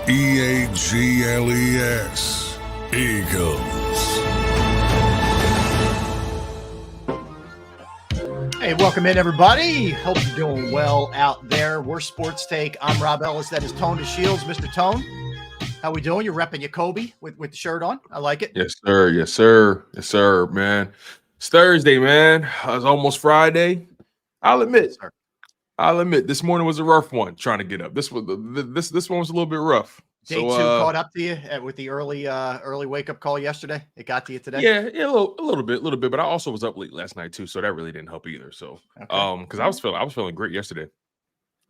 EAGLES, Eagles. Hey, welcome in, everybody. Hope you're doing well out there. We're Sports Take. I'm Rob Ellis. That is Tone to Shields. Mr. Tone, how we doing? You're repping your Kobe with the shirt on. I like it. Yes, sir. Yes, sir. Yes, sir, man. It's Thursday, man. It's almost Friday. I'll admit, this morning was a rough one trying to get up. This one was a little bit rough. Day two caught up to you with the early wake up call yesterday. It got to you today. Yeah, a little bit. But I also was up late last night too, so that really didn't help either. So, because I was feeling great yesterday.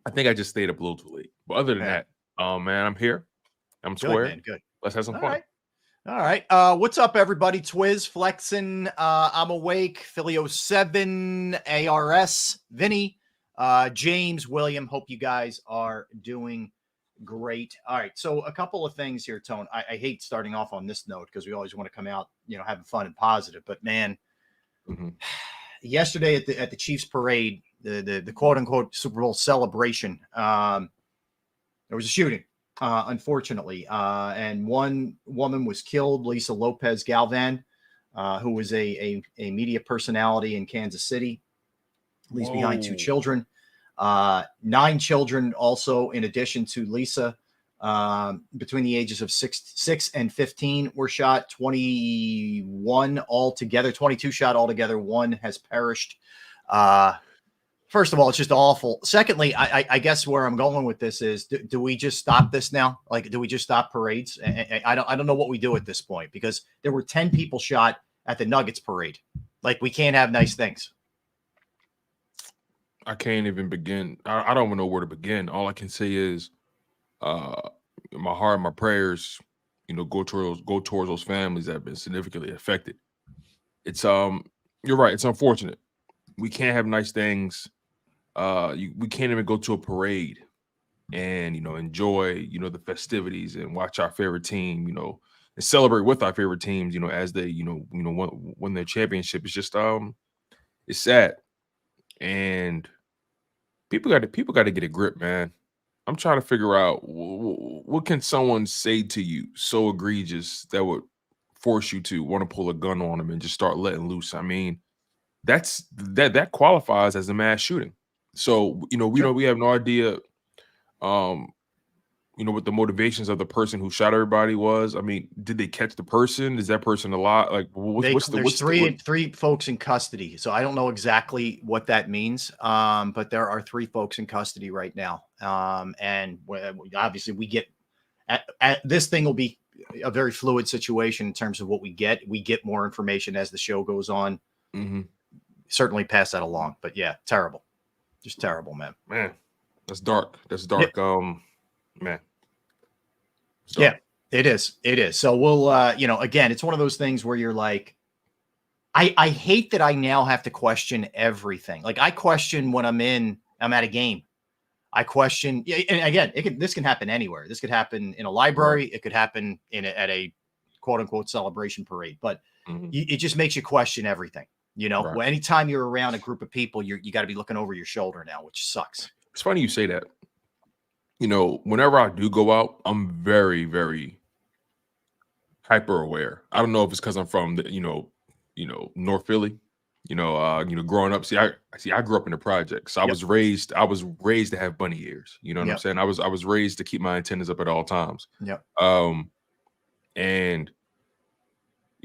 I think I just stayed up a little too late. But other than that, man, I'm here. I'm square. Good, man, good. Let's have some fun. All right. What's up, everybody? Twiz, Flexin, I'm awake. Philly 07, ARS, Vinny, James, William. Hope you guys are doing great. All right. So a couple of things here, Tone. I hate starting off on this note because we always want to come out, having fun and positive. But man, yesterday at the Chiefs parade, the quote unquote Super Bowl celebration, there was a shooting. Unfortunately, and one woman was killed, Lisa Lopez Galvan, who was a media personality in Kansas City, leaves behind 2 children, 9 children also, in addition to Lisa, between the ages of 6 and 15 were shot, 21 altogether, 22 shot altogether. 1 has perished. First of all, it's just awful. Secondly, I guess where I'm going with this is, do we just stop this now? Like, do we just stop parades? I don't know what we do at this point, because there were 10 people shot at the Nuggets parade. Like, we can't have nice things. I can't even begin. I don't even know where to begin. All I can say is, my heart, my prayers, go towards those families that have been significantly affected. It's you're right. It's unfortunate. We can't have nice things. We can't even go to a parade and enjoy the festivities and watch our favorite team and celebrate with our favorite teams as they win their championship. It's just it's sad, and people got to get a grip, man. I'm trying to figure out what can someone say to you so egregious that would force you to want to pull a gun on them and just start letting loose. I mean, that qualifies as a mass shooting. So, we have no idea, what the motivations of the person who shot everybody was. I mean, did they catch the person? Is that person alive? Like, there's three folks in custody. So I don't know exactly what that means. But there are 3 folks in custody right now. And obviously we get at this thing will be a very fluid situation in terms of what we get. We get more information as the show goes on. Certainly pass that along. But yeah, terrible. Just terrible, man. Man, that's dark. That's dark. Yeah. Man. Yeah, it is. It is. So we'll, again, it's one of those things where you're like, I hate that I now have to question everything. Like, I question when I'm at a game. I question, and again, this can happen anywhere. This could happen in a library. It could happen at a quote unquote celebration parade, but it just makes you question everything. Well, anytime you're around a group of people, you got to be looking over your shoulder now, which sucks. It's funny you say that. Whenever I do go out, I'm very, very hyper aware. I don't know if it's because I'm from the, North Philly. Growing up. I grew up in the projects. So I was raised to have bunny ears. You know what I'm saying? I was raised to keep my antennas up at all times. And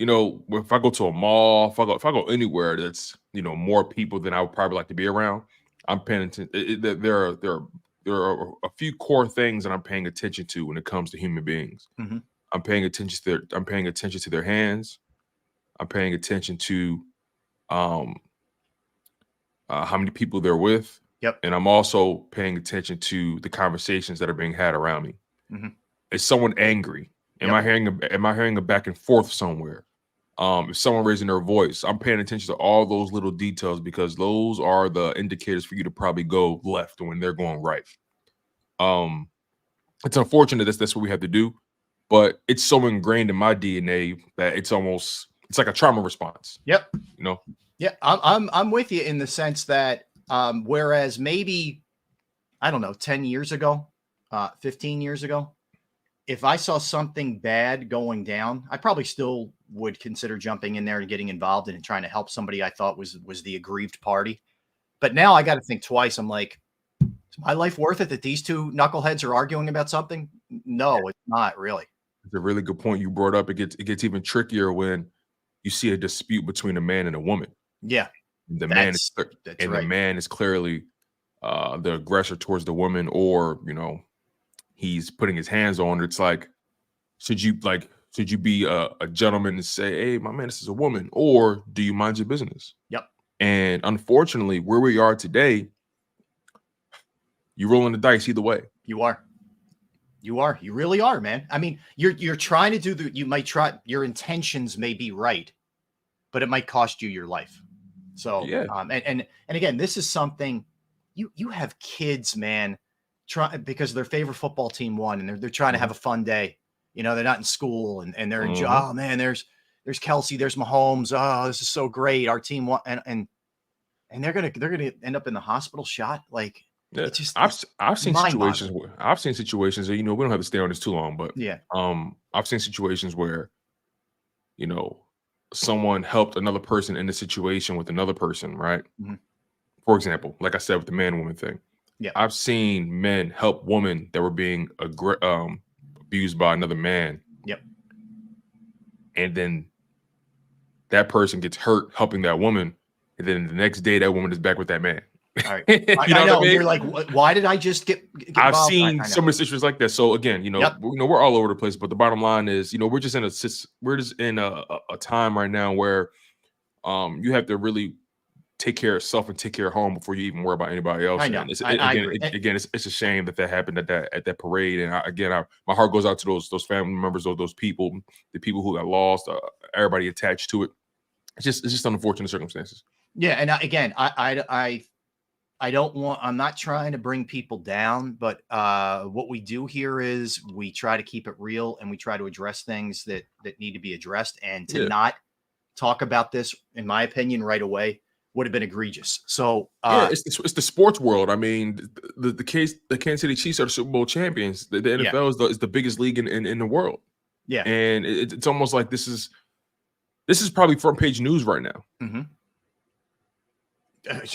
if I go to a mall, if I go anywhere that's more people than I would probably like to be around, I'm paying attention. There are a few core things that I'm paying attention to when it comes to human beings. I'm paying attention to their hands. I'm paying attention to how many people they're with. And I'm also paying attention to the conversations that are being had around me. Is someone angry? Am I hearing a back and forth somewhere? If someone raising their voice, I'm paying attention to all those little details, because those are the indicators for you to probably go left when they're going right. It's unfortunate that's what we have to do, but it's so ingrained in my DNA that it's like a trauma response. Yeah, I'm with you in the sense that whereas maybe, I don't know, 10 years ago, 15 years ago, if I saw something bad going down, I probably still would consider jumping in there and getting involved in and trying to help somebody I thought was the aggrieved party. But now I got to think twice. I'm like, is my life worth it that these two knuckleheads are arguing about something? No, it's not really. It's a really good point you brought up. It gets even trickier when you see a dispute between a man and a woman. Yeah, The that's man right. the man is clearly the aggressor towards the woman, or he's putting his hands on her. It's like, should you be a gentleman and say, hey, my man, this is a woman, or do you mind your business? Yep. And unfortunately, where we are today, you're rolling the dice either way. You are. You really are, man. I mean, you're trying to do you might try, your intentions may be right, but it might cost you your life. So, Yeah. And again, this is something you have kids, man, because their favorite football team won and they're trying to have a fun day. They're not in school and they're oh man, there's Kelsey, there's Mahomes. Oh, this is so great. Our team won, and they're gonna end up in the hospital shot. Like, yeah. it's just I've seen situations where we don't have to stay on this too long, but yeah. I've seen situations where someone helped another person in the situation with another person, right? Mm-hmm. For example, like I said with the man-woman thing. Yeah. I've seen men help women that were being abused by another man. Yep. And then that person gets hurt helping that woman, and then the next day that woman is back with that man. All right. I know. What I mean? You're like, why did I just get I've involved? seen so many situations like that. So again, we're all over the place, but the bottom line is, we're just in a time right now where you have to really take care of self and take care of home before you even worry about anybody else. I know. I agree. It's a shame that happened at that parade. And my heart goes out to those family members, those people, the people who got lost, everybody attached to it. It's just unfortunate circumstances. Yeah, and I'm not trying to bring people down, but what we do here is we try to keep it real and we try to address things that need to be addressed, and to not talk about this, in my opinion, right away would have been egregious. So it's the sports world. I mean, the Kansas City Chiefs are the Super Bowl champions. The NFL is the biggest league in the world. Yeah, and it's almost like this is probably front page news right now. Mm-hmm.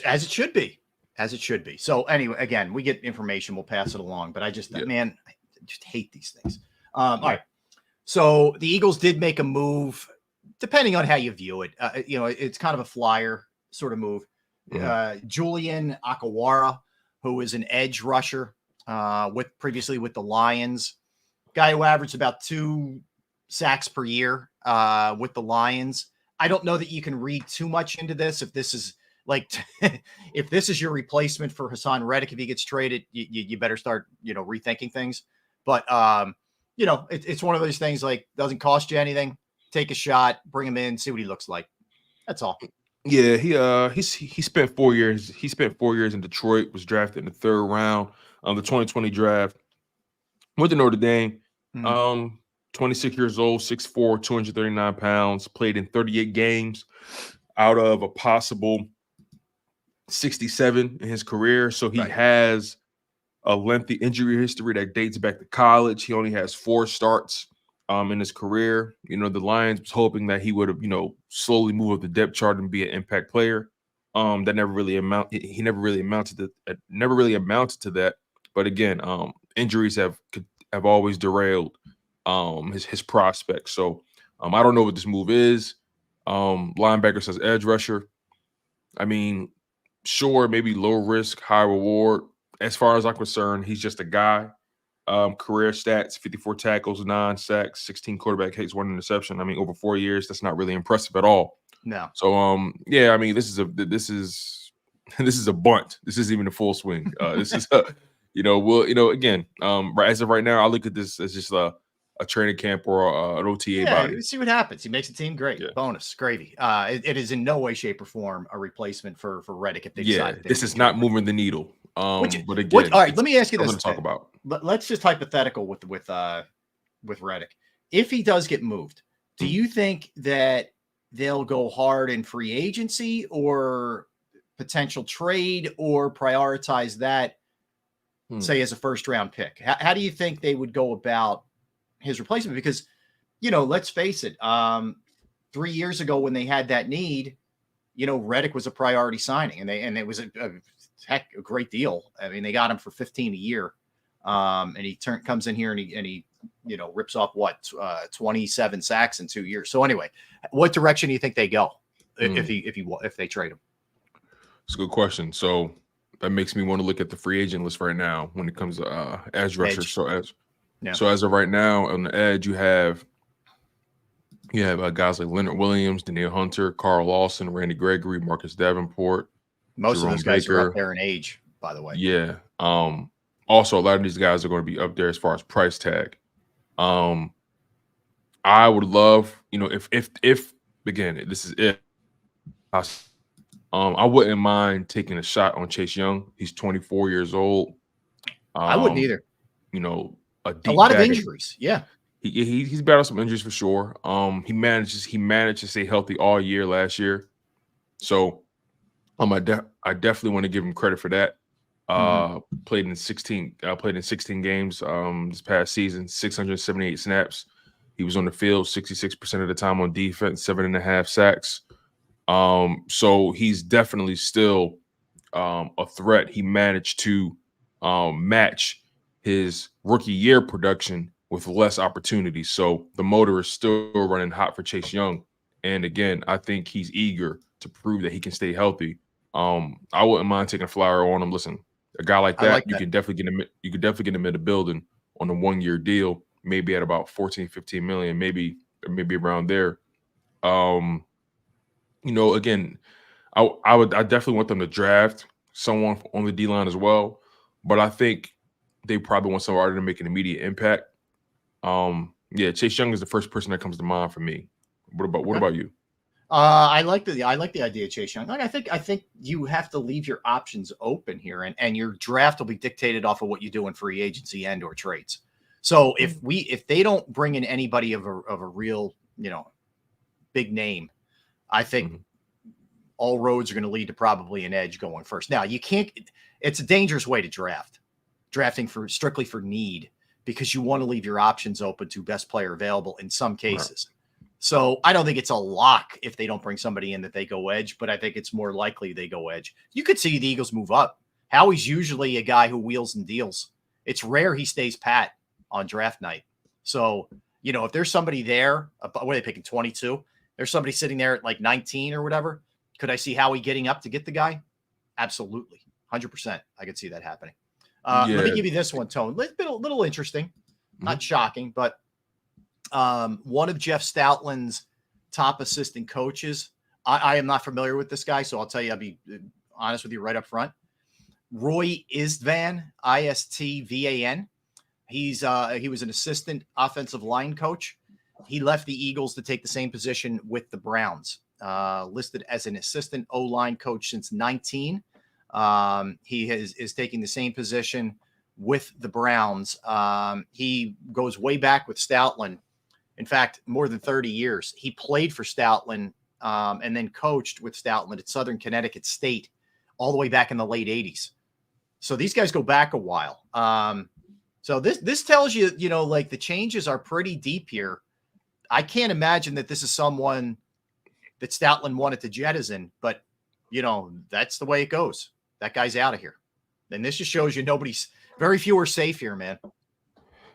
As it should be. So anyway, again, we get information, we'll pass it along, but I just, man, I just hate these things. All right. So the Eagles did make a move, depending on how you view it. It's kind of a flyer sort of move. Mm-hmm. Julian Akawara, who is an edge rusher previously with the Lions, guy who averaged about 2 sacks per year with the Lions. I don't know that you can read too much into this. If this is if this is your replacement for Hassan Reddick, if he gets traded, you better start, rethinking things. But, it's one of those things, like, doesn't cost you anything. Take a shot, bring him in, see what he looks like. That's all. Yeah, he spent 4 years. He spent 4 years in Detroit, was drafted in the 3rd round of the 2020 draft. Went to Notre Dame. 26 years old, 6'4", 239 pounds, played in 38 games out of a possible 67 in his career. So he has a lengthy injury history that dates back to college. He only has 4 starts in his career. The Lions was hoping that he would have, slowly move up the depth chart and be an impact player. That never really amounted to that. But again, injuries have always derailed his prospects. So I don't know what this move is. Linebacker says edge rusher. I mean, sure, maybe low risk, high reward. As far as I'm concerned, he's just a guy. Career stats: 54 tackles, 9 sacks, 16 quarterback hits, 1 interception. I mean, over 4 years, that's not really impressive at all. No. So I mean, this is a bunt. This isn't even a full swing. This is again, as of right now, I look at this as just a training camp or an OTA body. See what happens. He makes the team, great. Yeah. Bonus, gravy. It is in no way, shape, or form a replacement for Reddick if they decide. This is not moving the needle. But again, all right, let me ask you this. To talk about. Let's just hypothetical with Reddick. If he does get moved, do you think that they'll go hard in free agency or potential trade, or prioritize that, say, as a 1st round pick? How do you think they would go about his replacement because, let's face it. 3 years ago when they had that need, Reddick was a priority signing, and it was a great deal. I mean, they got him for 15 a year, and he comes in here and he rips off 27 sacks in 2 years. So anyway, what direction do you think they go if they trade him? It's a good question. So that makes me want to look at the free agent list right now when it comes to edge rushers. So as of right now on the edge, you have guys like Leonard Williams, Danielle Hunter, Carl Lawson, Randy Gregory, Marcus Davenport. Most Jerome of those guys Baker. are up there in age, by the way. Yeah. Also, a lot of these guys are going to be up there as far as price tag. I would love, if again, this is it. I wouldn't mind taking a shot on Chase Young. He's 24 years old. I wouldn't either. A lot of injuries. Yeah. He's battled some injuries for sure. He managed to stay healthy all year last year. So I definitely want to give him credit for that. Played in 16 games this past season, 678 snaps. He was on the field 66% of the time on defense, 7.5 sacks. So he's definitely still a threat. He managed to match his rookie year production with less opportunities. So the motor is still running hot for Chase Young. And again, I think he's eager to prove that he can stay healthy. I wouldn't mind taking a flyer on him. Listen, a guy like that, you can definitely get him. You could definitely get him in the building on a 1-year deal, maybe at about 14, 15 million, maybe around there. Again, I definitely want them to draft someone on the D line as well, but I think they probably want somebody to make an immediate impact. Chase Young is the first person that comes to mind for me. What about you? I like the idea of Chase Young. Like, I think you have to leave your options open here, and your draft will be dictated off of what you do in free agency and or trades. So if they don't bring in anybody of a real big name, I think all roads are going to lead to probably an edge going first. Now you can't. It's a dangerous way to drafting strictly for need, because you want to leave your options open to best player available in some cases. Right. So I don't think it's a lock if they don't bring somebody in that they go edge, but I think it's more likely they go edge. You could see the Eagles move up. Howie's usually a guy who wheels and deals. It's rare he stays pat on draft night. So, if there's somebody there, what are they picking, 22? There's somebody sitting there at like 19 or whatever. Could I see Howie getting up to get the guy? Absolutely. 100%. I could see that happening. Let me give you this one, Tone. It's been a little interesting, not shocking, but one of Jeff Stoutland's top assistant coaches. I am not familiar with this guy, so I'll tell you, I'll be honest with you right up front. Roy Istvan, Istvan. He was an assistant offensive line coach. He left the Eagles to take the same position with the Browns. Listed as an assistant O-line coach since 19. He is taking the same position with the Browns. He goes way back with Stoutland. In fact, more than 30 years. He played for Stoutland and then coached with Stoutland at Southern Connecticut State all the way back in the late 80s. So these guys go back a while. So this tells you, like the changes are pretty deep here. I can't imagine that this is someone that Stoutland wanted to jettison, but, that's the way it goes. That guy's out of here. And this just shows you very few are safe here, man.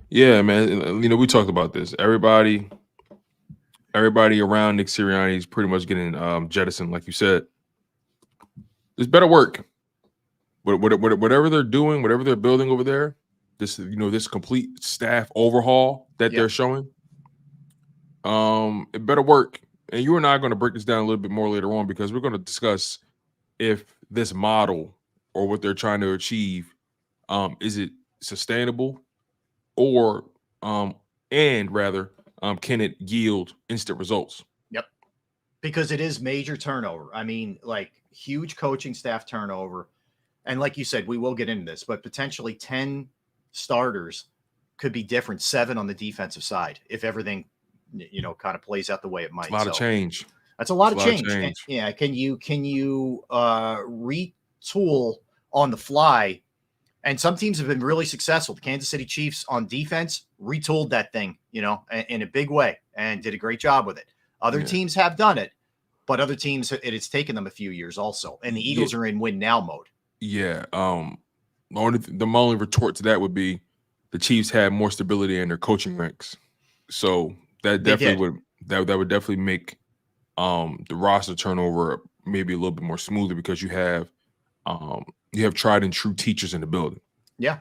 Yeah, man. We talked about this. Everybody around Nick Sirianni is pretty much getting jettisoned, like you said. There's better work. Whatever they're doing, whatever they're building over there, this complete staff overhaul that they're showing, it better work. And you and I are going to break this down a little bit more later on, because we're going to discuss if this model or what they're trying to achieve, is it sustainable, or can it yield instant results? Yep. Because it is major turnover. I mean, like huge coaching staff turnover. And like you said, we will get into this, but potentially 10 starters could be different, 7 on the defensive side, if everything, kind of plays out the way it might. It's a lot of change. That's a lot of change. And, yeah. Can you retool on the fly And some teams have been really successful. The Kansas City Chiefs on defense retooled that thing, you know, in a big way and did a great job with it. Other teams have done it, but other teams, it's taken them a few years also. And the Eagles are in win now mode. Yeah. My only retort to that would be the Chiefs had more stability in their coaching ranks. So that definitely would definitely make the roster turnover maybe a little bit more smoother because you have tried and true teachers in the building. Yeah.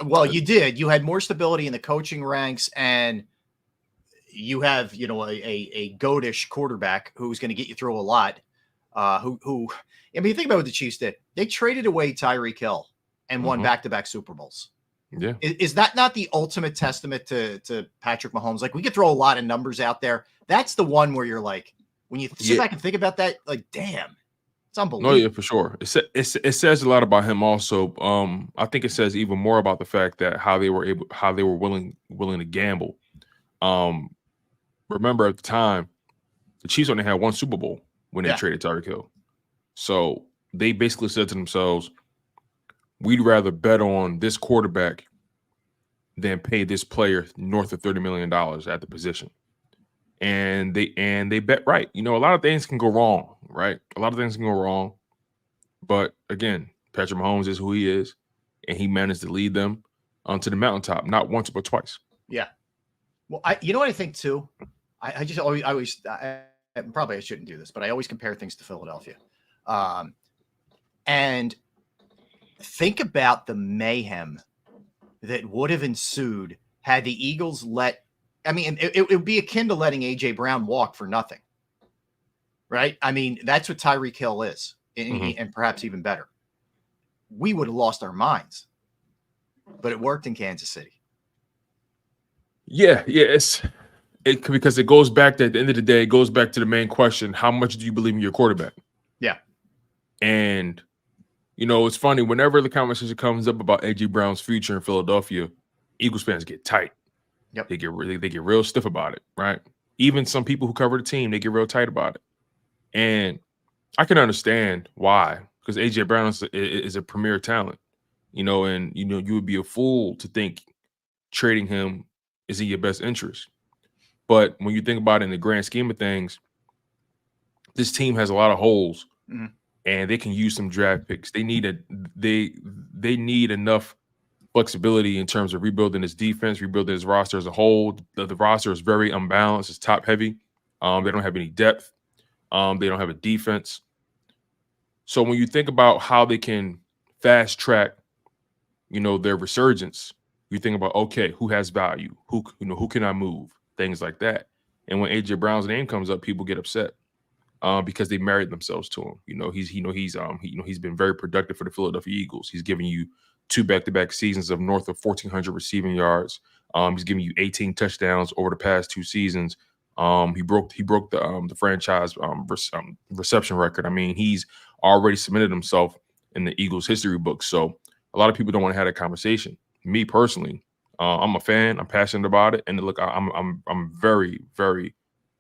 Well, you did. You had more stability in the coaching ranks, and you have, you know, a goatish quarterback who's going to get you through a lot. Who I mean, think about what the Chiefs did. They traded away Tyreek Hill and won back-to-back Super Bowls. Yeah. Is that not the ultimate testament to Patrick Mahomes? Like, we could throw a lot of numbers out there. That's the one where you're like, when you sit back and think about that, like, damn, it's unbelievable. No, yeah, for sure. It says a lot about him also. I think it says even more about the fact that how they were willing to gamble. Remember at the time, the Chiefs only had one Super Bowl when they traded Tyreek Hill. So they basically said to themselves, we'd rather bet on this quarterback than pay this player north of $30 million at the position. And they bet right. You know, a lot of things can go wrong, right? A lot of things can go wrong. But again, Patrick Mahomes is who he is, and he managed to lead them onto the mountaintop, not once but twice. Yeah. Well, you know what I think too? I probably I shouldn't do this, but I always compare things to Philadelphia. And think about the mayhem that would have ensued had the Eagles it would be akin to letting A.J. Brown walk for nothing, right? I mean, that's what Tyreek Hill is, and perhaps even better. We would have lost our minds, but it worked in Kansas City. Yeah, because it goes back to, at the end of the day, it goes back to the main question: how much do you believe in your quarterback? Yeah, and you know, it's funny whenever the conversation comes up about A.J. Brown's future in Philadelphia, Eagles fans get tight. Yep. They get real stiff about it, right? Even some people who cover the team, they get real tight about it. And I can understand why, because A.J. Brown is a premier talent, you know, and, you know, you would be a fool to think trading him is in your best interest. But when you think about it in the grand scheme of things, this team has a lot of holes, and they can use some draft picks. They need they need enough flexibility in terms of rebuilding his defense, rebuilding his roster as a whole. The roster is very unbalanced. It's top heavy. They don't have any depth. They don't have a defense. So when you think about how they can fast track, you know, their resurgence, you think about, okay, who has value? Who can I move? Things like that. And when A.J. Brown's name comes up, people get upset because they married themselves to him. You know, he's been very productive for the Philadelphia Eagles. He's giving you 2 back-to-back seasons of north of 1,400 receiving yards. He's giving you 18 touchdowns over the past 2 seasons. He broke the franchise reception record. I mean, he's already submitted himself in the Eagles history book. So a lot of people don't want to have that conversation. Me personally, I'm a fan. I'm passionate about it. And look, I'm very, very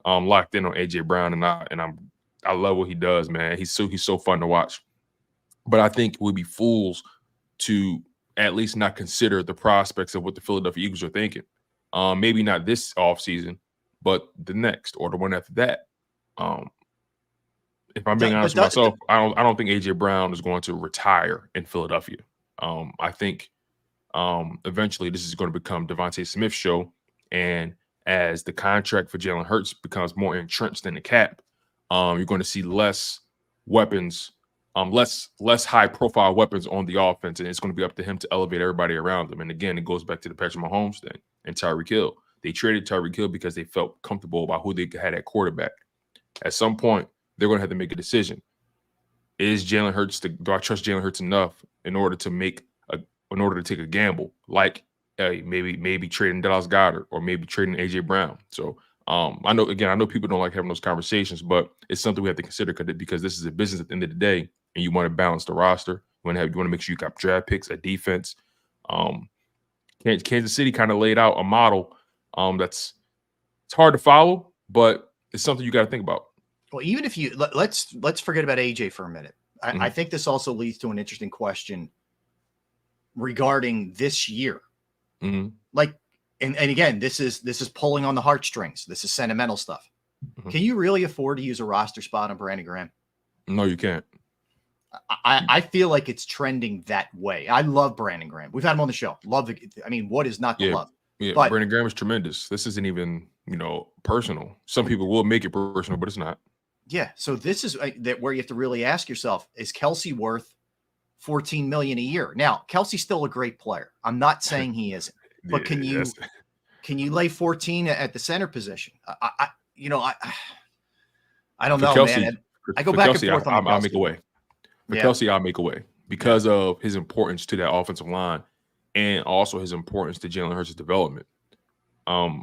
locked in on A.J. Brown, and I love what he does, man. He's so fun to watch. But I think we'd be fools to at least not consider the prospects of what the Philadelphia Eagles are thinking. Maybe not this offseason, but the next or the one after that. If I'm being honest with myself, I don't think A.J. Brown is going to retire in Philadelphia. I think eventually this is going to become Devontae Smith's show, and as the contract for Jalen Hurts becomes more entrenched in the cap, you're going to see less weapons, less high-profile weapons on the offense, and it's going to be up to him to elevate everybody around him. And again, it goes back to the Patrick Mahomes thing and Tyreek Hill. They traded Tyreek Hill because they felt comfortable about who they had at quarterback. At some point, they're going to have to make a decision. Do I trust Jalen Hurts enough in order to take a gamble, like maybe trading Dallas Goedert or maybe trading A.J. Brown? So I know people don't like having those conversations, but it's something we have to consider because this is a business at the end of the day, and you want to balance the roster. You want to make sure you got draft picks, a defense. Kansas City kind of laid out a model it's hard to follow, but it's something you got to think about. Well, even if you let's forget about AJ for a minute. I think this also leads to an interesting question. regarding this year. Mm-hmm. Like, and again, this is pulling on the heartstrings. This is sentimental stuff. Mm-hmm. Can you really afford to use a roster spot on Brandon Graham? No, you can't. I feel like it's trending that way. I love Brandon Graham. We've had him on the show. Love it. I mean, what is not to love? Yeah, but Brandon Graham is tremendous. This isn't even, personal. Some people will make it personal, but it's not. Yeah. So this is that where you have to really ask yourself, is Kelce worth $14 million a year? Now, Kelce's still a great player. I'm not saying he isn't, but can you lay 14 at the center position? I don't know, Kelce, man. I go back Kelce, and forth on I'll make a way. For Kelce, I'll make a way because of his importance to that offensive line and also his importance to Jalen Hurts' development. I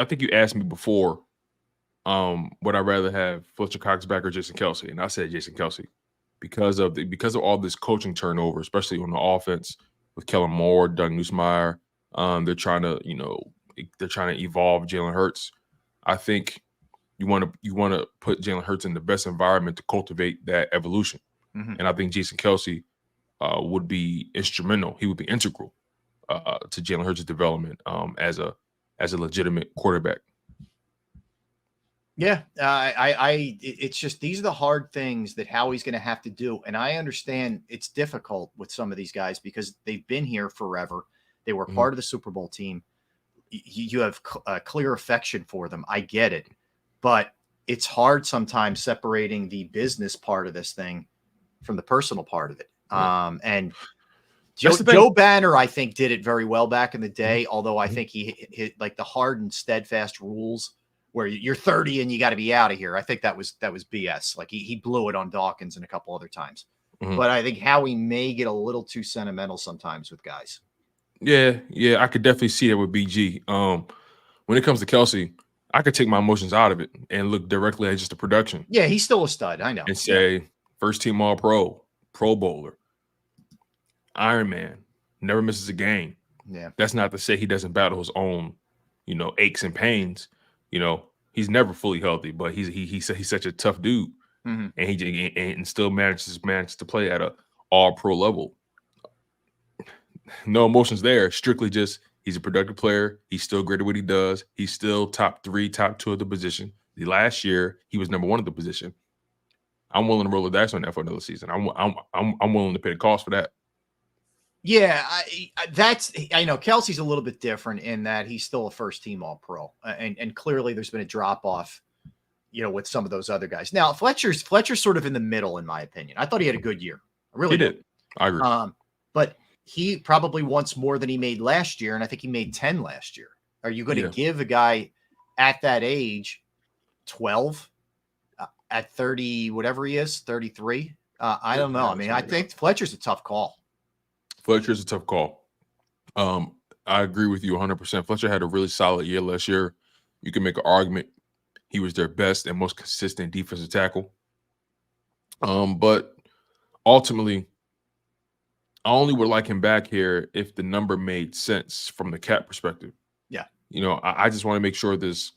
think you asked me before, would I rather have Fletcher Cox back or Jason Kelce? And I said Jason Kelce because of all this coaching turnover, especially on the offense with Kellen Moore, Doug Nussmeier. They're trying to evolve Jalen Hurts. I think you want to put Jalen Hurts in the best environment to cultivate that evolution. Mm-hmm. And I think Jason Kelce would be instrumental. He would be integral to Jalen Hurts' development as a legitimate quarterback. Yeah, it's just these are the hard things that Howie's going to have to do, and I understand it's difficult with some of these guys because they've been here forever. They were part of the Super Bowl team. You have a clear affection for them. I get it, but it's hard sometimes separating the business part of this thing from the personal part of it. Yeah. And Joe Banner, I think, did it very well back in the day. Although I think he hit like the hard and steadfast rules where you're 30 and you got to be out of here. I think that was BS. Like he blew it on Dawkins and a couple other times. Mm-hmm. But I think Howie may get a little too sentimental sometimes with guys. Yeah, I could definitely see that with BG. When it comes to Kelce, I could take my emotions out of it and look directly at just the production. Yeah, he's still a stud. I know. And say first team All-Pro, Pro Bowler, Iron Man, never misses a game. Yeah, that's not to say he doesn't battle his own, aches and pains. He's never fully healthy, but he's such a tough dude, and he still manages to play at a All-Pro level. No emotions there. Strictly just he's a productive player. He's still great at what he does. He's still top 3, top 2 of the position. The last year he was number 1 of the position. I'm willing to roll the dice on that for another season. I'm willing to pay the cost for that. Yeah, I know Kelce's a little bit different in that he's still a first team All-Pro, and clearly there's been a drop off, with some of those other guys. Now Fletcher's sort of in the middle, in my opinion. I thought he had a good year. I really did. I agree. But he probably wants more than he made last year, and I think he made 10 last year. Are you going to give a guy at that age 12 at 30, whatever he is, 33? I don't know. I mean, I think Fletcher's a tough call. Fletcher's a tough call. I agree with you 100%. Fletcher had a really solid year last year. You can make an argument he was their best and most consistent defensive tackle. But ultimately, I only would like him back here if the number made sense from the cap perspective. Yeah. I just want to make sure this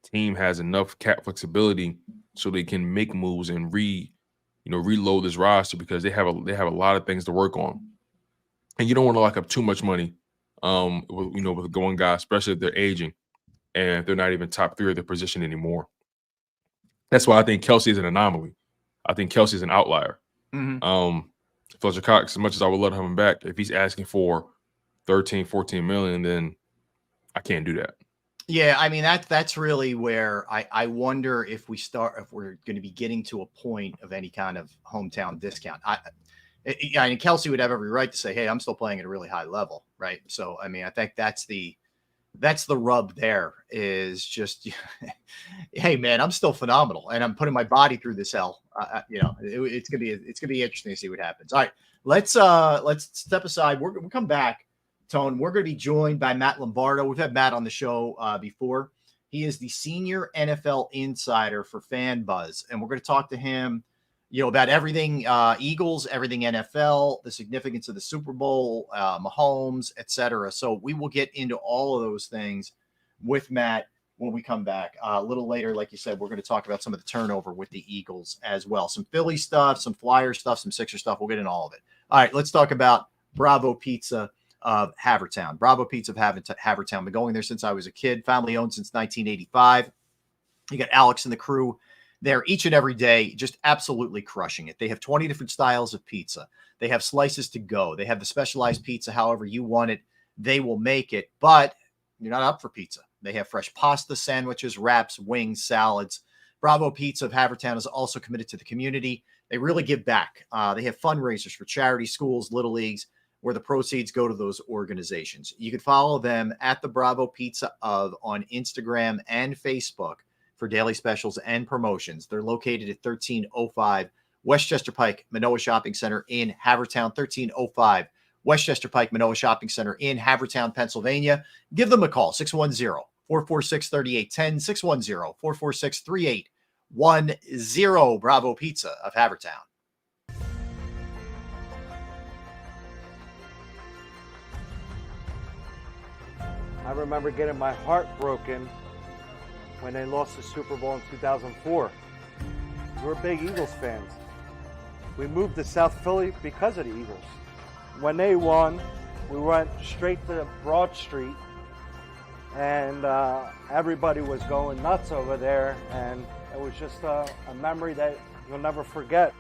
team has enough cap flexibility so they can make moves and reload this roster because they have a lot of things to work on. And you don't want to lock up too much money, with going guys, especially if they're aging and if they're not even top 3 of their position anymore. That's why I think Kelce is an anomaly. I think Kelce is an outlier. Fletcher Cox, as much as I would love to have him back, if he's asking for 13, 14 million, then I can't do that. Yeah, I mean, that's really where I wonder if we're going to be getting to a point of any kind of hometown discount. I mean, Kelce would have every right to say, hey, I'm still playing at a really high level, right? So, I mean, I think that's the rub there is just, hey, man, I'm still phenomenal, and I'm putting my body through this hell. It's gonna be interesting to see what happens. All right, let's step aside. We'll come back, Tone. We're going to be joined by Matt Lombardo. We've had Matt on the show before. He is the senior NFL insider for Fan Buzz, and we're going to talk to him about everything Eagles, everything NFL, the significance of the Super Bowl, Mahomes, etc. So we will get into all of those things with Matt when we come back. A little later, like you said, we're going to talk about some of the turnover with the Eagles as well. Some Philly stuff, some Flyer stuff, some Sixer stuff. We'll get into all of it. All right, let's talk about Bravo Pizza of Havertown. Bravo Pizza of Havertown. Been going there since I was a kid. Family owned since 1985. You got Alex and the crew there each and every day, just absolutely crushing it. They have 20 different styles of pizza. They have slices to go. They have the specialized pizza however you want it. They will make it, but you're not up for pizza. They have fresh pasta, sandwiches, wraps, wings, salads. Bravo Pizza of Havertown is also committed to the community. They really give back. They have fundraisers for charity, schools, little leagues, where the proceeds go to those organizations. You can follow them at the Bravo Pizza of on Instagram and Facebook for daily specials and promotions. They're located at 1305 Westchester Pike, Manoa Shopping Center in Havertown, 1305 Westchester Pike, Manoa Shopping Center in Havertown, Pennsylvania. Give them a call, 610-446-3810, 610-446-3810. Bravo Pizza of Havertown. I remember getting my heart broken when they lost the Super Bowl in 2004. We're big Eagles fans. We moved to South Philly because of the Eagles. When they won, we went straight to Broad Street, and everybody was going nuts over there, and it was just a memory that you'll never forget.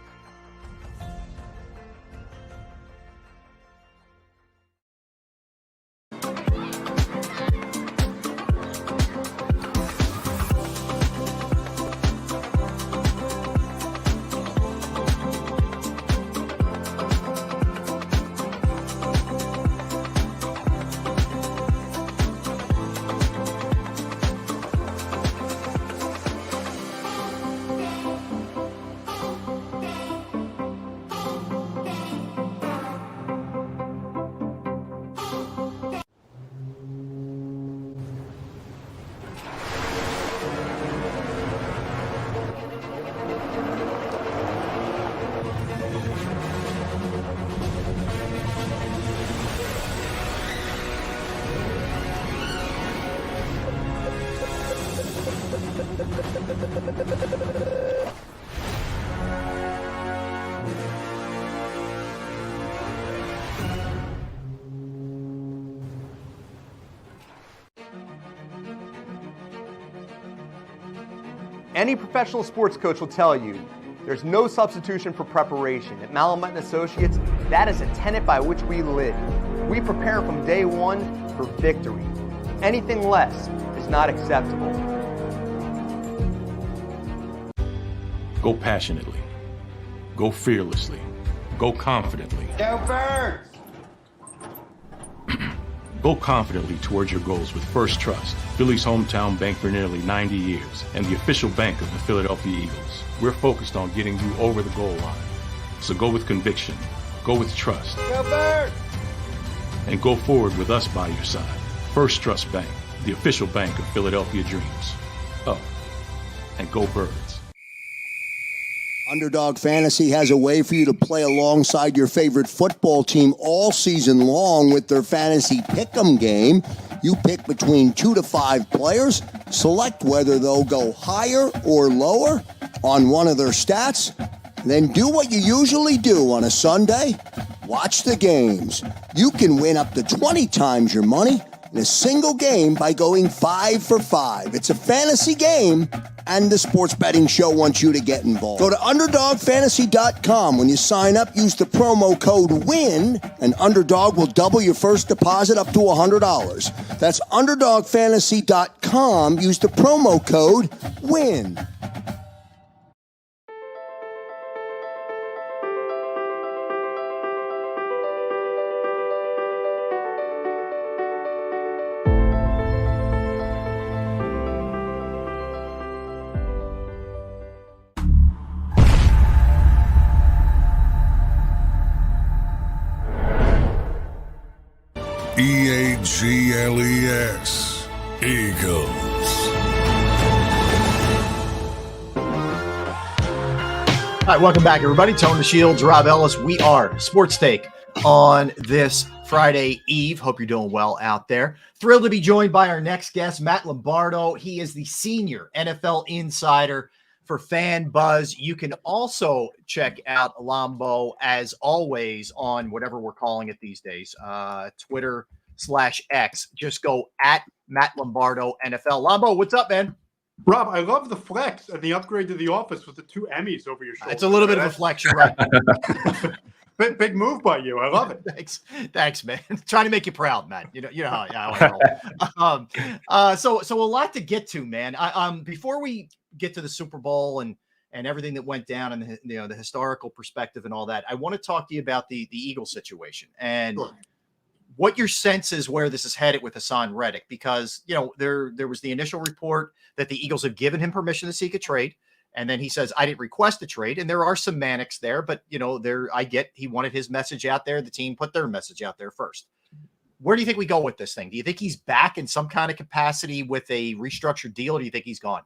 Any professional sports coach will tell you there's no substitution for preparation. At Malamut & Associates, that is a tenet by which we live. We prepare from day one for victory. Anything less is not acceptable. Go passionately. Go fearlessly. Go confidently. Go Birds! Go confidently towards your goals with First Trust, Philly's hometown bank for nearly 90 years, and the official bank of the Philadelphia Eagles. We're focused on getting you over the goal line. So go with conviction, go with trust, Go Birds! and go forward with us by your side. First Trust Bank, the official bank of Philadelphia dreams. Oh, and go Birds. Underdog Fantasy has a way for you to play alongside your favorite football team all season long with their Fantasy Pick'em game. You pick between 2 to 5 players, select whether they'll go higher or lower on one of their stats, then do what you usually do on a Sunday, watch the games. You can win up to 20 times your money in a single game by going 5 for 5. It's a fantasy game, and the Sports Betting Show wants you to get involved. Go to UnderdogFantasy.com. When you sign up, use the promo code WIN, and Underdog will double your first deposit up to $100. That's UnderdogFantasy.com. Use the promo code WIN. EAGLES, Eagles. All right, welcome back, everybody. Tony Shields, Rob Ellis. We are Sports Take on this Friday Eve. Hope you're doing well out there. Thrilled to be joined by our next guest, Matt Lombardo. He is the senior NFL insider for fan buzz. You can also check out Lambo, as always, on whatever we're calling it these days, Twitter/X. Just go at Matt Lombardo NFL. Lambo, what's up, man? Rob, I love the flex and the upgrade to the office with the 2 Emmys over your shoulder. It's a little bit of a flex, you're right. Big move by you. I love it. Thanks, man. Trying to make you proud, Matt. You know how I roll. So a lot to get to, man. Before we get to the Super Bowl and everything that went down and the historical perspective and all that, I want to talk to you about the Eagles situation and what your sense is where this is headed with Hassan Reddick, because there was the initial report that the Eagles have given him permission to seek a trade. And then he says, I didn't request a trade. And there are semantics there, but I get he wanted his message out there. The team put their message out there first. Where do you think we go with this thing? Do you think he's back in some kind of capacity with a restructured deal, or do you think he's gone?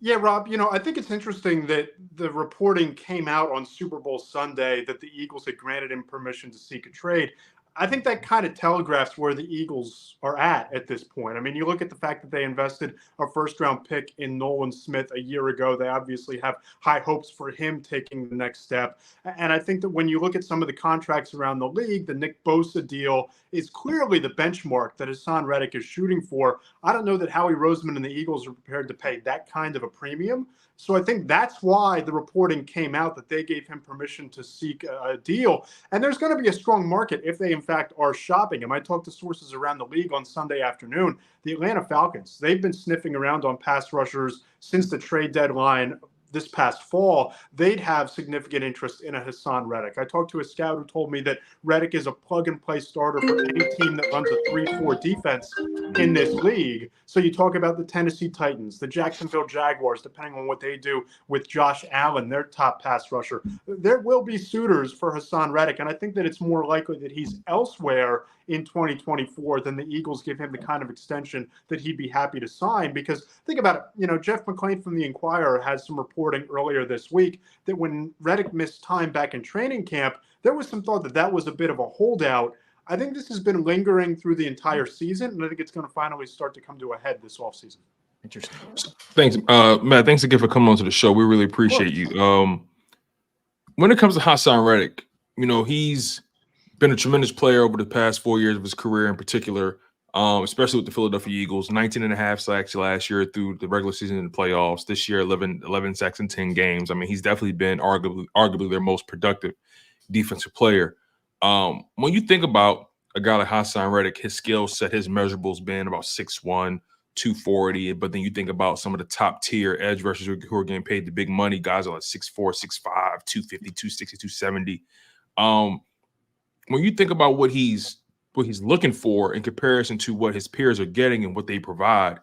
Yeah, Rob, I think it's interesting that the reporting came out on Super Bowl Sunday that the Eagles had granted him permission to seek a trade. I think that kind of telegraphs where the Eagles are at this point. I mean, you look at the fact that they invested a first-round pick in Nolan Smith a year ago. They obviously have high hopes for him taking the next step. And I think that when you look at some of the contracts around the league, the Nick Bosa deal is clearly the benchmark that Hassan Reddick is shooting for. I don't know that Howie Roseman and the Eagles are prepared to pay that kind of a premium. So I think that's why the reporting came out that they gave him permission to seek a deal. And there's going to be a strong market if they, in fact, are shopping him. I talked to sources around the league on Sunday afternoon. The Atlanta Falcons, they've been sniffing around on pass rushers since the trade deadline this past fall. They'd have significant interest in a Hassan Reddick. I talked to a scout who told me that Reddick is a plug-and-play starter for any team that runs a 3-4 defense in this league. So you talk about the Tennessee Titans, the Jacksonville Jaguars, depending on what they do with Josh Allen, their top pass rusher. There will be suitors for Hassan Reddick, and I think that it's more likely that he's elsewhere in 2024 than the Eagles give him the kind of extension that he'd be happy to sign. Because think about it, Jeff McClain from the Inquirer had some reporting earlier this week that when Reddick missed time back in training camp, there was some thought that that was a bit of a holdout. I think this has been lingering through the entire season, and I think it's going to finally start to come to a head this offseason. Interesting. Thanks, Matt. Thanks again for coming on to the show. We really appreciate you. When it comes to Hassan Reddick, he's been a tremendous player over the past 4 years of his career in particular, especially with the Philadelphia Eagles. 19.5 sacks last year through the regular season and the playoffs. This year, 11 sacks in 10 games. I mean, he's definitely been arguably their most productive defensive player. When you think about a guy like Hassan Reddick, his skill set, his measurables been about 6'1", 240, but then you think about some of the top tier edge rushers who are getting paid the big money. Guys are like 6'4", 6'5", 250, 260, 270. When you think about what he's looking for in comparison to what his peers are getting and what they provide,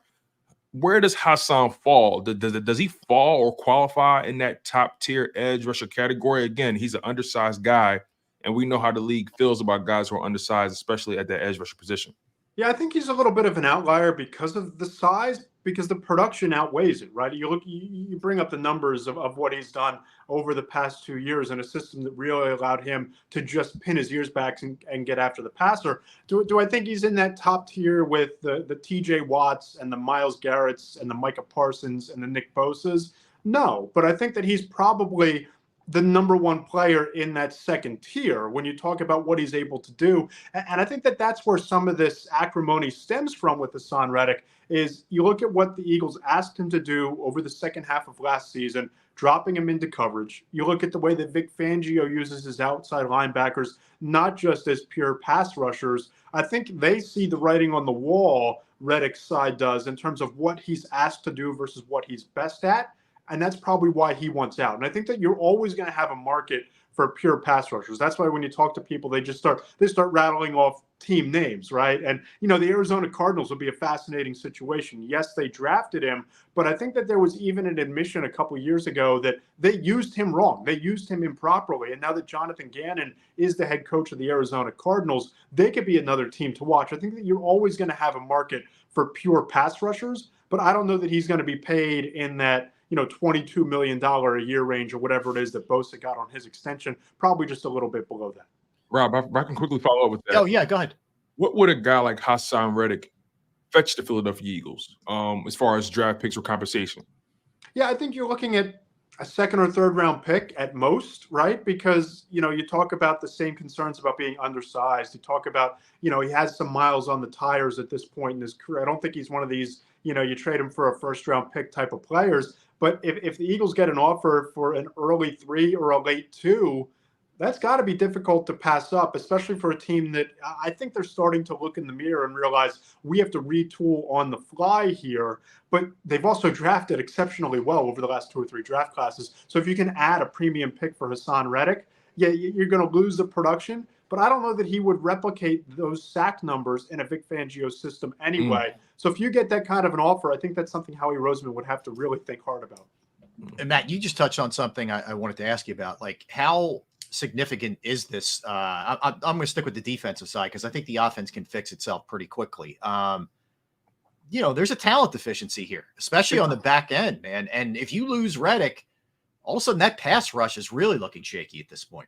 where does Hassan fall? Does he fall or qualify in that top tier edge rusher category? Again, he's an undersized guy, and we know how the league feels about guys who are undersized, especially at that edge rusher position. Yeah, I think he's a little bit of an outlier because of the size, because the production outweighs it, right? You bring up the numbers of what he's done over the past 2 years in a system that really allowed him to just pin his ears back and get after the passer. Do I think he's in that top tier with the TJ Watts and the Myles Garretts and the Micah Parsons and the Nick Bosas? No, but I think that he's probably the number one player in that second tier when you talk about what he's able to do. And I think that that's where some of this acrimony stems from with Hassan Reddick is you look at what the Eagles asked him to do over the second half of last season, dropping him into coverage. You look at the way that Vic Fangio uses his outside linebackers, not just as pure pass rushers. I think they see the writing on the wall, Reddick's side does, in terms of what he's asked to do versus what he's best at. And that's probably why he wants out. And I think that you're always going to have a market for pure pass rushers. That's why when you talk to people, they start rattling off team names, right? And, the Arizona Cardinals would be a fascinating situation. Yes, they drafted him, but I think that there was even an admission a couple of years ago that they used him wrong. They used him improperly. And now that Jonathan Gannon is the head coach of the Arizona Cardinals, they could be another team to watch. I think that you're always going to have a market for pure pass rushers, but I don't know that he's going to be paid in that $22 million a year range or whatever it is that Bosa got on his extension, probably just a little bit below that. Rob, I can quickly follow up with that. Oh, yeah, go ahead. What would a guy like Hassan Reddick fetch the Philadelphia Eagles as far as draft picks or compensation? Yeah, I think you're looking at a second or third round pick at most, right? Because, you talk about the same concerns about being undersized. You talk about, he has some miles on the tires at this point in his career. I don't think he's one of these, you trade him for a first round pick type of players. But if the Eagles get an offer for an early 3 or a late 2, that's got to be difficult to pass up, especially for a team that I think they're starting to look in the mirror and realize we have to retool on the fly here. But they've also drafted exceptionally well over the last 2 or 3 draft classes. So if you can add a premium pick for Hassan Reddick, yeah, you're going to lose the production. But I don't know that he would replicate those sack numbers in a Vic Fangio system anyway. So if you get that kind of an offer, I think that's something Howie Roseman would have to really think hard about. And Matt, you just touched on something I wanted to ask you about, like how significant is this? I'm going to stick with the defensive side because I think the offense can fix itself pretty quickly. There's a talent deficiency here, especially on the back end, man. And if you lose Reddick, all of a sudden that pass rush is really looking shaky at this point.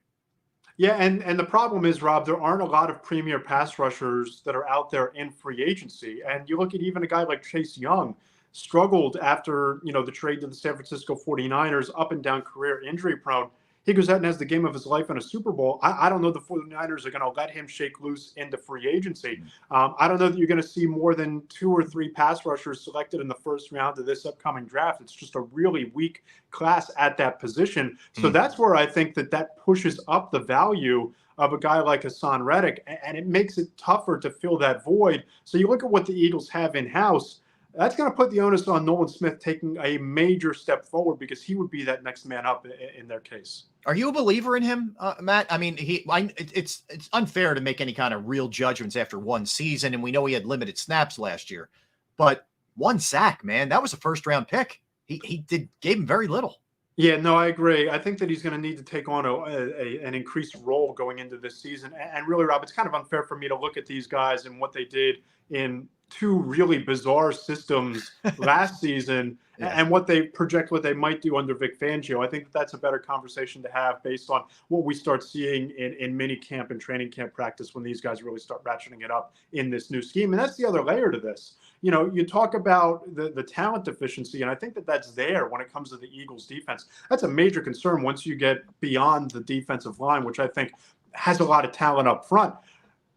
Yeah, and the problem is, Rob, there aren't a lot of premier pass rushers that are out there in free agency. And you look at even a guy like Chase Young struggled after, the trade to the San Francisco 49ers, up and down career, injury prone. He goes out and has the game of his life in a Super Bowl. I don't know the 49ers are going to let him shake loose into free agency. I don't know that you're going to see more than 2 or 3 pass rushers selected in the first round of this upcoming draft. It's just a really weak class at that position. So that's where I think that pushes up the value of a guy like Hassan Reddick, and it makes it tougher to fill that void. So you look at what the Eagles have in-house. That's going to put the onus on Nolan Smith taking a major step forward because he would be that next man up in their case. Are you a believer in him, Matt? I mean, it's unfair to make any kind of real judgments after one season, and we know he had limited snaps last year. But 1 sack, man, that was a first-round pick. He gave him very little. Yeah, no, I agree. I think that he's going to need to take on an increased role going into this season. And really, Rob, it's kind of unfair for me to look at these guys and what they did in 2 really bizarre systems last season and what they project what they might do under Vic Fangio. I think that's a better conversation to have based on what we start seeing in mini camp and training camp practice when these guys really start ratcheting it up in this new scheme. And that's the other layer to this. You talk about the talent deficiency, and I think that's there when it comes to the Eagles defense. That's a major concern once you get beyond the defensive line, which I think has a lot of talent up front.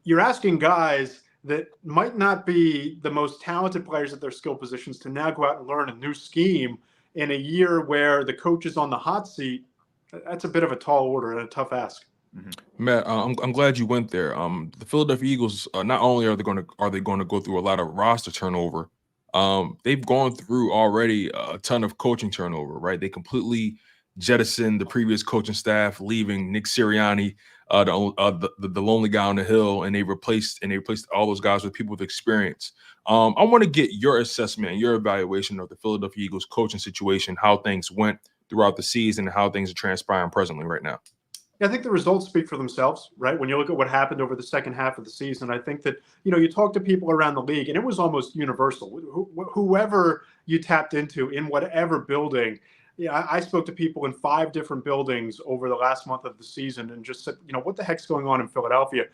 You're asking guys that might not be the most talented players at their skill positions to now go out and learn a new scheme in a year where the coach is on the hot seat. That's a bit of a tall order and a tough ask. Matt, I'm glad you went there. The Philadelphia Eagles, not only are they going to go through a lot of roster turnover, they've gone through already a ton of coaching turnover, right? They completely jettisoned the previous coaching staff, leaving Nick Sirianni, the lonely guy on the hill, and they replaced all those guys with people with experience. I want to get your assessment and your evaluation of the Philadelphia Eagles coaching situation, how things went throughout the season, and how things are transpiring presently right now. I think the results speak for themselves, right? When you look at what happened over the second half of the season, I think that, you talk to people around the league and it was almost universal. Whoever you tapped into in whatever building, I spoke to people in 5 different buildings over the last month of the season and just said, what the heck's going on in Philadelphia?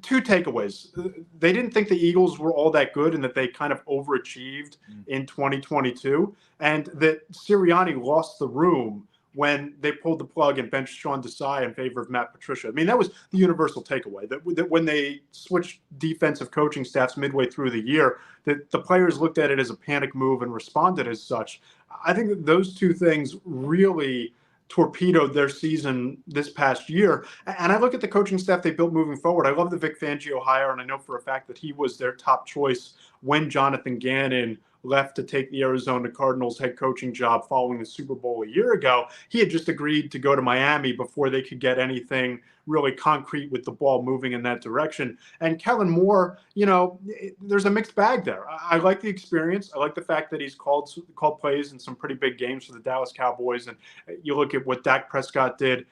2 takeaways. They didn't think the Eagles were all that good and that they kind of overachieved in 2022, and that Sirianni lost the room when they pulled the plug and benched Sean Desai in favor of Matt Patricia. I mean, that was the universal takeaway, that when they switched defensive coaching staffs midway through the year, that the players looked at it as a panic move and responded as such. I think that those 2 things really torpedoed their season this past year. And I look at the coaching staff they built moving forward. I love the Vic Fangio hire, and I know for a fact that he was their top choice when Jonathan Gannon left to take the Arizona Cardinals head coaching job following the Super Bowl a year ago. He had just agreed to go to Miami before they could get anything really concrete with the ball moving in that direction. And Kellen Moore, there's a mixed bag there. I like the experience. I like the fact that he's called plays in some pretty big games for the Dallas Cowboys. And you look at what Dak Prescott did.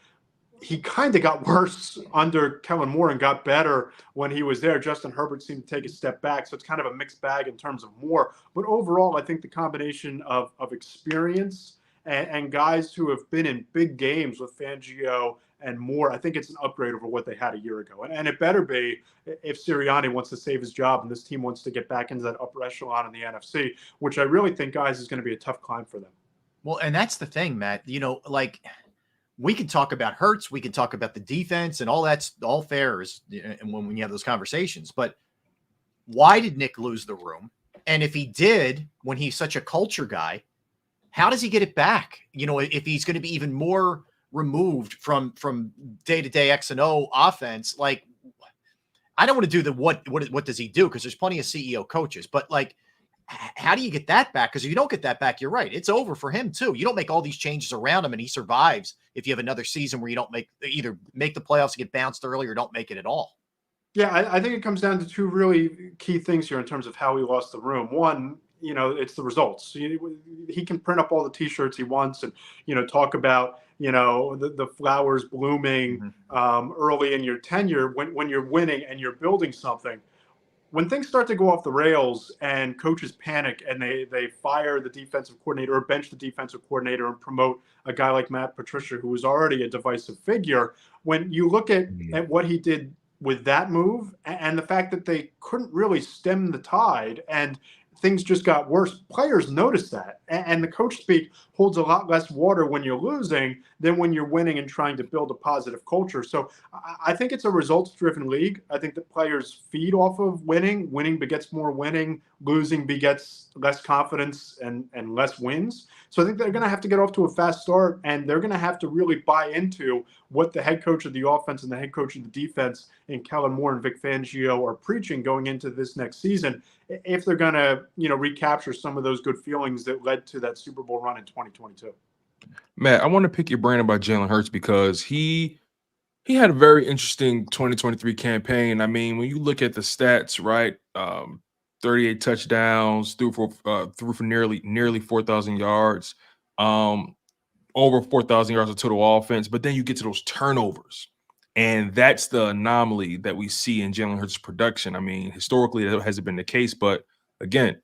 He kind of got worse under Kellen Moore and got better when he was there. Justin Herbert seemed to take a step back. So it's kind of a mixed bag in terms of Moore. But overall, I think the combination of experience and guys who have been in big games with Fangio and Moore, I think it's an upgrade over what they had a year ago. And it better be if Sirianni wants to save his job and this team wants to get back into that upper echelon in the NFC, which I really think, guys, is going to be a tough climb for them. Well, and that's the thing, Matt. Like we can talk about Hurts, we can talk about the defense, and all that's all fair and when you have those conversations. But why did Nick lose the room? And if he did, when he's such a culture guy, how does he get it back? If he's going to be even more removed from day-to-day X and O offense, like I don't want to do the what does he do? Because there's plenty of CEO coaches, but like, how do you get that back? Because if you don't get that back, you're right. It's over for him too. You don't make all these changes around him and he survives if you have another season where you don't either make the playoffs and get bounced early or don't make it at all. Yeah, I think it comes down to two really key things here in terms of how he lost the room. One, it's the results. He can print up all the T-shirts he wants and, talk about, the flowers blooming early in your tenure when you're winning and you're building something. When things start to go off the rails and coaches panic and they fire the defensive coordinator or bench the defensive coordinator and promote a guy like Matt Patricia, who was already a divisive figure, when you look at what he did with that move and the fact that they couldn't really stem the tide and things just got worse, players notice that. And the coach speak holds a lot less water when you're losing than when you're winning and trying to build a positive culture. So I think it's a results-driven league. I think that players feed off of winning. Winning begets more winning. Losing begets less confidence and less wins. So I think they're going to have to get off to a fast start, and they're going to have to really buy into what the head coach of the offense and the head coach of the defense in Kellen Moore and Vic Fangio are preaching going into this next season if they're going to, recapture some of those good feelings that led to that Super Bowl run in 2022. Matt, I want to pick your brain about Jalen Hurts because he had a very interesting 2023 campaign. I mean, when you look at the stats, right? 38 touchdowns, threw for nearly 4,000 yards, over 4,000 yards of total offense. But then you get to those turnovers, and that's the anomaly that we see in Jalen Hurts' production. I mean, historically that hasn't been the case, but again,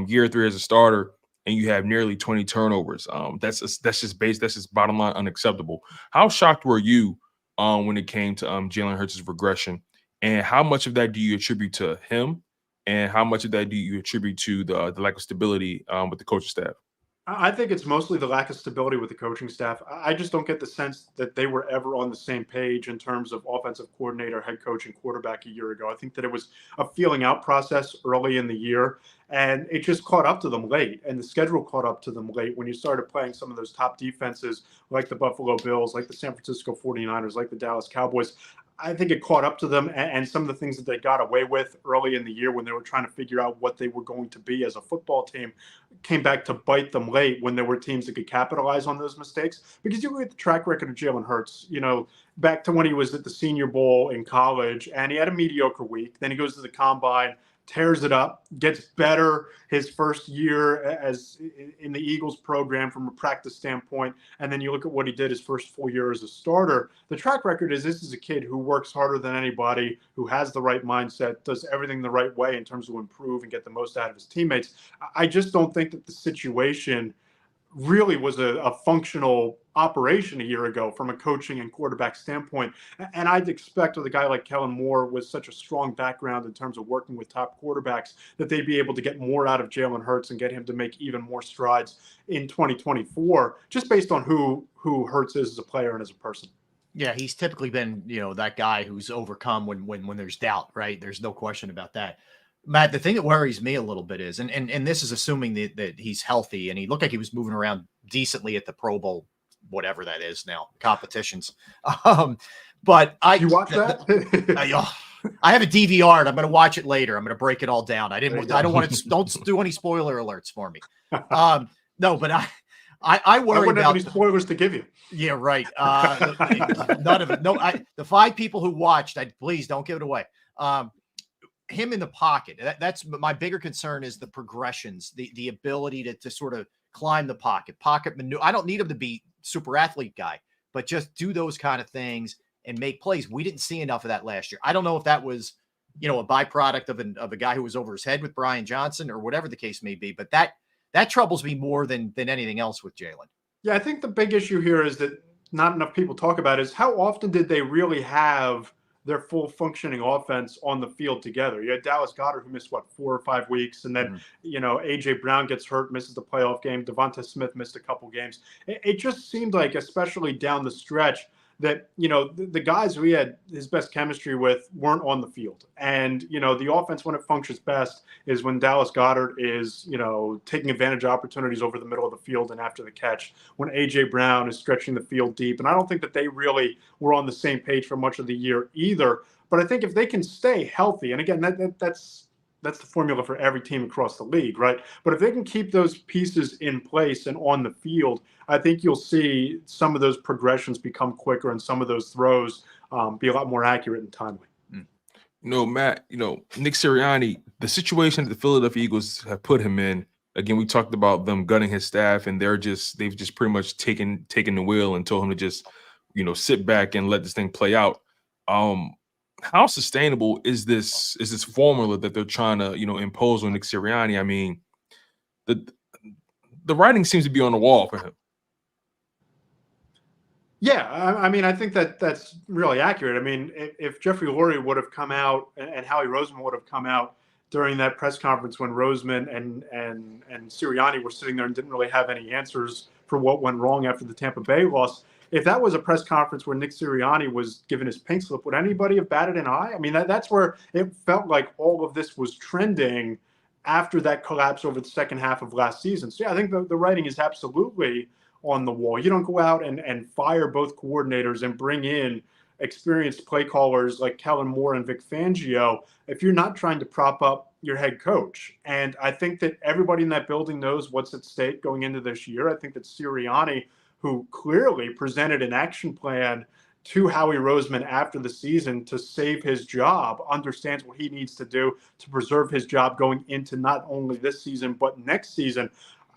year 3 as a starter, and you have nearly 20 turnovers. That's just bottom line unacceptable. How shocked were you when it came to Jalen Hurts' regression, and how much of that do you attribute to him? And how much of that do you attribute to the lack of stability with the coaching staff? I think it's mostly the lack of stability with the coaching staff. I just don't get the sense that they were ever on the same page in terms of offensive coordinator, head coach, and quarterback a year ago. I think that it was a feeling out process early in the year, and it just caught up to them late, and the schedule caught up to them late when you started playing some of those top defenses like the Buffalo Bills, like the San Francisco 49ers, like the Dallas Cowboys. I think it caught up to them, and some of the things that they got away with early in the year when they were trying to figure out what they were going to be as a football team came back to bite them late when there were teams that could capitalize on those mistakes. Because you look at the track record of Jalen Hurts, back to when he was at the Senior Bowl in college, and he had a mediocre week. Then he goes to the Combine, tears it up, gets better his first year as in the Eagles program from a practice standpoint. And then you look at what he did his first full year as a starter. The track record is this is a kid who works harder than anybody, who has the right mindset, does everything the right way in terms of improve and get the most out of his teammates. I just don't think that the situation really was a functional operation a year ago from a coaching and quarterback standpoint. And I'd expect with a guy like Kellen Moore with such a strong background in terms of working with top quarterbacks that they'd be able to get more out of Jalen Hurts and get him to make even more strides in 2024, just based on who Hurts is as a player and as a person. Yeah, he's typically been, that guy who's overcome when there's doubt, right? There's no question about that. Matt, the thing that worries me a little bit is, and this is assuming that he's healthy, and he looked like he was moving around decently at the Pro Bowl, whatever that is now, competitions. But you watch that? I have a DVR, and I'm going to watch it later. I'm going to break it all down. I don't want to. Don't do any spoiler alerts for me. No, but I worry I wouldn't about have any spoilers to give you. Yeah, right. None of it. No, the 5 people who watched, please don't give it away. Him in the pocket. That's my bigger concern is the progressions, the ability to sort of climb the pocket maneuver. I don't need him to be super athlete guy, but just do those kind of things and make plays. We didn't see enough of that last year. I don't know if that was, a byproduct of a guy who was over his head with Brian Johnson or whatever the case may be, but that troubles me more than anything else with Jalen. Yeah, I think the big issue here is that not enough people talk about is how often did they really have their full functioning offense on the field together. You had Dallas Goedert, who missed, 4 or 5 weeks. And then, A.J. Brown gets hurt, misses the playoff game. Devonta Smith missed a couple games. It just seemed like, especially down the stretch, that, the guys we had his best chemistry with weren't on the field. And, the offense, when it functions best, is when Dallas Goedert is, taking advantage of opportunities over the middle of the field and after the catch, when A.J. Brown is stretching the field deep. And I don't think that they really were on the same page for much of the year either. But I think if they can stay healthy, and again, that's the formula for every team across the league, right? But if they can keep those pieces in place and on the field, I think you'll see some of those progressions become quicker and some of those throws be a lot more accurate and timely. Matt, Nick Sirianni, the situation that the Philadelphia Eagles have put him in, again, we talked about them gutting his staff, and they've just pretty much taken the wheel and told him to just, sit back and let this thing play out. How sustainable is this formula that they're trying to, impose on Nick Sirianni? I mean, the writing seems to be on the wall for him. Yeah, I mean, I think that's really accurate. I mean, if Jeffrey Lurie would have come out and Howie Roseman would have come out during that press conference when Roseman and Sirianni were sitting there and didn't really have any answers for what went wrong after the Tampa Bay loss, if that was a press conference where Nick Sirianni was given his pink slip, would anybody have batted an eye? I mean, that's where it felt like all of this was trending after that collapse over the second half of last season. So, yeah, I think the writing is absolutely on the wall. You don't go out and fire both coordinators and bring in experienced play callers like Kellen Moore and Vic Fangio if you're not trying to prop up your head coach. And I think that everybody in that building knows what's at stake going into this year. I think that Sirianni, who clearly presented an action plan to Howie Roseman after the season to save his job, understands what he needs to do to preserve his job going into not only this season, but next season.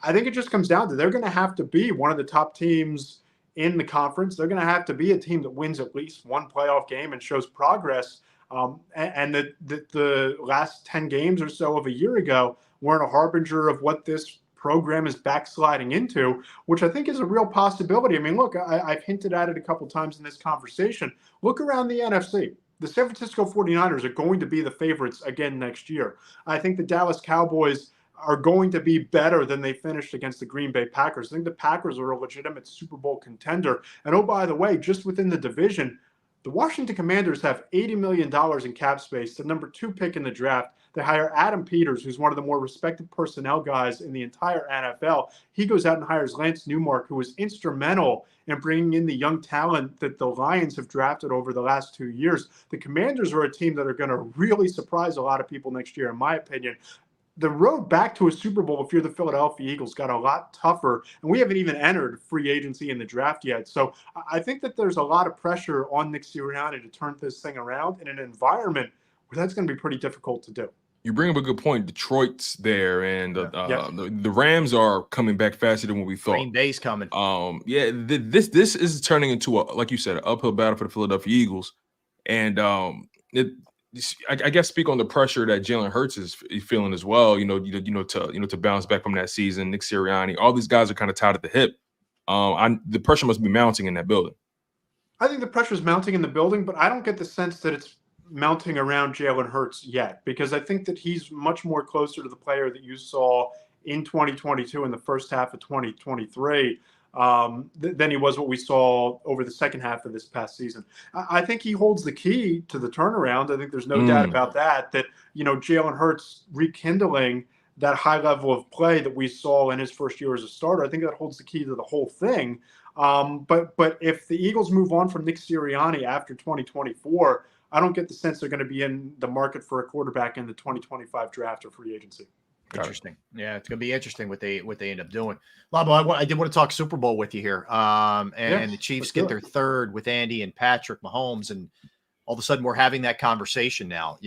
I think it just comes down to they're going to have to be one of the top teams in the conference. They're going to have to be a team that wins at least one playoff game and shows progress. And the last 10 games or so of a year ago weren't a harbinger of what this program is backsliding into, which I think is a real possibility. I mean, look, I've hinted at it a couple times in this conversation. Look around the NFC. The San Francisco 49ers are going to be the favorites again next year. I think the Dallas Cowboys are going to be better than they finished against the Green Bay Packers. I think the Packers are a legitimate Super Bowl contender. And oh, by the way, just within the division, the Washington Commanders have $80 million in cap space, the number 2 pick in the draft. They hire Adam Peters, who's one of the more respected personnel guys in the entire NFL. He goes out and hires Lance Newmark, who was instrumental in bringing in the young talent that the Lions have drafted over the last 2 years. The Commanders are a team that are going to really surprise a lot of people next year, in my opinion. The road back to a Super Bowl, if you're the Philadelphia Eagles, got a lot tougher, and we haven't even entered free agency in the draft yet. So I think that there's a lot of pressure on Nick Sirianni to turn this thing around in an environment where that's going to be pretty difficult to do. You bring up a good point. Detroit's there, and the Rams are coming back faster than what we thought. Green Bay's coming. This is turning into like you said, an uphill battle for the Philadelphia Eagles, and I guess speak on the pressure that Jalen Hurts is feeling as well. To bounce back from that season. Nick Sirianni, all these guys are kind of tied at the hip. The pressure must be mounting in that building. I think the pressure is mounting in the building, but I don't get the sense that it's mounting around Jalen Hurts yet, because I think that he's much more closer to the player that you saw in 2022 in the first half of 2023 than he was what we saw over the second half of this past season. I think he holds the key to the turnaround. I think there's no doubt about that Jalen Hurts rekindling that high level of play that we saw in his first year as a starter, I think that holds the key to the whole thing. But if the Eagles move on from Nick Sirianni after 2024, I don't get the sense they're going to be in the market for a quarterback in the 2025 draft or free agency. Interesting. Yeah, it's going to be interesting what they end up doing. Labo, I did want to talk Super Bowl with you here. And the Chiefs get their third with Andy and Patrick Mahomes, and all of a sudden we're having that conversation now,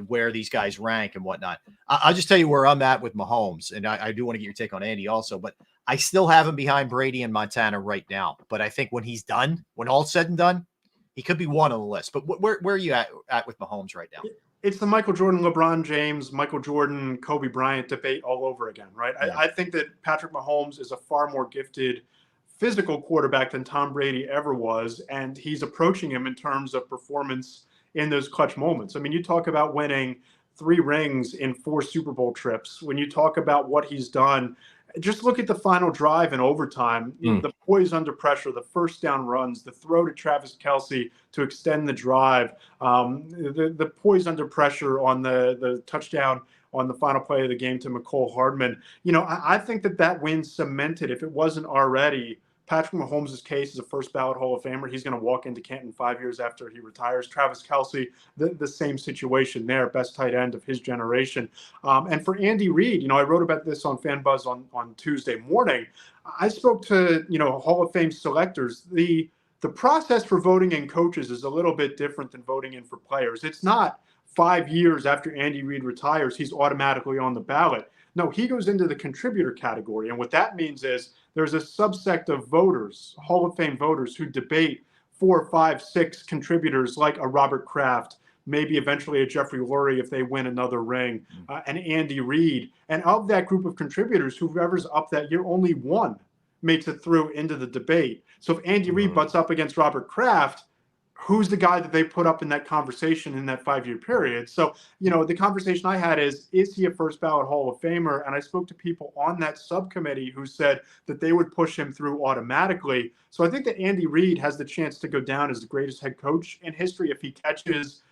where these guys rank and whatnot. I'll just tell you where I'm at with Mahomes, and I do want to get your take on Andy also, but I still have him behind Brady and Montana right now. But I think when he's done, when all's said and done, he could be one on the list. But where are you at with Mahomes right now? It's the Michael Jordan, LeBron James, Michael Jordan, Kobe Bryant debate all over again, right? Yeah. I think that Patrick Mahomes is a far more gifted physical quarterback than Tom Brady ever was, and he's approaching him in terms of performance in those clutch moments. I mean, you talk about winning 3 rings in 4 Super Bowl trips. When you talk about what he's done, just look at the final drive in overtime, the poise under pressure, the first down runs, the throw to Travis Kelce to extend the drive, the poise under pressure on the touchdown on the final play of the game to McCole Hardman. I think that win cemented, if it wasn't already, Patrick Mahomes' case is a first ballot Hall of Famer. He's going to walk into Canton 5 years after he retires. Travis Kelce, the same situation there, best tight end of his generation. And for Andy Reid, I wrote about this on FanBuzz on Tuesday morning. I spoke to, Hall of Fame selectors. The process for voting in coaches is a little bit different than voting in for players. It's not 5 years after Andy Reid retires, he's automatically on the ballot. No, he goes into the contributor category. And what that means is there's a subsect of voters, Hall of Fame voters, who debate 4, 5, 6 contributors like a Robert Kraft, maybe eventually a Jeffrey Lurie if they win another ring, and Andy Reid. And of that group of contributors, whoever's up that year, only one makes it through into the debate. So if Andy Reid butts up against Robert Kraft, who's the guy that they put up in that conversation in that 5-year period? So, the conversation I had is he a first ballot Hall of Famer? And I spoke to people on that subcommittee who said that they would push him through automatically. So I think that Andy Reid has the chance to go down as the greatest head coach in history if he catches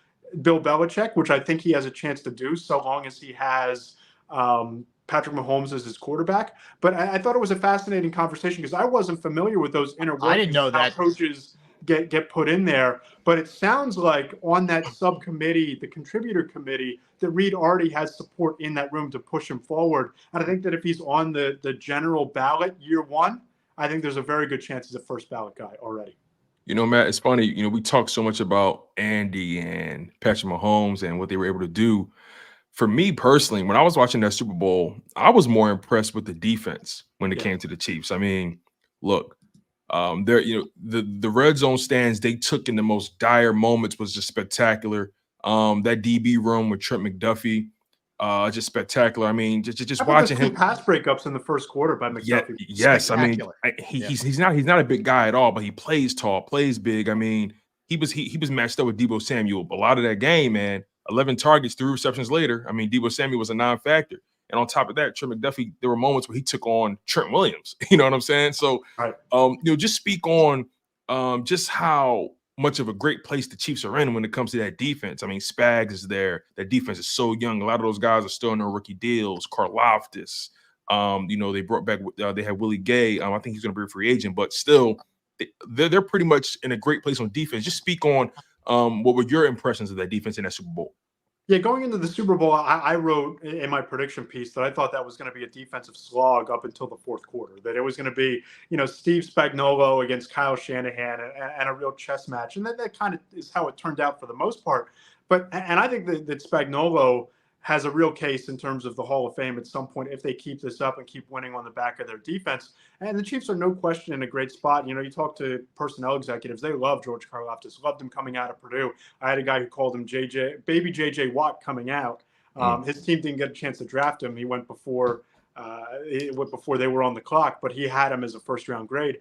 Bill Belichick, which I think he has a chance to do so long as he has Patrick Mahomes as his quarterback. But I thought it was a fascinating conversation because I wasn't familiar with those inner workings. I didn't know that Coaches get put in there, but it sounds like on that subcommittee, the contributor committee, that Reid already has support in that room to push him forward. And I think that if he's on the general ballot year 1, I think there's a very good chance he's a first ballot guy already. Matt, it's funny, we talk so much about Andy and Patrick Mahomes and what they were able to do. For me personally, when I was watching that Super Bowl, I was more impressed with the defense when it came to the Chiefs. I mean, look, there, the red zone stands they took in the most dire moments was just spectacular. That DB room with Trent McDuffie, just spectacular. I mean, just watching him. Pass breakups in the first quarter by McDuffie. Yes, I mean, he's not a big guy at all, but he plays tall, plays big. I mean, he was matched up with Deebo Samuel a lot of that game, man. 11 targets, 3 receptions later. I mean, Deebo Samuel was a non-factor. And on top of that, Trent McDuffie, there were moments where he took on Trent Williams. You know what I'm saying? So, just speak on just how much of a great place the Chiefs are in when it comes to that defense. I mean, Spags is there. That defense is so young. A lot of those guys are still in their rookie deals. Karlaftis, they brought back, they had Willie Gay. I think he's going to be a free agent, but still, they're pretty much in a great place on defense. Just speak on what were your impressions of that defense in that Super Bowl? Yeah, going into the Super Bowl, I wrote in my prediction piece that I thought that was going to be a defensive slog up until the fourth quarter, that it was going to be, Steve Spagnuolo against Kyle Shanahan and a real chess match. And that kind of is how it turned out for the most part. And I think that Spagnuolo has a real case in terms of the Hall of Fame at some point if they keep this up and keep winning on the back of their defense. And the Chiefs are no question in a great spot. You talk to personnel executives, they love George Karlaftis, loved him coming out of Purdue. I had a guy who called him baby JJ Watt coming out. His team didn't get a chance to draft him. He went before they were on the clock, but he had him as a first-round grade.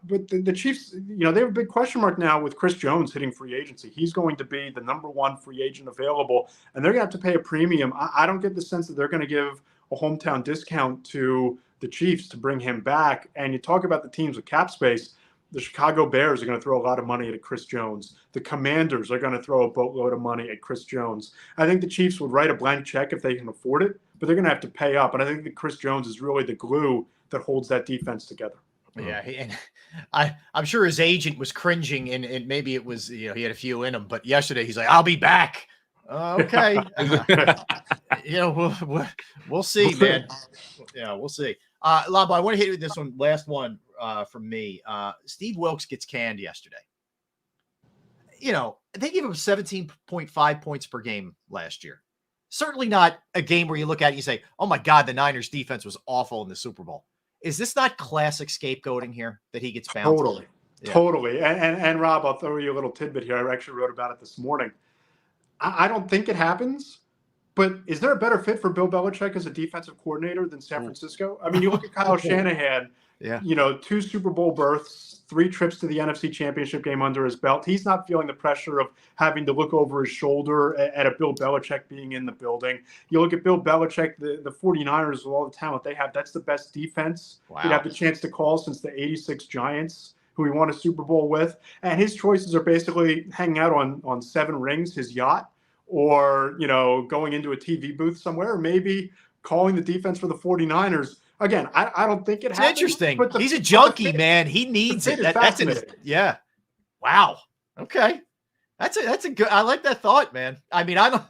But the Chiefs, they have a big question mark now with Chris Jones hitting free agency. He's going to be the #1 free agent available, and they're going to have to pay a premium. I don't get the sense that they're going to give a hometown discount to the Chiefs to bring him back. And you talk about the teams with cap space. The Chicago Bears are going to throw a lot of money at Chris Jones. The Commanders are going to throw a boatload of money at Chris Jones. I think the Chiefs would write a blank check if they can afford it, but they're going to have to pay up. And I think that Chris Jones is really the glue that holds that defense together. Yeah, and I'm sure his agent was cringing, and maybe it was, he had a few in him. But yesterday he's like, "I'll be back." Okay, we'll see, man. Yeah, we'll see. Labo, I want to hit you with this one, last one from me. Steve Wilkes gets canned yesterday. They gave him 17.5 points per game last year. Certainly not a game where you look at it and you say, "Oh my God, the Niners defense was awful in the Super Bowl." Is this not classic scapegoating here that he gets found? Totally. And Rob, I'll throw you a little tidbit here. I actually wrote about it this morning. I don't think it happens, but is there a better fit for Bill Belichick as a defensive coordinator than San Francisco? I mean, you look at Kyle Shanahan. Yeah. 2 Super Bowl berths, 3 trips to the NFC Championship game under his belt. He's not feeling the pressure of having to look over his shoulder at a Bill Belichick being in the building. You look at Bill Belichick, the 49ers, with all the talent they have, that's the best defense he'd have the chance to call since the 86 Giants, who he won a Super Bowl with. And his choices are basically hanging out on 7 rings, his yacht, or, going into a TV booth somewhere, or maybe calling the defense for the 49ers. Again, I don't think It's interesting. He's a junkie, man. He needs it. That's in his, yeah. Wow. Okay. That's a good. I like that thought, man. I mean, I don't.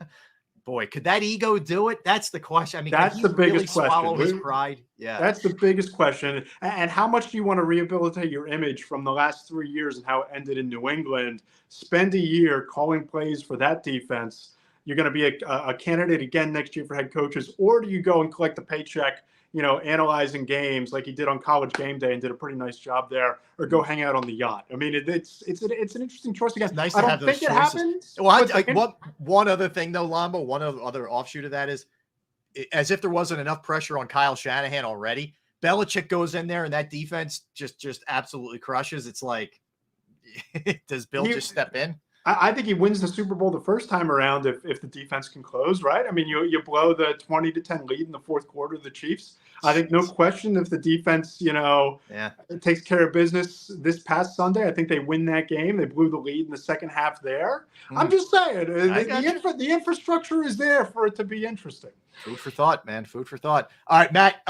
Boy, could that ego do it? That's the question. I mean, that's the biggest question. Swallow his pride. Yeah. That's the biggest question. And how much do you want to rehabilitate your image from the last 3 years and how it ended in New England? Spend a year calling plays for that defense. You're going to be a candidate again next year for head coaches, or do you go and collect the paycheck, analyzing games like he did on College Game Day and did a pretty nice job there, or go hang out on the yacht? I mean, it's an interesting choice. Again, nice I to don't have think those it choices. happens. Well, one other thing though, Lambo, one other offshoot of that is, as if there wasn't enough pressure on Kyle Shanahan already, Belichick goes in there and that defense just absolutely crushes. It's like, does Bill just step in? I think he wins the Super Bowl the first time around if the defense can close, right? I mean, you blow the 20-10 lead in the fourth quarter of the Chiefs. I think no question if the defense, takes care of business this past Sunday, I think they win that game. They blew the lead in the second half there. I'm just saying, the infrastructure is there for it to be interesting. Food for thought, man. Food for thought. All right, Matt,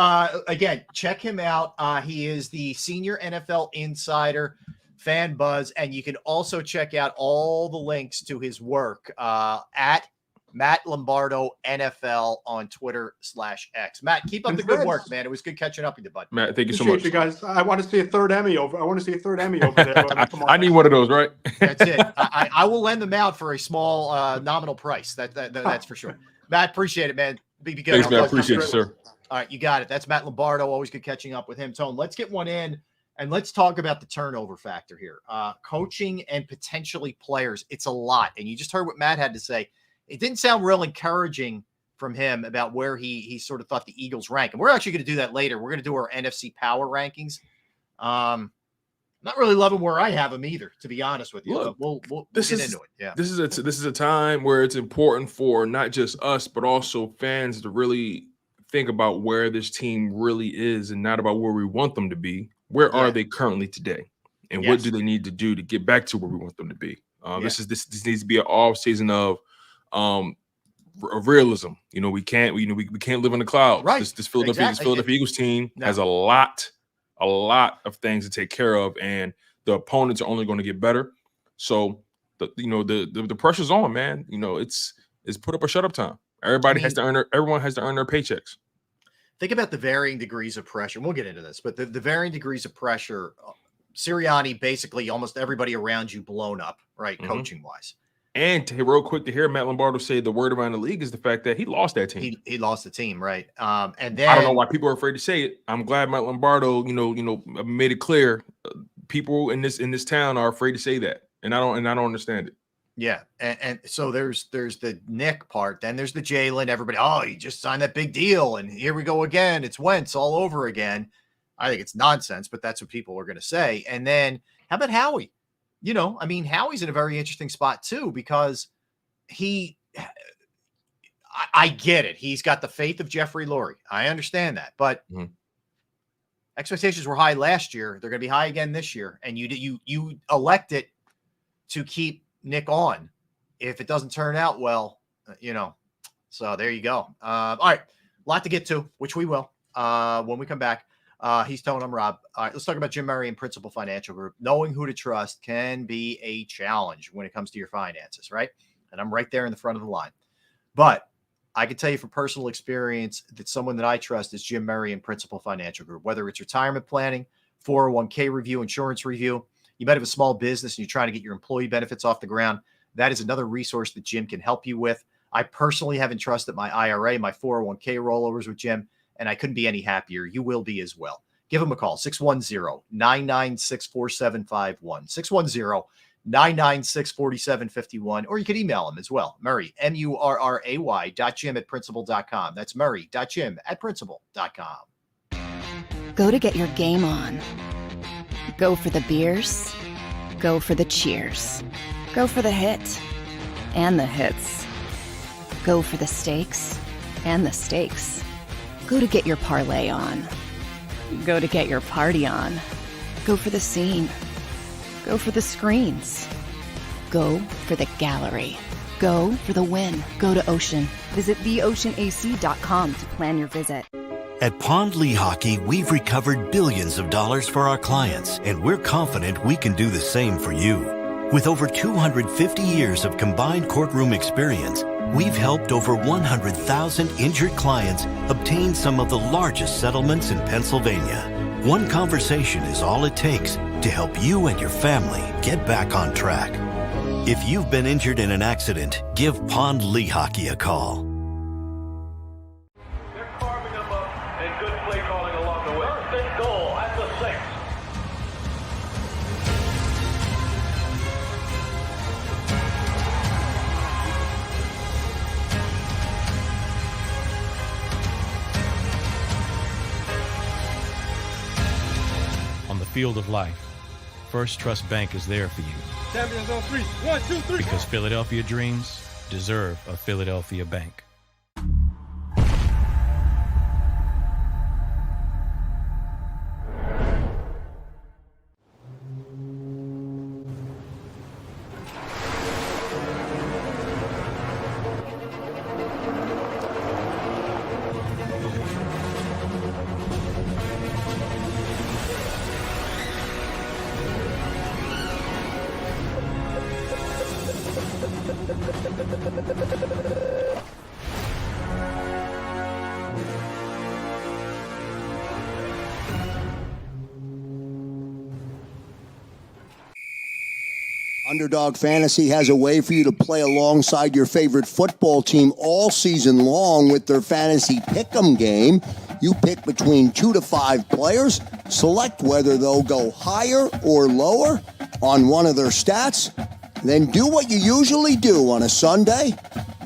again, check him out. He is the senior NFL insider, Fan Buzz, and you can also check out all the links to his work at Matt Lombardo NFL on Twitter/X. Matt, keep up the good work, man. It was good catching up with you, bud. Matt, thank you so much. You guys. I want to see a third Emmy over. I want to see a third Emmy over there. I need one of those, right? That's it. I will lend them out for a small nominal price. That's for sure. Matt, appreciate it, man. Be good. Thanks, man. Appreciate it, sir. All right, you got it. That's Matt Lombardo. Always good catching up with him. Tone, let's get one in. And let's talk about the turnover factor here. Coaching and potentially players. It's a lot. And you just heard what Matt had to say. It didn't sound real encouraging from him about where he sort of thought the Eagles rank. And we're actually going to do that later. We're going to do our NFC power rankings. Not really loving where I have them either, to be honest with you. Look, but we'll get into it. Yeah. This is a time where it's important for not just us, but also fans to really think about where this team really is and not about where we want them to be. Where are they currently today, and what do they need to do to get back to where we want them to be? This needs to be an off season of realism. We can't live in the clouds. Right. This Philadelphia Eagles team has a lot of things to take care of, and the opponents are only going to get better. So the pressure's on, man. It's put up or shut up time. Everyone has to earn their paychecks. Think about the varying degrees of pressure. We'll get into this, but the varying degrees of pressure. Sirianni, basically almost everybody around you blown up, right, coaching-wise. And real quick, to hear Matt Lombardo say the word around the league is the fact that he lost that team. He lost the team, right? And then I don't know why people are afraid to say it. I'm glad Matt Lombardo, made it clear. People in this town are afraid to say that, and I don't understand it. Yeah, and so there's the Nick part, then there's the Jalen. Everybody, he just signed that big deal, and here we go again. It's Wentz all over again. I think it's nonsense, but that's what people are going to say. And then how about Howie? Howie's in a very interesting spot too, because I get it. He's got the faith of Jeffrey Lurie. I understand that, but expectations were high last year. They're going to be high again this year, and you elected to keep Nick on. If it doesn't turn out well, so there you go. All right, a lot to get to, which we will when we come back. He's Tone, I'm Rob. All right, let's talk about Jim Murray and Principal Financial Group. Knowing who to trust can be a challenge when it comes to your finances, right? And I'm right there in the front of the line. But I can tell you from personal experience that someone that I trust is Jim Murray and Principal Financial Group, whether it's retirement planning, 401k review, insurance review. You might have a small business and you're trying to get your employee benefits off the ground. That is another resource that Jim can help you with. I personally have entrusted my IRA, my 401k rollovers with Jim, and I couldn't be any happier. You will be as well. Give him a call, 610-996-4751, 610-996-4751, or you can email him as well, Murray, MURRAY.Jim@principal.com. That's Murray.Jim@principal.com. Go to get your game on. Go for the beers. Go for the cheers. Go for the hit and the hits. Go for the stakes and the stakes. Go to get your parlay on. Go to get your party on. Go for the scene. Go for the screens. Go for the gallery. Go for the win. Go to Ocean. Visit theoceanac.com to plan your visit. At Pond Lehocky, we've recovered billions of dollars for our clients, and we're confident we can do the same for you. With over 250 years of combined courtroom experience, we've helped over 100,000 injured clients obtain some of the largest settlements in Pennsylvania. One conversation is all it takes to help you and your family get back on track. If you've been injured in an accident, give Pond Lehocky a call. On the field of life, First Trust Bank is there for you. Champions on 3. 1, 2, 3. Because Philadelphia dreams deserve a Philadelphia bank. Underdog Fantasy has a way for you to play alongside your favorite football team all season long with their fantasy pick'em game. You pick between 2 to 5 players, select whether they'll go higher or lower on one of their stats, then do what you usually do on a Sunday,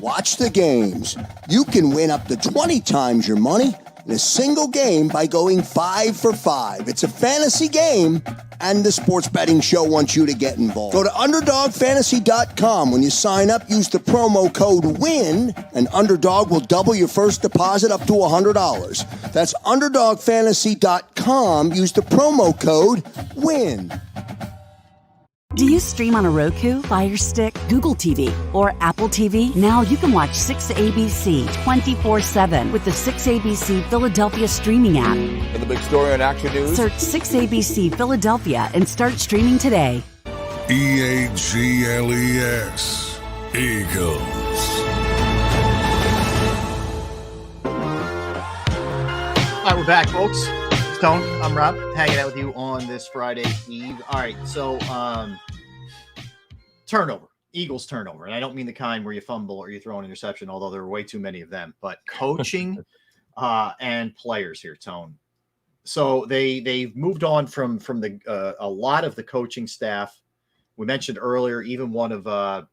watch the games. You can win up to 20 times your money in a single game by going 5 for 5. It's a fantasy game, and the Sports Betting Show wants you to get involved. Go to UnderdogFantasy.com. When you sign up, use the promo code WIN, and Underdog will double your first deposit up to $100. That's UnderdogFantasy.com. Use the promo code WIN. Do you stream on a Roku, Fire Stick, Google TV, or Apple TV? Now you can watch 6ABC 24/7 with the 6ABC Philadelphia streaming app. For the big story on Action News, search 6ABC Philadelphia and start streaming today. EAGLES. Eagles. All right, we're back, folks. Stone, I'm Rob, hanging out with you on this Friday Eve. All right, so turnover, Eagles turnover. And I don't mean the kind where you fumble or you throw an interception, although there are way too many of them, but coaching and players here, Tone. So they've moved on from the a lot of the coaching staff. We mentioned earlier, even one of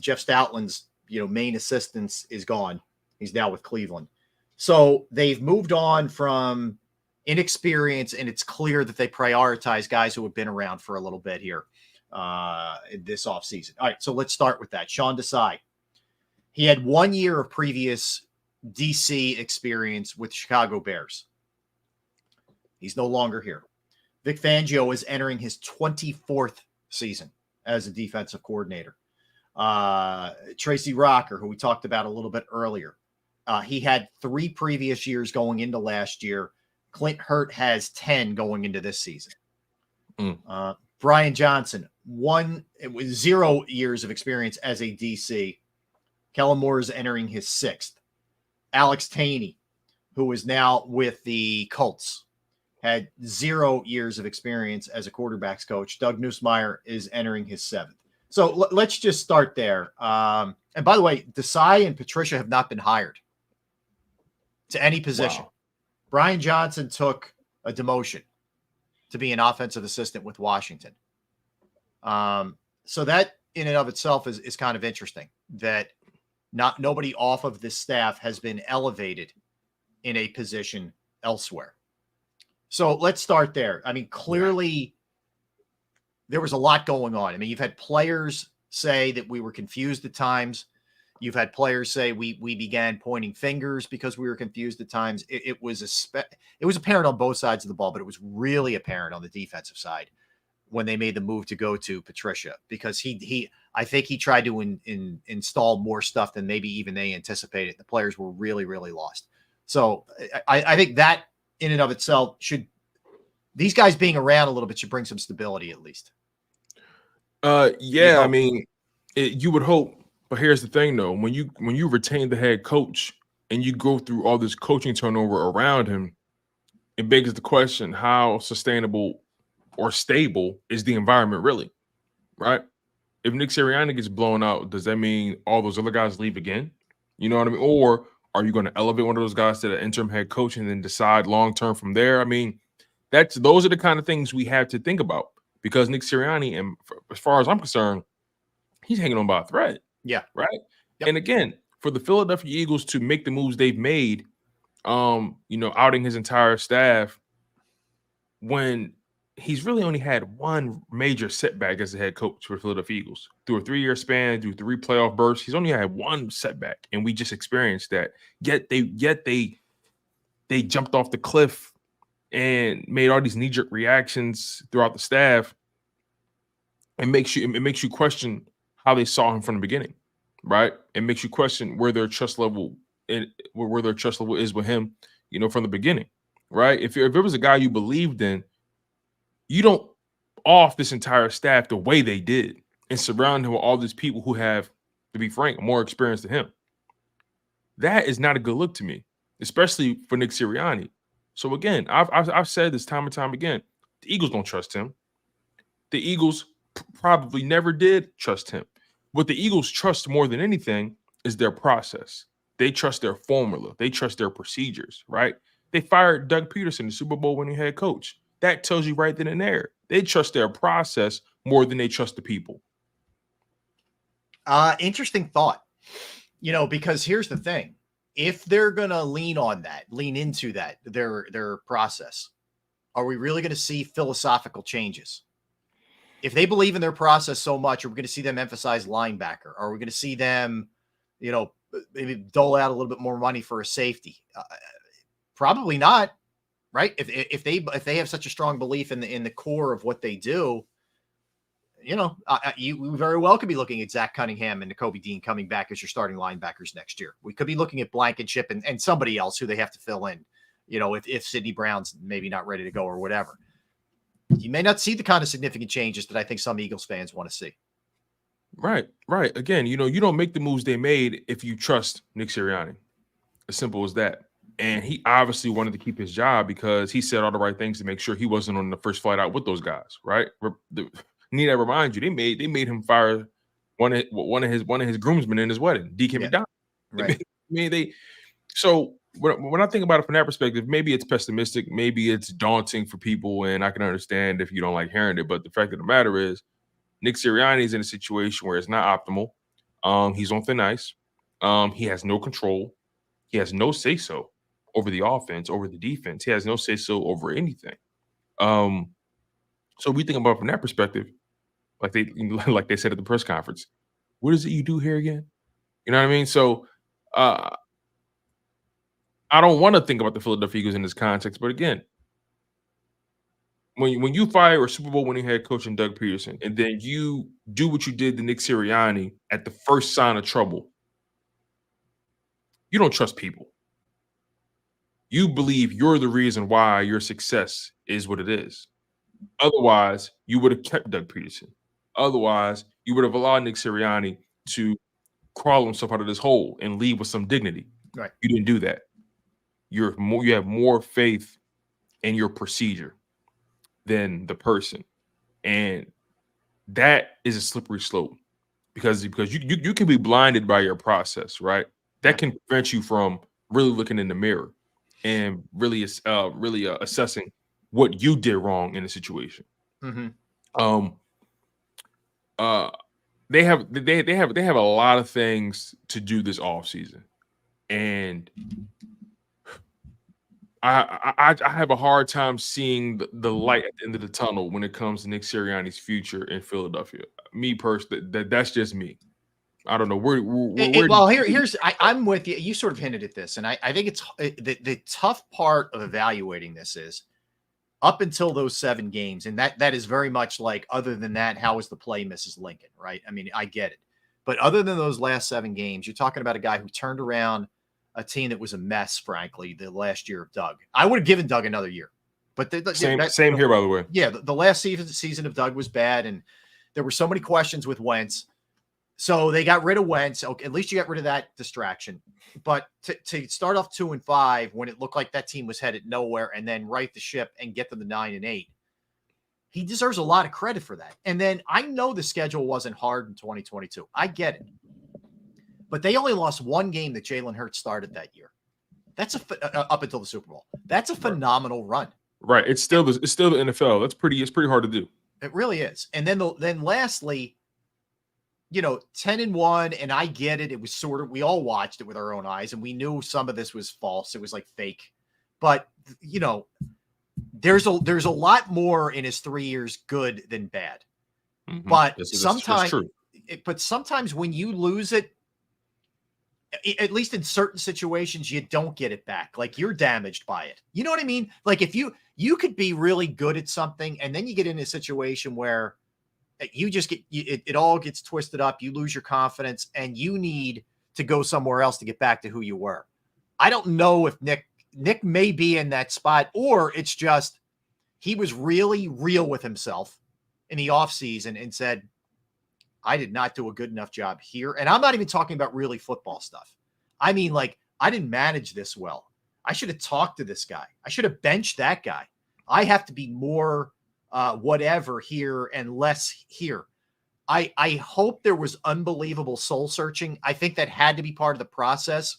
Jeff Stoutland's main assistants is gone. He's now with Cleveland. So they've moved on from inexperience, and it's clear that they prioritize guys who have been around for a little bit here this offseason. All right, so let's start with that. Sean Desai. He had 1 year of previous DC experience with Chicago Bears. He's no longer here. Vic Fangio is entering his 24th season as a defensive coordinator. Tracy Rocker, who we talked about a little bit earlier, he had 3 previous years going into last year. Clint Hurt has 10 going into this season. Brian Johnson, 0 years of experience as a DC. Kellen Moore is entering his 6th. Alex Taney, who is now with the Colts, had 0 years of experience as a quarterbacks coach. Doug Nussmeier is entering his 7th. So let's just start there. And by the way, Desai and Patricia have not been hired to any position. Wow. Brian Johnson took a demotion to be an offensive assistant with Washington. So that in and of itself is kind of interesting that nobody off of this staff has been elevated in a position elsewhere. So let's start there. I mean, clearly there was a lot going on. I mean, you've had players say that we were confused at times. You've had players say we began pointing fingers because we were confused at times. It was apparent on both sides of the ball, but it was really apparent on the defensive side when they made the move to go to Patricia, because I think he tried to install more stuff than maybe even they anticipated. The players were really, really lost. So I think that in and of itself these guys being around a little bit should bring some stability at least. Yeah, I mean, you would hope, but here's the thing though: when you retain the head coach and you go through all this coaching turnover around him, it begs the question: how sustainable or stable is the environment really? Right? If Nick Sirianni gets blown out, does that mean all those other guys leave again? You know what I mean? Or are you going to elevate one of those guys to the interim head coach and then decide long term from there? I mean, those are the kind of things we have to think about, because Nick Sirianni, and as far as I'm concerned, he's hanging on by a thread. Yeah. Right. Yep. And again, for the Philadelphia Eagles to make the moves they've made, outing his entire staff when he's really only had one major setback as a head coach for the Philadelphia Eagles through a 3-year span, through 3 playoff bursts. He's only had one setback, and we just experienced that. Yet they jumped off the cliff and made all these knee-jerk reactions throughout the staff. It makes you question how they saw him from the beginning, right? It makes you question where their trust level is with him, from the beginning, right? If it was a guy you believed in, you don't off this entire staff the way they did and surround him with all these people who have, to be frank, more experience than him. That is not a good look to me, especially for Nick Sirianni. So again, I've said this time and time again, the Eagles don't trust him. The Eagles probably never did trust him. What the Eagles trust more than anything is their process. They trust their formula. They trust their procedures, right? They fired Doug Peterson, the Super Bowl winning head coach. That tells you right then and there. They trust their process more than they trust the people. Interesting thought, because here's the thing. If they're going to lean into that, their process, are we really going to see philosophical changes? If they believe in their process so much, are we going to see them emphasize linebacker? Are we going to see them, maybe dole out a little bit more money for a safety? Probably not. Right. If they have such a strong belief in the core of what they do, you very well could be looking at Zach Cunningham and Nakobe Dean coming back as your starting linebackers next year. We could be looking at Blankenship and somebody else who they have to fill in, if Sidney Brown's maybe not ready to go or whatever. You may not see the kind of significant changes that I think some Eagles fans want to see. Right. Again, you don't make the moves they made if you trust Nick Sirianni. As simple as that. And he obviously wanted to keep his job because he said all the right things to make sure he wasn't on the first flight out with those guys, right? Need I remind you, they made him fire one of his groomsmen in his wedding, DK McDonald. Right. So when I think about it from that perspective, maybe it's pessimistic, maybe it's daunting for people, and I can understand if you don't like hearing it. But the fact of the matter is, Nick Sirianni is in a situation where it's not optimal. He's on thin ice. He has no control. He has no say-so over the offense, over the defense. He has no say-so over anything. So we think about it from that perspective, like they said at the press conference, what is it you do here again? You know what I mean? So I don't want to think about the Philadelphia Eagles in this context, but again, when you fire a Super Bowl winning head coach in Doug Peterson, and then you do what you did to Nick Sirianni at the first sign of trouble, you don't trust people. You believe you're the reason why your success is what it is. Otherwise, you would have kept Doug Peterson. Otherwise, you would have allowed Nick Sirianni to crawl himself out of this hole and leave with some dignity. Right. You didn't do that. You have more faith in your procedure than the person. And that is a slippery slope because you can be blinded by your process, right? That can prevent you from really looking in the mirror and really assessing what you did wrong in the situation. Mm-hmm. They have a lot of things to do this offseason. And I have a hard time seeing the light at the end of the tunnel when it comes to Nick Sirianni's future in Philadelphia. Me personally, that's just me. I don't know where. Well, I'm with you. You sort of hinted at this, and I think it's the tough part of evaluating this is up until those 7 games, and that is very much like, other than that, how is the play, Mrs. Lincoln? Right? I mean, I get it, but other than those last 7 games, you're talking about a guy who turned around a team that was a mess, frankly, the last year of Doug. I would have given Doug another year, but same here, by the way. Yeah, the last season of Doug was bad, and there were so many questions with Wentz. So they got rid of Wentz. Okay, at least you got rid of that distraction. But to start off 2-5 when it looked like that team was headed nowhere, and then right the ship and get them to 9-8, he deserves a lot of credit for that. And then I know the schedule wasn't hard in 2022. I get it. But they only lost 1 game that Jalen Hurts started that year. That's up until the Super Bowl. That's a phenomenal run. Right. It's still the NFL. It's pretty hard to do. It really is. And then lastly, 10-1, and I get it. It was we all watched it with our own eyes, and we knew some of this was false. It was like fake. But there's a lot more in his 3 years good than bad. Mm-hmm. But sometimes when you lose it, at least in certain situations, you don't get it back. Like, you're damaged by it. You know what I mean? Like, if you could be really good at something, and then you get in a situation where you just it all gets twisted up. You lose your confidence, and you need to go somewhere else to get back to who you were. I don't know if Nick may be in that spot, or it's just he was really real with himself in the offseason and said, I did not do a good enough job here. And I'm not even talking about really football stuff. I mean, like, I didn't manage this well. I should have talked to this guy. I should have benched that guy. I have to be more whatever here and less here. I hope there was unbelievable soul searching. I think that had to be part of the process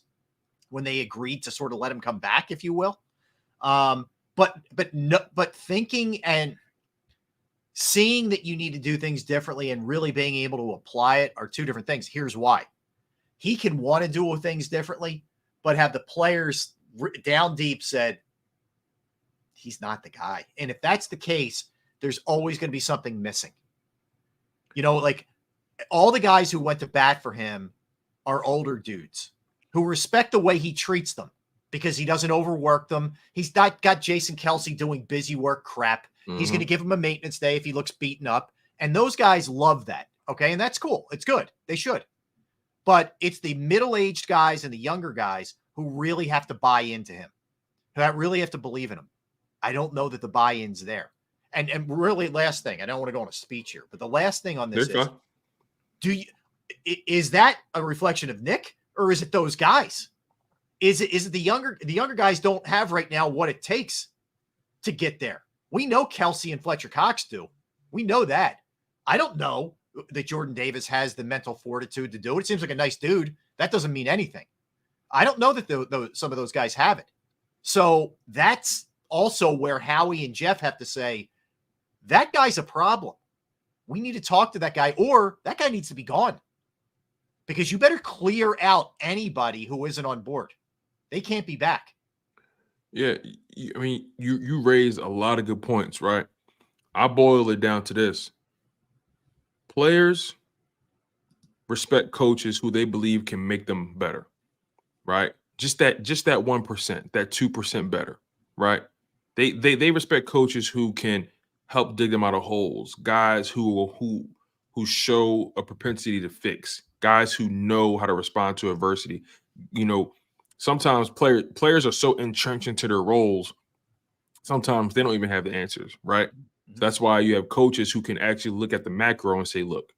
when they agreed to sort of let him come back, if you will. But thinking and seeing that you need to do things differently and really being able to apply it are 2 different things. Here's why. He can want to do things differently, but have the players down deep said, he's not the guy. And if that's the case, there's always going to be something missing. Like, all the guys who went to bat for him are older dudes who respect the way he treats them because he doesn't overwork them. He's not got Jason Kelsey doing busy work crap. Mm-hmm. He's going to give him a maintenance day if he looks beaten up. And those guys love that. Okay. And that's cool. It's good. They should. But it's the middle-aged guys and the younger guys who really have to buy into him, who really have to believe in him. I don't know that the buy-in's there. And really, last thing, I don't want to go on a speech here, but the last thing on this is that a reflection of Nick, or is it those guys? Is it the younger guys don't have right now what it takes to get there? We know Kelsey and Fletcher Cox do. We know that. I don't know that Jordan Davis has the mental fortitude to do it. It seems like a nice dude. That doesn't mean anything. I don't know that some of those guys have it. So that's also where Howie and Jeff have to say, that guy's a problem. We need to talk to that guy, or that guy needs to be gone, because you better clear out anybody who isn't on board. They can't be back. Yeah. I mean, you raised a lot of good points, right? I boil it down to this. Players respect coaches who they believe can make them better, right? Just that 1%, that 2% better, right? They respect coaches who can help dig them out of holes, guys who show a propensity to fix, guys who know how to respond to adversity. Sometimes players are so entrenched into their roles, sometimes they don't even have the answers, right? Mm-hmm. That's why you have coaches who can actually look at the macro and say, look,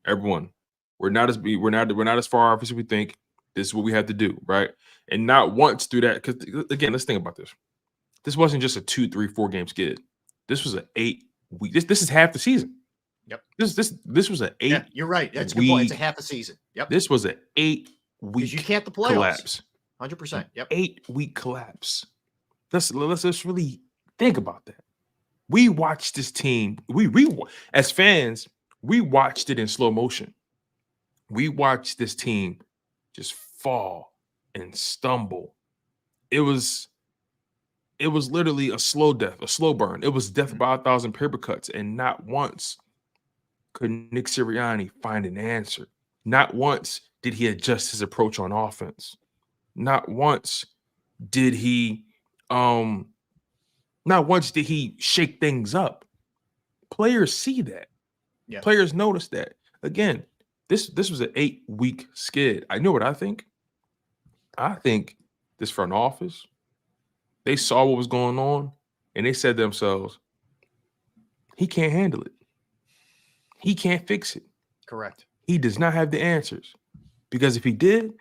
everyone, we're not as far off as we think. This is what we have to do, right? And not once do that, because again, let's think about this. This wasn't just a 2, 3, 4 game skid. This was an 8-week. This is half the season. Yep. This was an 8. Yeah, you're right. That's a good point. It's a half a season. Yep. This was an 8-week. You can't the playoffs. Collapse. 100%. Yep. 8-week collapse. Let's really think about that. We watched this team. We as fans, we watched it in slow motion. We watched this team just fall and stumble. It was it was literally a slow death, a slow burn. It was death by 1,000 paper cuts, and not once could Nick Sirianni find an answer. Not once did he adjust his approach on offense. Not once did he shake things up. Players see that. Yeah. Players notice that. Again, this was an 8-week skid. I know what I think. I think this front office, they saw what was going on, and they said to themselves, he can't handle it. He can't fix it. Correct. He does not have the answers. Because if he did,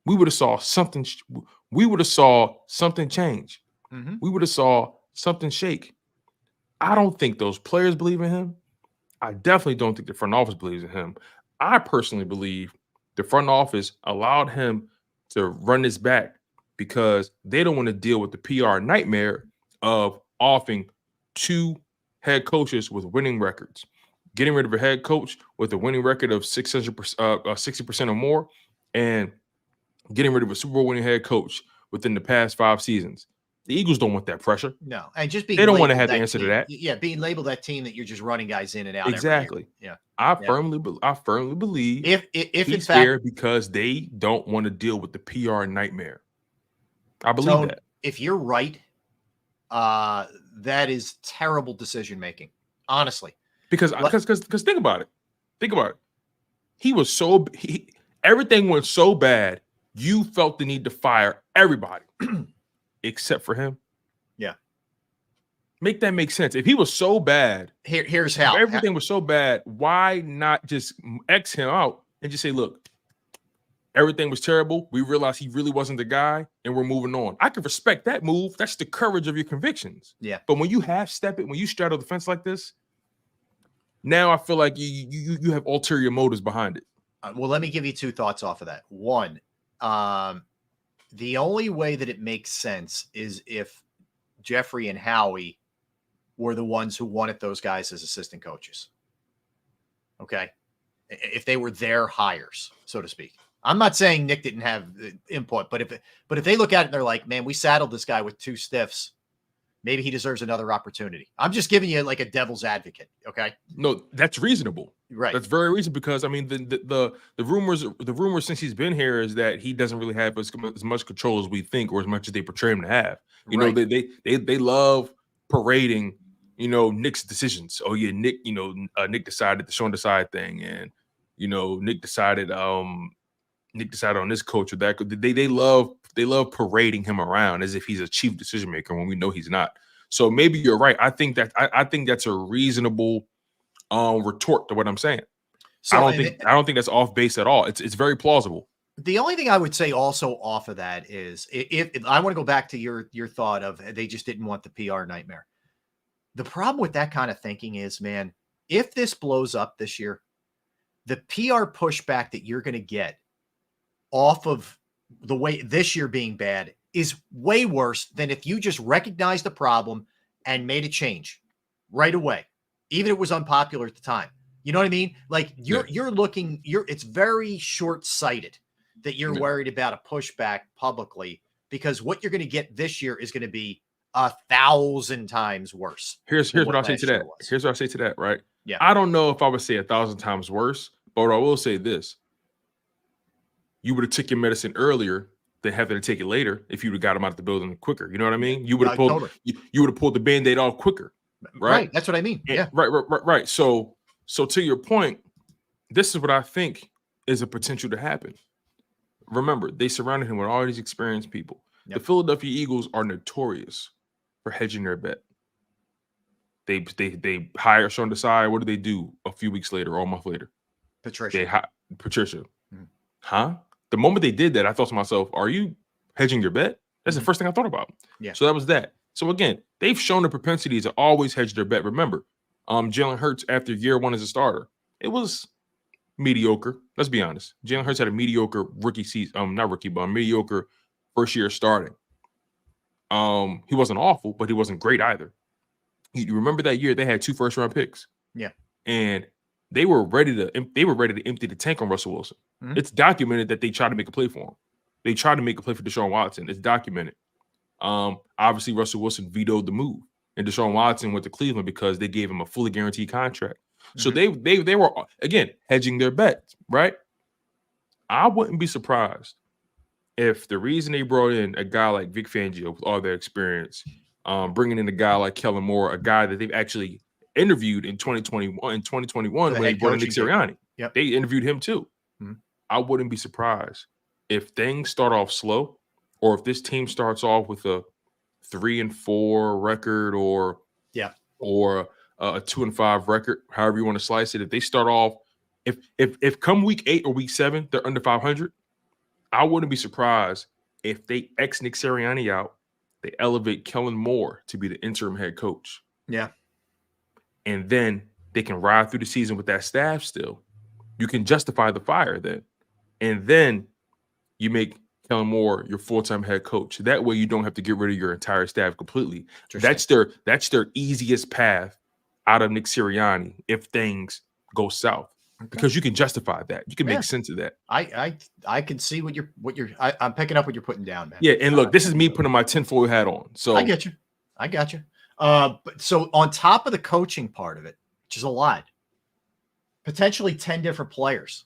we would have saw something. We would have saw something change. Mm-hmm. We would have saw something shake. I don't think those players believe in him. I definitely don't think the front office believes in him. I personally believe the front office allowed him to run this back because they don't want to deal with the PR nightmare of offing 2 head coaches with winning records. Getting rid of a head coach with a winning record of 60% or more, and getting rid of a Super Bowl winning head coach within the past 5 seasons. The Eagles don't want that pressure. No, and just being they don't want to labeled have the answer team, to that. Yeah, being labeled that team that you're just running guys in and out. Exactly. Every year. I firmly believe if he's in fact there because they don't want to deal with the PR nightmare. I believe that. If you're right, that is terrible decision making. Honestly, because think about it. Think about it. He was everything went so bad. You felt the need to fire everybody except for him. Yeah. Make that make sense. If he was so bad, here's how. If everything was so bad, why not just X him out and just say, look, everything was terrible. We realized he really wasn't the guy and we're moving on. I can respect that move. That's the courage of your convictions. Yeah. But when you half-step it, when you straddle the fence like this, now I feel like you have ulterior motives behind it. Well, let me give you 2 thoughts off of that. One, the only way that it makes sense is if Jeffrey and Howie were the ones who wanted those guys as assistant coaches. Okay. If they were their hires, so to speak. I'm not saying Nick didn't have input, but if they look at it and they're like, man, we saddled this guy with 2 stiffs. Maybe he deserves another opportunity. I'm just giving you like a devil's advocate. Okay. No, that's reasonable. Right. That's very reasonable because I mean the rumors since he's been here is that he doesn't really have as much control as we think or as much as they portray him to have. You know, they love parading, you know, Nick's decisions. Oh yeah, Nick, you know, Nick decided the Sean Desai thing, and you know, Nick decided on this coach or that. They love parading him around as if he's a chief decision maker when we know he's not. So maybe you're right. I think that's a reasonable retort to what I'm saying. So I don't think that's off base at all. It's very plausible. The only thing I would say also off of that is if I want to go back to your thought of they just didn't want the PR nightmare. The problem with that kind of thinking is, man, if this blows up this year, the PR pushback that you're going to get off of the way this year being bad is way worse than if you just recognized the problem and made a change right away, even if it was unpopular at the time. You know what I mean? Like it's very short-sighted that you're worried about a pushback publicly, because what you're going to get this year is going to be 1,000 times worse. Here's what I'll say to that. Here's what I'll say to that, right? Yeah. I don't know if I would say 1,000 times worse, but I will say this. You would have took your medicine earlier than having to take it later if you would have got him out of the building quicker. You know what I mean? You would have pulled you would have pulled the Band-Aid off quicker. Right? That's what I mean. Yeah. Right. So to your point, this is what I think is a potential to happen. Remember, they surrounded him with all these experienced people. Yep. The Philadelphia Eagles are notorious for hedging their bet. They hire Sean Desai. What do they do a few weeks later or a month later? Patricia. Mm-hmm. Huh? The moment they did that, I thought to myself, are you hedging your bet? That's the first thing I thought about. Yeah. So that was that. So again, they've shown the propensity to always hedge their bet. Remember, Jalen Hurts after year 1 as a starter, it was mediocre. Let's be honest. Jalen Hurts had a mediocre rookie season, not rookie, but a mediocre first year starting. He wasn't awful, but he wasn't great either. You remember that year they had 2 first-round picks. Yeah. And they were ready to empty the tank on Russell Wilson. Mm-hmm. It's documented that they tried to make a play for him. They tried to make a play for Deshaun Watson. It's documented. Obviously, Russell Wilson vetoed the move, and Deshaun Watson went to Cleveland because they gave him a fully guaranteed contract. So they were, again, hedging their bets, right? I wouldn't be surprised if the reason they brought in a guy like Vic Fangio with all their experience, bringing in a guy like Kellen Moore, a guy that they've actually interviewed in 2021 when they brought in Nick Sirianni. Yep. They interviewed him too. I wouldn't be surprised if things start off slow, or if this team starts off with a 3-4 record, or a 2-5 record, however you want to slice it. If they start off, if come week 8 or week 7 they're under 500, I wouldn't be surprised if they X Nick Sirianni out, they elevate Kellen Moore to be the interim head coach. Yeah. And then they can ride through the season with that staff still. You can justify the fire then. And then you make Kellen Moore your full-time head coach. That way you don't have to get rid of your entire staff completely. That's their easiest path out of Nick Sirianni if things go south. Because you can justify that. You can make sense of that. I can see what you're I'm picking up what you're putting down, man. Yeah, and look, this is me putting my tinfoil hat on. So I get you. But so on top of the coaching part of it, which is a lot, potentially 10 different players.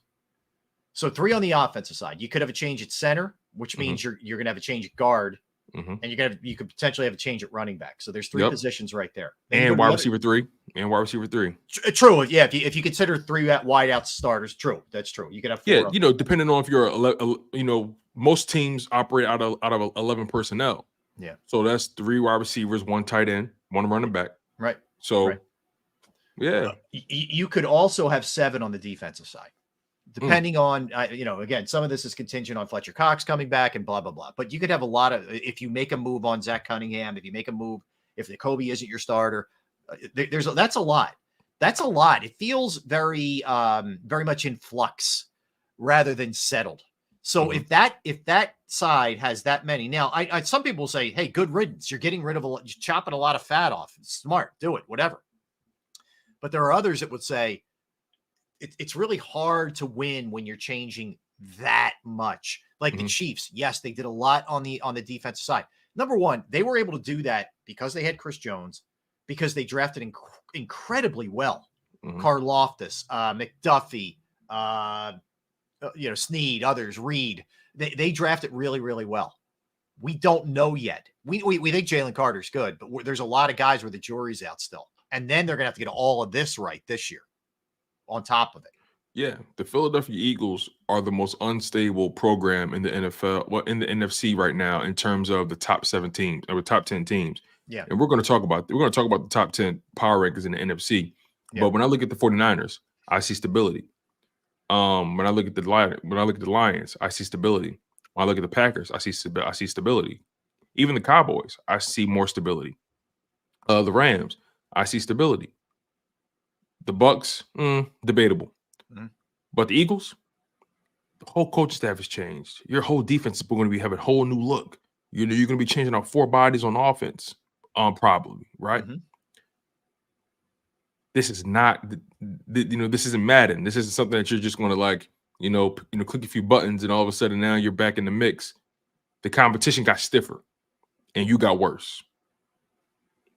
So 3 on the offensive side. You could have a change at center, which means you're gonna have a change at guard. And you could potentially have a change at running back. So there's 3 positions right there. And wide receiver 3. True. Yeah. If you consider 3 wide out starters, true. That's true. You could have 4. Yeah. Depending on if you're, most teams operate out of 11 personnel. Yeah. So that's 3 wide receivers, 1 tight end, 1 running back. Right. So, yeah. You could also have 7 on the defensive side. Depending on, again, some of this is contingent on Fletcher Cox coming back and blah, blah, blah. But you could have a lot of, if you make a move on Zach Cunningham, if you make a move, if Jacoby isn't your starter, that's a lot. That's a lot. It feels very, very much in flux rather than settled. So if that side has that many, now some people say, hey, good riddance. You're getting rid of you're chopping a lot of fat off. It's smart. Do it, whatever. But there are others that would say, it's really hard to win when you're changing that much. Like the Chiefs, yes, they did a lot on the defensive side. Number one, they were able to do that because they had Chris Jones, because they drafted incredibly well. Karlaftis, McDuffie, Snead, others, Reed. They drafted really, really well. We don't know yet. We think Jalen Carter's good, but there's a lot of guys where the jury's out still. And then they're going to have to get all of this right this year on top of it. Yeah, the Philadelphia Eagles are the most unstable program in the NFL, in the NFC right now in terms of the top 7 teams or the top 10 teams. Yeah. And we're going to talk about the top 10 power rankings in the NFC. Yeah. But when I look at the 49ers, I see stability. When I look at the Lions, I see stability. When I look at the Packers, I see stability. Even the Cowboys, I see more stability. The Rams, I see stability. The Bucks, debatable. But the Eagles, the whole coaching staff has changed. Your whole defense is going to be having a whole new look. You're going to be changing out 4 bodies on offense, probably, right? This is not, this isn't Madden. This isn't something that you're just going to click a few buttons and all of a sudden now you're back in the mix. The competition got stiffer and you got worse.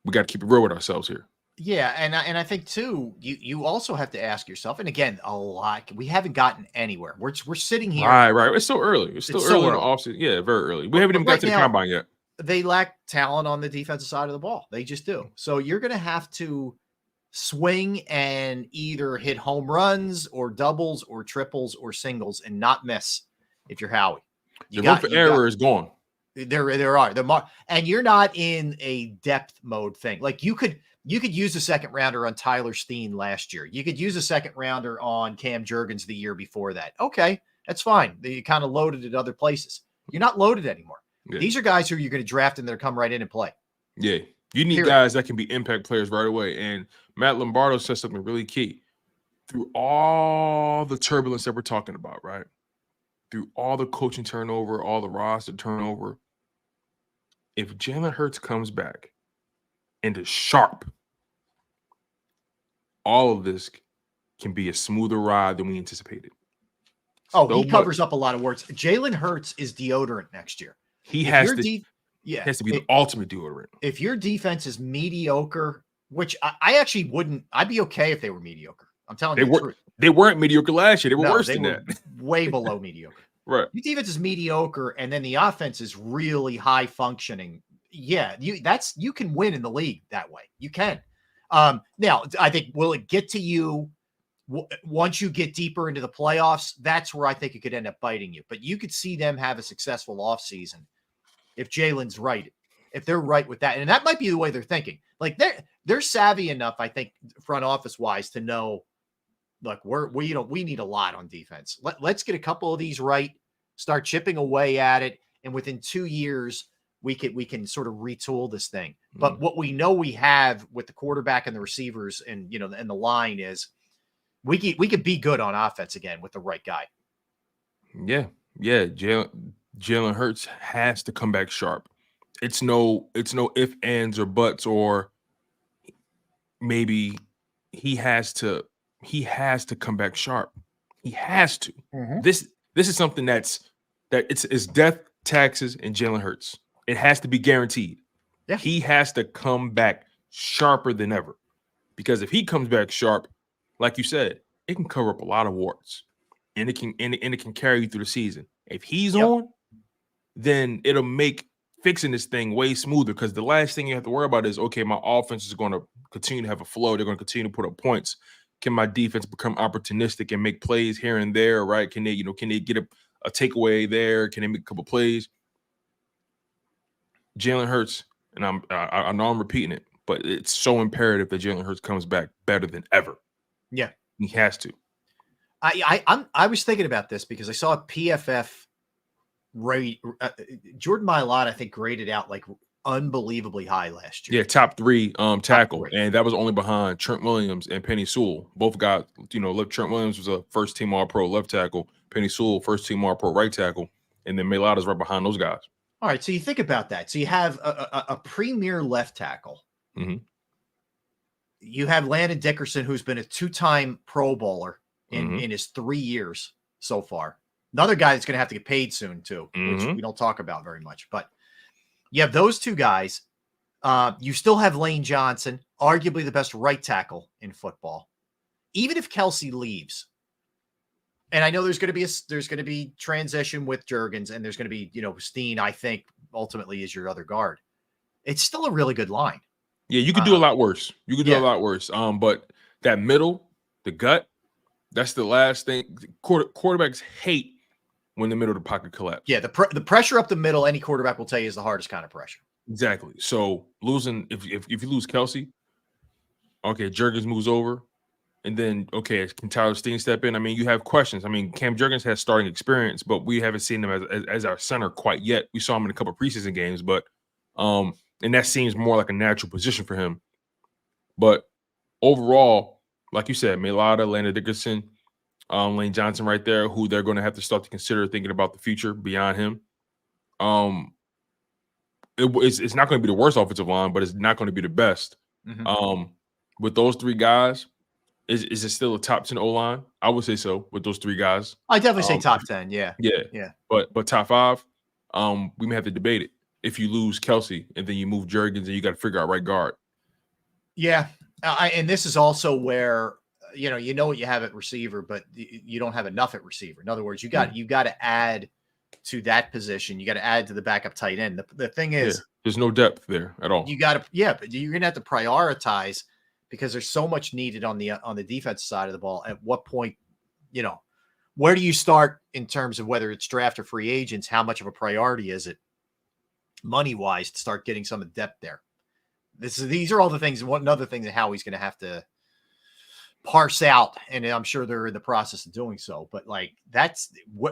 We got to keep it real with ourselves here. Yeah, and I think too, you also have to ask yourself, and again, a lot. We haven't gotten anywhere. We're sitting here. Right. It's still early. It's still early in the offseason. Yeah, very early. We haven't even got to the combine yet. They lack talent on the defensive side of the ball. They just do. So you're going to have to swing and either hit home runs or doubles or triples or singles and not miss if you're Howie. The room for error is gone. There are. And you're not in a depth mode thing. Like you could use a second rounder on Tyler Steen last year. You could use a second rounder on Cam Jurgens the year before that. Okay, that's fine. You kind of loaded at other places. You're not loaded anymore. Yeah. These are guys who you're going to draft and they're come right in and play. Yeah. You need guys that can be impact players right away. And Matt Lombardo said something really key. Through all the turbulence that we're talking about, right? Through all the coaching turnover, all the roster turnover, if Jalen Hurts comes back and is sharp, all of this can be a smoother ride than we anticipated. Oh, he covers up a lot of words. Jalen Hurts is deodorant next year. He has to. Yeah. It has to be the ultimate deodorant. If your defense is mediocre, which I actually wouldn't, I'd be okay if they were mediocre. I'm telling you the truth. They weren't mediocre last year. They were worse than that. Way below mediocre. Right. Your defense is mediocre, and then the offense is really high functioning. Yeah, you can win in the league that way. You can. Now, I think, will it get to you once you get deeper into the playoffs? That's where I think it could end up biting you. But you could see them have a successful offseason if Jalen's right, if they're right with that. And that might be the way they're thinking. Like they're savvy enough, I think, front office wise, to know, look, we need a lot on defense. Let's get a couple of these right, start chipping away at it, and within 2 years we can sort of retool this thing. But what we know we have with the quarterback and the receivers and and the line is we could be good on offense again with the right guy. Yeah. Jalen Hurts has to come back sharp. It's no ifs, ands, or buts, or maybe he has to come back sharp. He has to. Mm-hmm. This is something it's death, taxes, and Jalen Hurts. It has to be guaranteed. Yeah. He has to come back sharper than ever. Because if he comes back sharp, like you said, it can cover up a lot of warts. And it can carry you through the season. If he's on, then it'll make fixing this thing way smoother, because the last thing you have to worry about is, okay, my offense is going to continue to have a flow. They're going to continue to put up points. Can my defense become opportunistic and make plays here and there, right? Can they get a takeaway there? Can they make a couple plays? Jalen Hurts, and I know I'm repeating it, but it's so imperative that Jalen Hurts comes back better than ever. Yeah. He has to. I was thinking about this because I saw a PFF rate. Jordan Mailata, I think, graded out like unbelievably high last year. Yeah, top 3 tackle, three. and that was only behind Trent Williams and Penny Sewell. Both got, Trent Williams was a first-team All-Pro left tackle. Penny Sewell, first-team All-Pro right tackle, and then Mailata's right behind those guys. All right, so you think about that. So you have a premier left tackle. Mm-hmm. You have Landon Dickerson, who's been a 2-time Pro Bowler in his 3 years so far. Another guy that's going to have to get paid soon too, which we don't talk about very much. But you have those two guys. You still have Lane Johnson, arguably the best right tackle in football. Even if Kelsey leaves, and I know there's going to be transition with Juergens, and there's going to be Steen, I think, ultimately is your other guard. It's still a really good line. Yeah, you could do a lot worse. You could do a lot worse. But that middle, the gut, that's the last thing. Quarterbacks hate when the middle of the pocket collapse. Yeah, the pressure up the middle, any quarterback will tell you, is the hardest kind of pressure. Exactly. So losing, if you lose Kelsey, okay, Juergens moves over, and then can Tyler Steen step in? I mean, you have questions. I mean, Cam Juergens has starting experience, but we haven't seen him as our center quite yet. We saw him in a couple of preseason games, but and that seems more like a natural position for him. But overall, like you said, Mailata, Landon Dickerson, Lane Johnson right there, who they're going to have to start to consider thinking about the future beyond him. It's not going to be the worst offensive line, but it's not going to be the best. Mm-hmm. With those 3 guys, is it still a top 10 O-line? I would say so with those 3 guys. I definitely say top 10. Yeah. But top 5, we may have to debate it. If you lose Kelsey and then you move Juergens, and you got to figure out right guard. Yeah. And this is also where, you know what you have at receiver, but you don't have enough at receiver. In other words, you got to add to that position. You got to add to the backup tight end. The thing is, there's no depth there at all. You got to, but you're going to have to prioritize, because there's so much needed on the defensive side of the ball. At what point, where do you start in terms of whether it's draft or free agents? How much of a priority is it money-wise to start getting some of the depth there? These are all the things. Another thing that Howie's going to have to parse out, and I'm sure they're in the process of doing so. But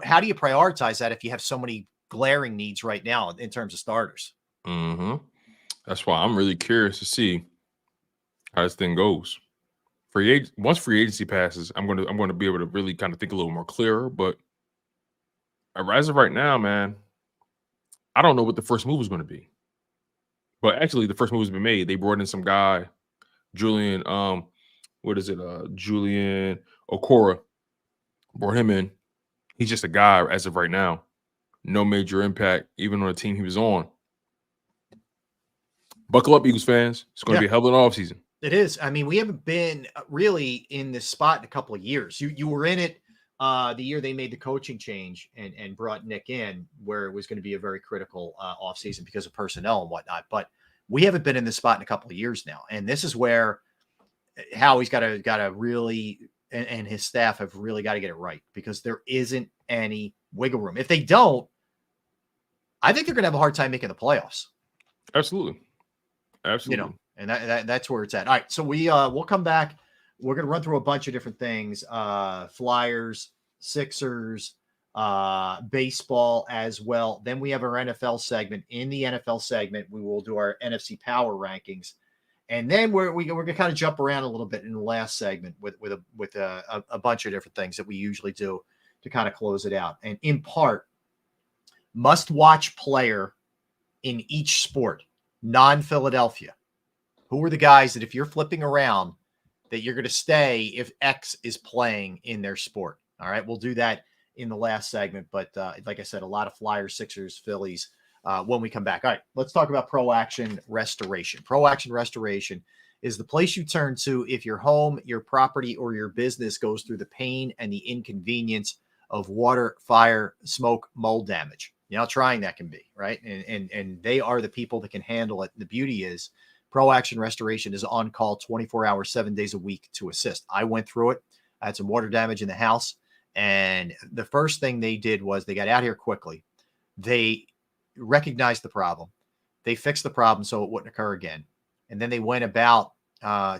how do you prioritize that if you have so many glaring needs right now in terms of starters? Mm-hmm. That's why I'm really curious to see how this thing goes. Once free agency passes, I'm going to be able to really kind of think a little more clearer. But as of right now, man, I don't know what the first move is going to be. But actually, the first move has been made. They brought in some guy, Julian. Julian Okora. Brought him in. He's just a guy as of right now. No major impact, even on the team he was on. Buckle up, Eagles fans. It's going to be a hell of an offseason. It is. I mean, we haven't been really in this spot in a couple of years. You were in it the year they made the coaching change and brought Nick in, where it was going to be a very critical offseason because of personnel and whatnot. But we haven't been in this spot in a couple of years now. And this is where Howie's got to really, and his staff have really got to get it right, because there isn't any wiggle room. If they don't, I think they're going to have a hard time making the playoffs. Absolutely. Absolutely. You know, and that's where it's at. All right. So we'll come back. We're going to run through a bunch of different things. Flyers, Sixers, baseball as well. Then we have our NFL segment. In the NFL segment, we will do our NFC power rankings. And then we're going to kind of jump around a little bit in the last segment with a bunch of different things that we usually do to kind of close it out. And in part, must-watch player in each sport, non-Philadelphia. Who are the guys that if you're flipping around that you're going to stay if X is playing in their sport? All right, we'll do that in the last segment. But like I said, a lot of Flyers, Sixers, Phillies when we come back. All right, let's talk about Pro Action Restoration. Pro Action Restoration is the place you turn to if your home, your property, or your business goes through the pain and the inconvenience of water, fire, smoke, mold damage. You know how trying that can be, right? And they are the people that can handle it. The beauty is Pro Action Restoration is on call 24 hours, 7 days a week to assist. I went through it. I had some water damage in the house. And the first thing they did was they got out here quickly. They recognized the problem. They fixed the problem so it wouldn't occur again. And then they went about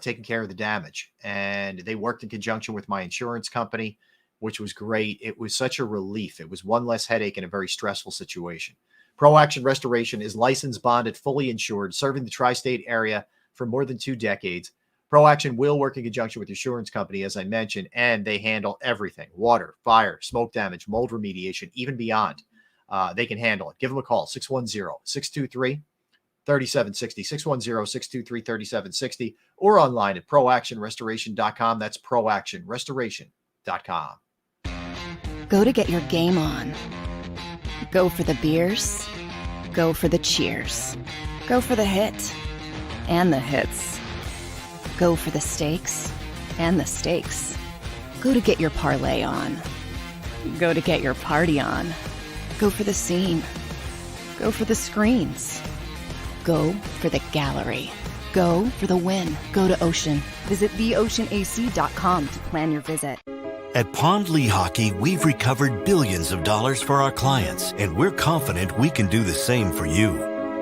taking care of the damage. And they worked in conjunction with my insurance company, which was great. It was such a relief. It was one less headache in a very stressful situation. Pro Action Restoration is licensed, bonded, fully insured, serving the tri-state area for more than 2 decades. Pro Action will work in conjunction with the insurance company, as I mentioned, and they handle everything: water, fire, smoke damage, mold remediation, even beyond. They can handle it. Give them a call, 610-623-3760, 610-623-3760, or online at proactionrestoration.com. That's proactionrestoration.com. Go to get your game on. Go for the beers. Go for the cheers. Go for the hit and the hits. Go for the stakes and the stakes. Go to get your parlay on. Go to get your party on. Go for the scene. Go for the screens. Go for the gallery. Go for the win. Go to Ocean. Visit theoceanac.com to plan your visit. At Pond Lehocky, we've recovered billions of dollars for our clients, and we're confident we can do the same for you.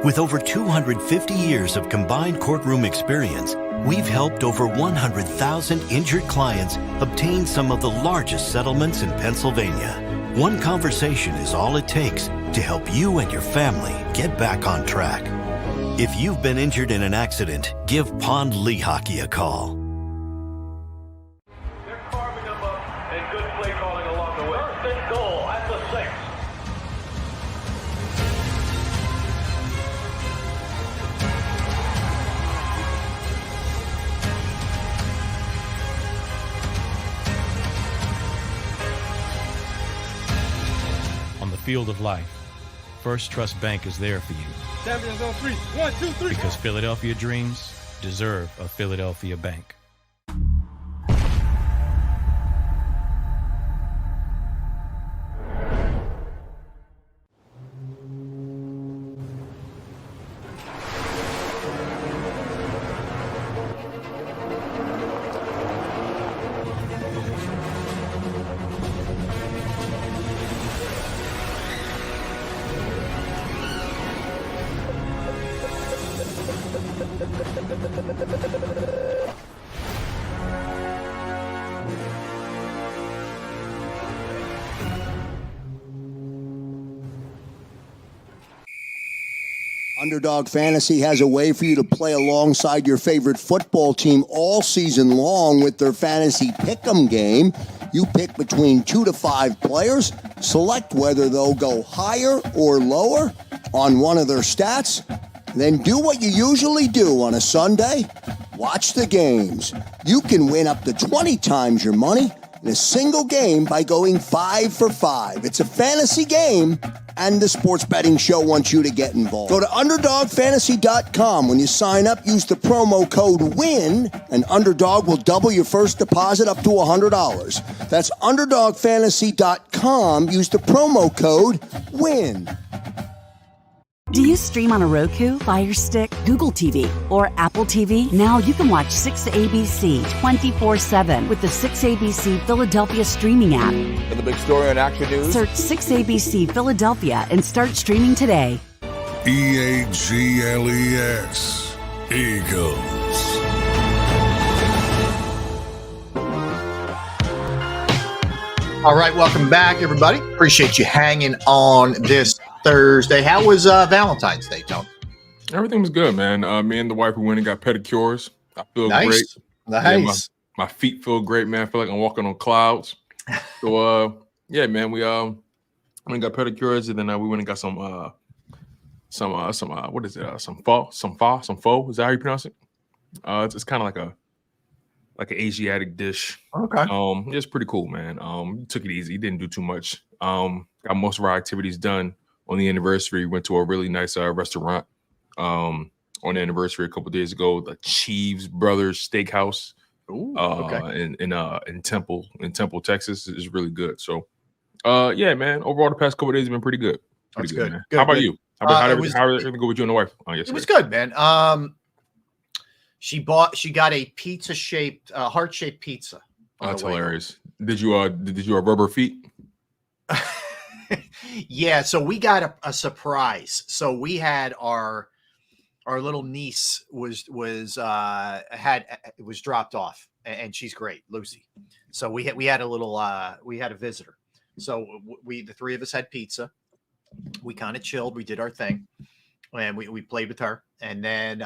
With over 250 years of combined courtroom experience, we've helped over 100,000 injured clients obtain some of the largest settlements in Pennsylvania. One conversation is all it takes to help you and your family get back on track. If you've been injured in an accident, give Pond Lehocky a call. Field of life, First Trust Bank is there for you. Champions on 3. 1, 2, 3. Because Philadelphia dreams deserve a Philadelphia bank. Underdog Fantasy has a way for you to play alongside your favorite football team all season long with their fantasy pick'em game. You pick between 2 to 5 players, select whether they'll go higher or lower on one of their stats, then do what you usually do on a Sunday. Watch the games. You can win up to 20 times your money in a single game by going 5 for 5. It's a fantasy game, and the Sports Betting Show wants you to get involved. Go to UnderdogFantasy.com. When you sign up, use the promo code WIN, and Underdog will double your first deposit up to $100. That's UnderdogFantasy.com. Use the promo code WIN. Do you stream on a Roku, Fire Stick, Google TV, or Apple TV? Now you can watch 6ABC 24/7 with the 6ABC Philadelphia streaming app. For the big story on Action News, Search 6ABC Philadelphia and start streaming today. EAGLES. Eagles. All right, welcome back, everybody. Appreciate you hanging on this Thursday. How was Valentine's Day, Tony? Everything was good, man. Me and the wife, we went and got pedicures. I feel Nice. great. Nice. Yeah, my feet feel great, man. I feel like I'm walking on clouds. So, yeah, man, we went and got pedicures, and then we went and got some what is it? Some pho. Is that how you pronounce it? It's kind of like an Asiatic dish. Okay. It's pretty cool, man. Took it easy. Didn't do too much. Got most of our activities done on the anniversary. Went to a really nice restaurant on the anniversary a couple days ago. The Cheeves Brothers Steakhouse. Ooh, okay. In Temple, Texas, is really good. So, yeah, man. Overall, the past couple days have been pretty good. That's Pretty good. man. Good, How about good. you? How did everything go with you and the wife? It was good, man. She got a pizza-shaped, heart-shaped pizza. That's hilarious. Did you rubber feet? Yeah, so we got a surprise. So we had our little niece was dropped off, and she's great, Lucy. So we had a visitor. So the three of us had pizza. We kind of chilled. We did our thing, and we played with her, and then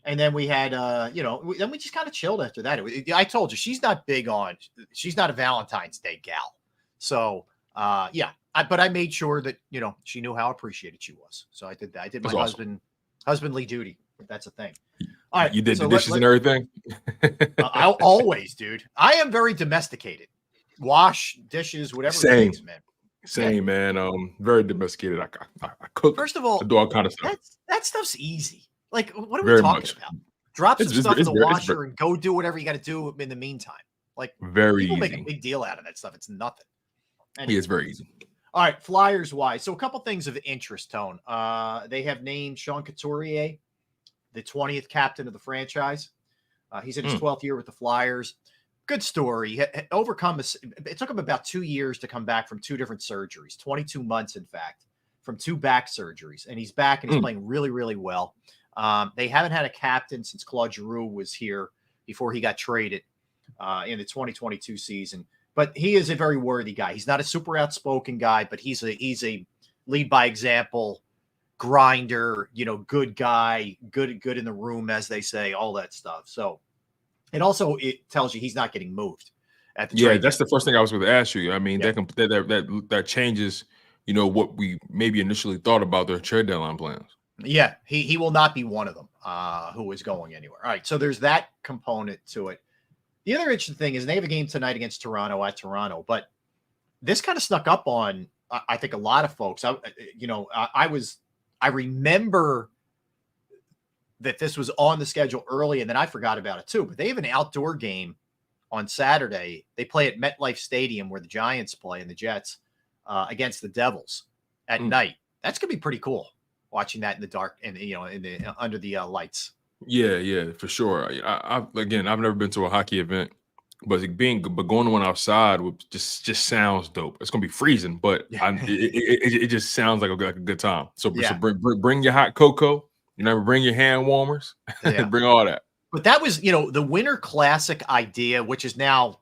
and then we had then we just kind of chilled after that. I told you she's not a Valentine's Day gal, so. But I made sure that, she knew how appreciated she was. So I did that. I did my husbandly duty. That's a thing. All right. You did the dishes and everything? I'll always, dude. I am very domesticated. Wash dishes, whatever. Same, it takes, man. Same, man. Very domesticated. I cook. First of all, I do all kind of stuff. that stuff's easy. Like, what are Very we talking much. about? Drop some stuff in the washer very, and go do whatever you got to do in the meantime. Like, very people easy. make a big deal out of that stuff. It's nothing. Yeah, it's very easy. All right, Flyers wise. So a couple things of interest, Tone. They have named Sean Couturier the 20th captain of the franchise. He's in his 12th year with the Flyers. Good story. It took him about 2 years to come back from 2 different surgeries, 22 months, in fact, from 2 back surgeries. And he's back and he's playing really, really well. They haven't had a captain since Claude Giroux was here before he got traded in the 2022 season. But he is a very worthy guy. He's not a super outspoken guy, but he's a lead by example, grinder, good guy, good in the room, as they say, all that stuff. So it tells you he's not getting moved at the trade. That's the first thing I was going to ask you. I mean, that changes, what we maybe initially thought about their trade deadline plans. Yeah, he will not be one of them who is going anywhere. All right, so there's that component to it. The other interesting thing is they have a game tonight against Toronto at Toronto, but this kind of snuck up on, I think, a lot of folks. I remember that this was on the schedule early, and then I forgot about it too. But they have an outdoor game on Saturday. They play at MetLife Stadium where the Giants play and the Jets against the Devils at night. That's gonna be pretty cool watching that in the dark and under the lights. Yeah, for sure. I've never been to a hockey event, but going to one outside just sounds dope. It's gonna be freezing, but it just sounds like a good time. So bring your hot cocoa, bring your hand warmers, bring all that. But that was, the Winter Classic idea, which is now,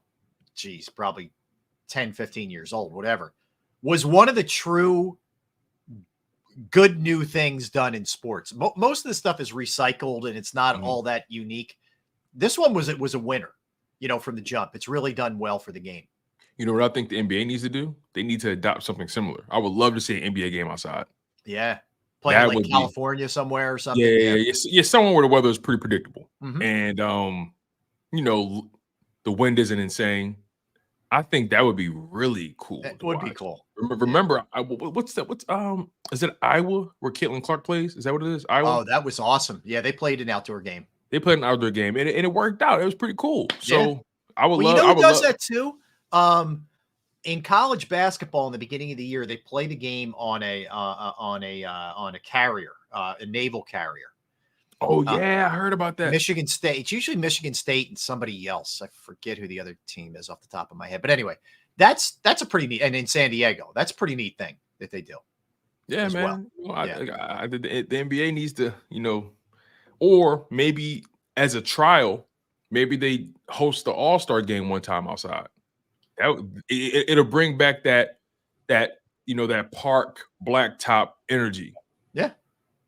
probably 10, 15 years old, whatever, was one of the true good new things done in sports. Most of the stuff is recycled and it's not all that unique. This one was a winner, from the jump. It's really done well for the game. You know what I think the NBA needs to do? They need to adopt something similar. I would love to see an NBA game outside. Yeah. Playing like California somewhere or something. Yeah, somewhere where the weather is pretty predictable. And the wind isn't insane. I think that would be really cool. It would be cool. Remember, what's that? Is it Iowa where Caitlin Clark plays? Is that what it is? Iowa? Oh, that was awesome. Yeah, they played an outdoor game. They played an outdoor game, and it worked out. It was pretty cool. So Yeah. I would Well, love. you know I who would does love, that too? In college basketball, in the beginning of the year, they play the game on a carrier, a naval carrier. Oh yeah, I heard about that. Michigan State. It's usually Michigan State and somebody else. I forget who the other team is off the top of my head. But anyway, that's a pretty neat. And in San Diego, that's a pretty neat thing that they do. Yeah, as man. well. The NBA needs to, or maybe as a trial, maybe they host the All-Star game one time outside. It'll bring back that park blacktop energy.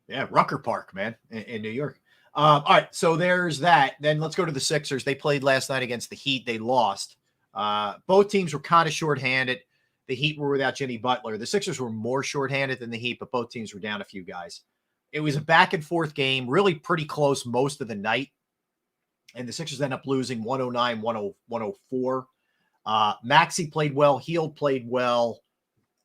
Yeah, Rucker Park, man, in New York. All right, so there's that. Then let's go to the Sixers. They played last night against the Heat. They lost. Both teams were kind of shorthanded. The Heat were without Jimmy Butler. The Sixers were more shorthanded than the Heat, but both teams were down a few guys. It was a back-and-forth game, really pretty close most of the night. And the Sixers ended up losing 109-104. Maxey played well. Hield played well.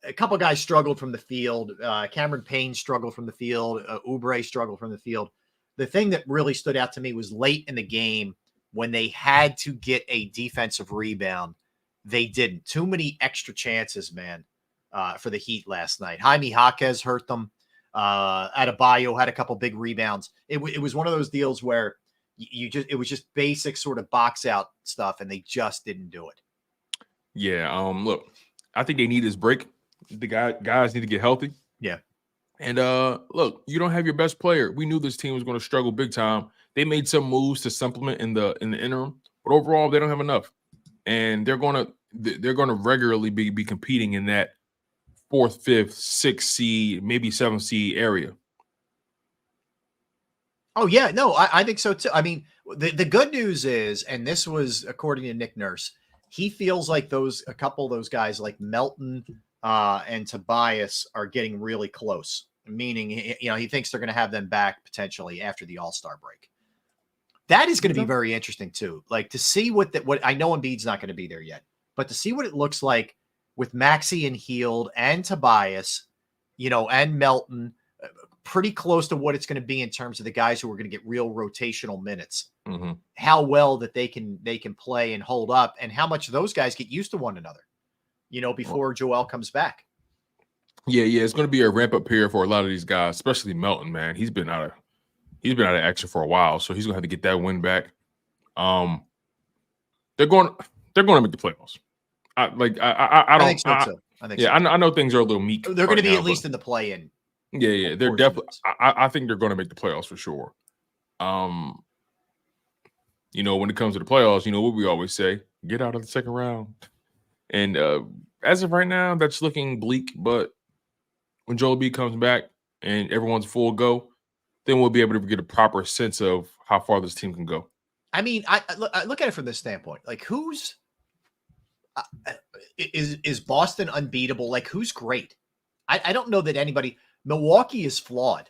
A couple of guys struggled from the field. Cameron Payne struggled from the field. Oubre struggled from the field. The thing that really stood out to me was late in the game when they had to get a defensive rebound. They didn't. Too many extra chances, man, for the Heat last night. Jaime Jaquez hurt them. Adebayo had a couple big rebounds. It was one of those deals where it was just basic sort of box out stuff, and they just didn't do it. Yeah. Look, I think they need this break. The guys need to get healthy. Yeah. And look, you don't have your best player. We knew this team was going to struggle big time. They made some moves to supplement in the interim, but overall they don't have enough. And they're going to regularly be competing in that 4th, 5th, 6th seed, maybe 7th seed area. Oh yeah, no, I think so too. I mean, the good news is, and this was according to Nick Nurse, he feels like a couple of those guys like Melton and Tobias are getting really close, meaning he thinks they're going to have them back potentially after the All-Star break. That is going to be very interesting too. Like to see what I know Embiid's not going to be there yet, but to see what it looks like with Maxey and Hield and Tobias, and Melton, pretty close to what it's going to be in terms of the guys who are going to get real rotational minutes. Mm-hmm. How well that they can play and hold up, and how much those guys get used to one another, before Joel comes back. Yeah, it's going to be a ramp up period for a lot of these guys, especially Melton. Man, he's been out of action for a while, so he's going to have to get that win back. They're going to make the playoffs. I think so too. I know things are a little meek. They're going to be at least in the play-in. Yeah, they're definitely. I think they're going to make the playoffs for sure. When it comes to the playoffs, what we always say: get out of the second round. And as of right now, that's looking bleak. But when Joel B comes back and everyone's full go, then we'll be able to get a proper sense of how far this team can go. I mean, I look at it from this standpoint. Like, who's is Boston unbeatable? Like, who's great? I don't know that anybody. Milwaukee is flawed.